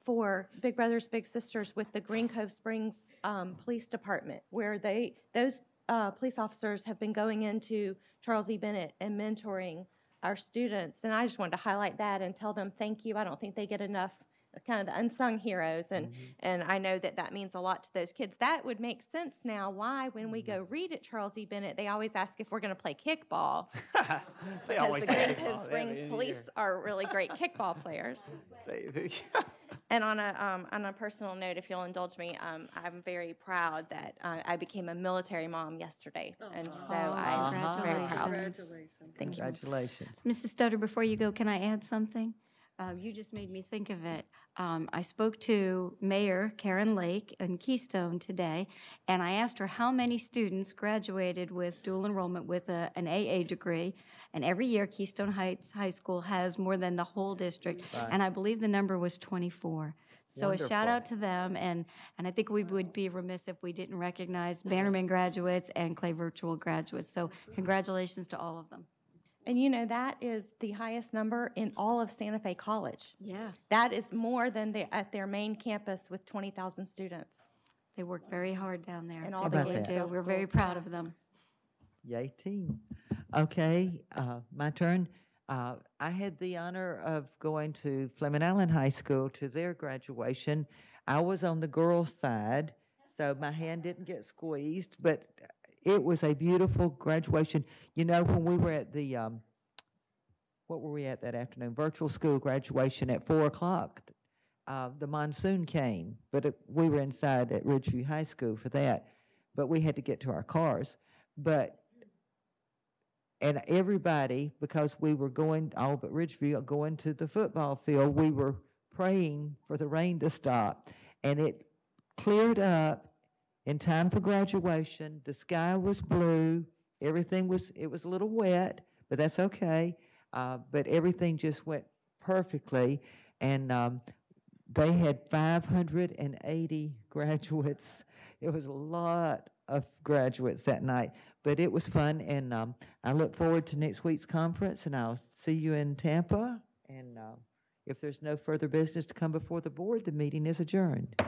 for Big Brothers Big Sisters with the Green Cove Springs Police Department, where those police officers have been going into Charles E. Bennett and mentoring our students. And I just wanted to highlight that and tell them thank you. I don't think they get enough, kind of the unsung heroes, and I know that that means a lot to those kids. That would make sense now why when we go read at Charles E. Bennett, they always ask if we're going to play kickball. Because the Green Cove Springs Police are really great kickball players. And on a personal note, if you'll indulge me, I'm very proud that I became a military mom yesterday, and so I'm very proud. Thank you. Congratulations. Mrs. Stoddard, before you go, can I add something? You just made me think of it. I spoke to Mayor Karen Lake in Keystone today, and I asked her how many students graduated with dual enrollment with an AA degree. And every year, Keystone Heights High School has more than the whole district, Right. and I believe the number was 24. So a shout Wonderful. out to them, and I think we would be remiss if we didn't recognize Bannerman graduates and Clay Virtual graduates. So congratulations to all of them. And you know, that is the highest number in all of Santa Fe College. Yeah. That is more than at their main campus with 20,000 students. They work very hard down there. And all How the about They that? do. We're very schools. proud of them. Yay, team. Okay, my turn. I had the honor of going to Fleming Allen High School to their graduation. I was on the girls' side, so my hand didn't get squeezed, but it was a beautiful graduation. You know, when we were at the, what were we at that afternoon? Virtual school graduation at 4 o'clock. The monsoon came, but we were inside at Ridgeview High School for that, but we had to get to our cars. And everybody, because we were going, all but Ridgeview, going to the football field, we were praying for the rain to stop. And it cleared up in time for graduation. The sky was blue. Everything was, it was a little wet, but that's okay. But everything just went perfectly. And they had 580 graduates. It was a lot of graduates that night, but it was fun. And I look forward to next week's conference, and I'll see you in Tampa. And if there's no further business to come before the board, the meeting is adjourned.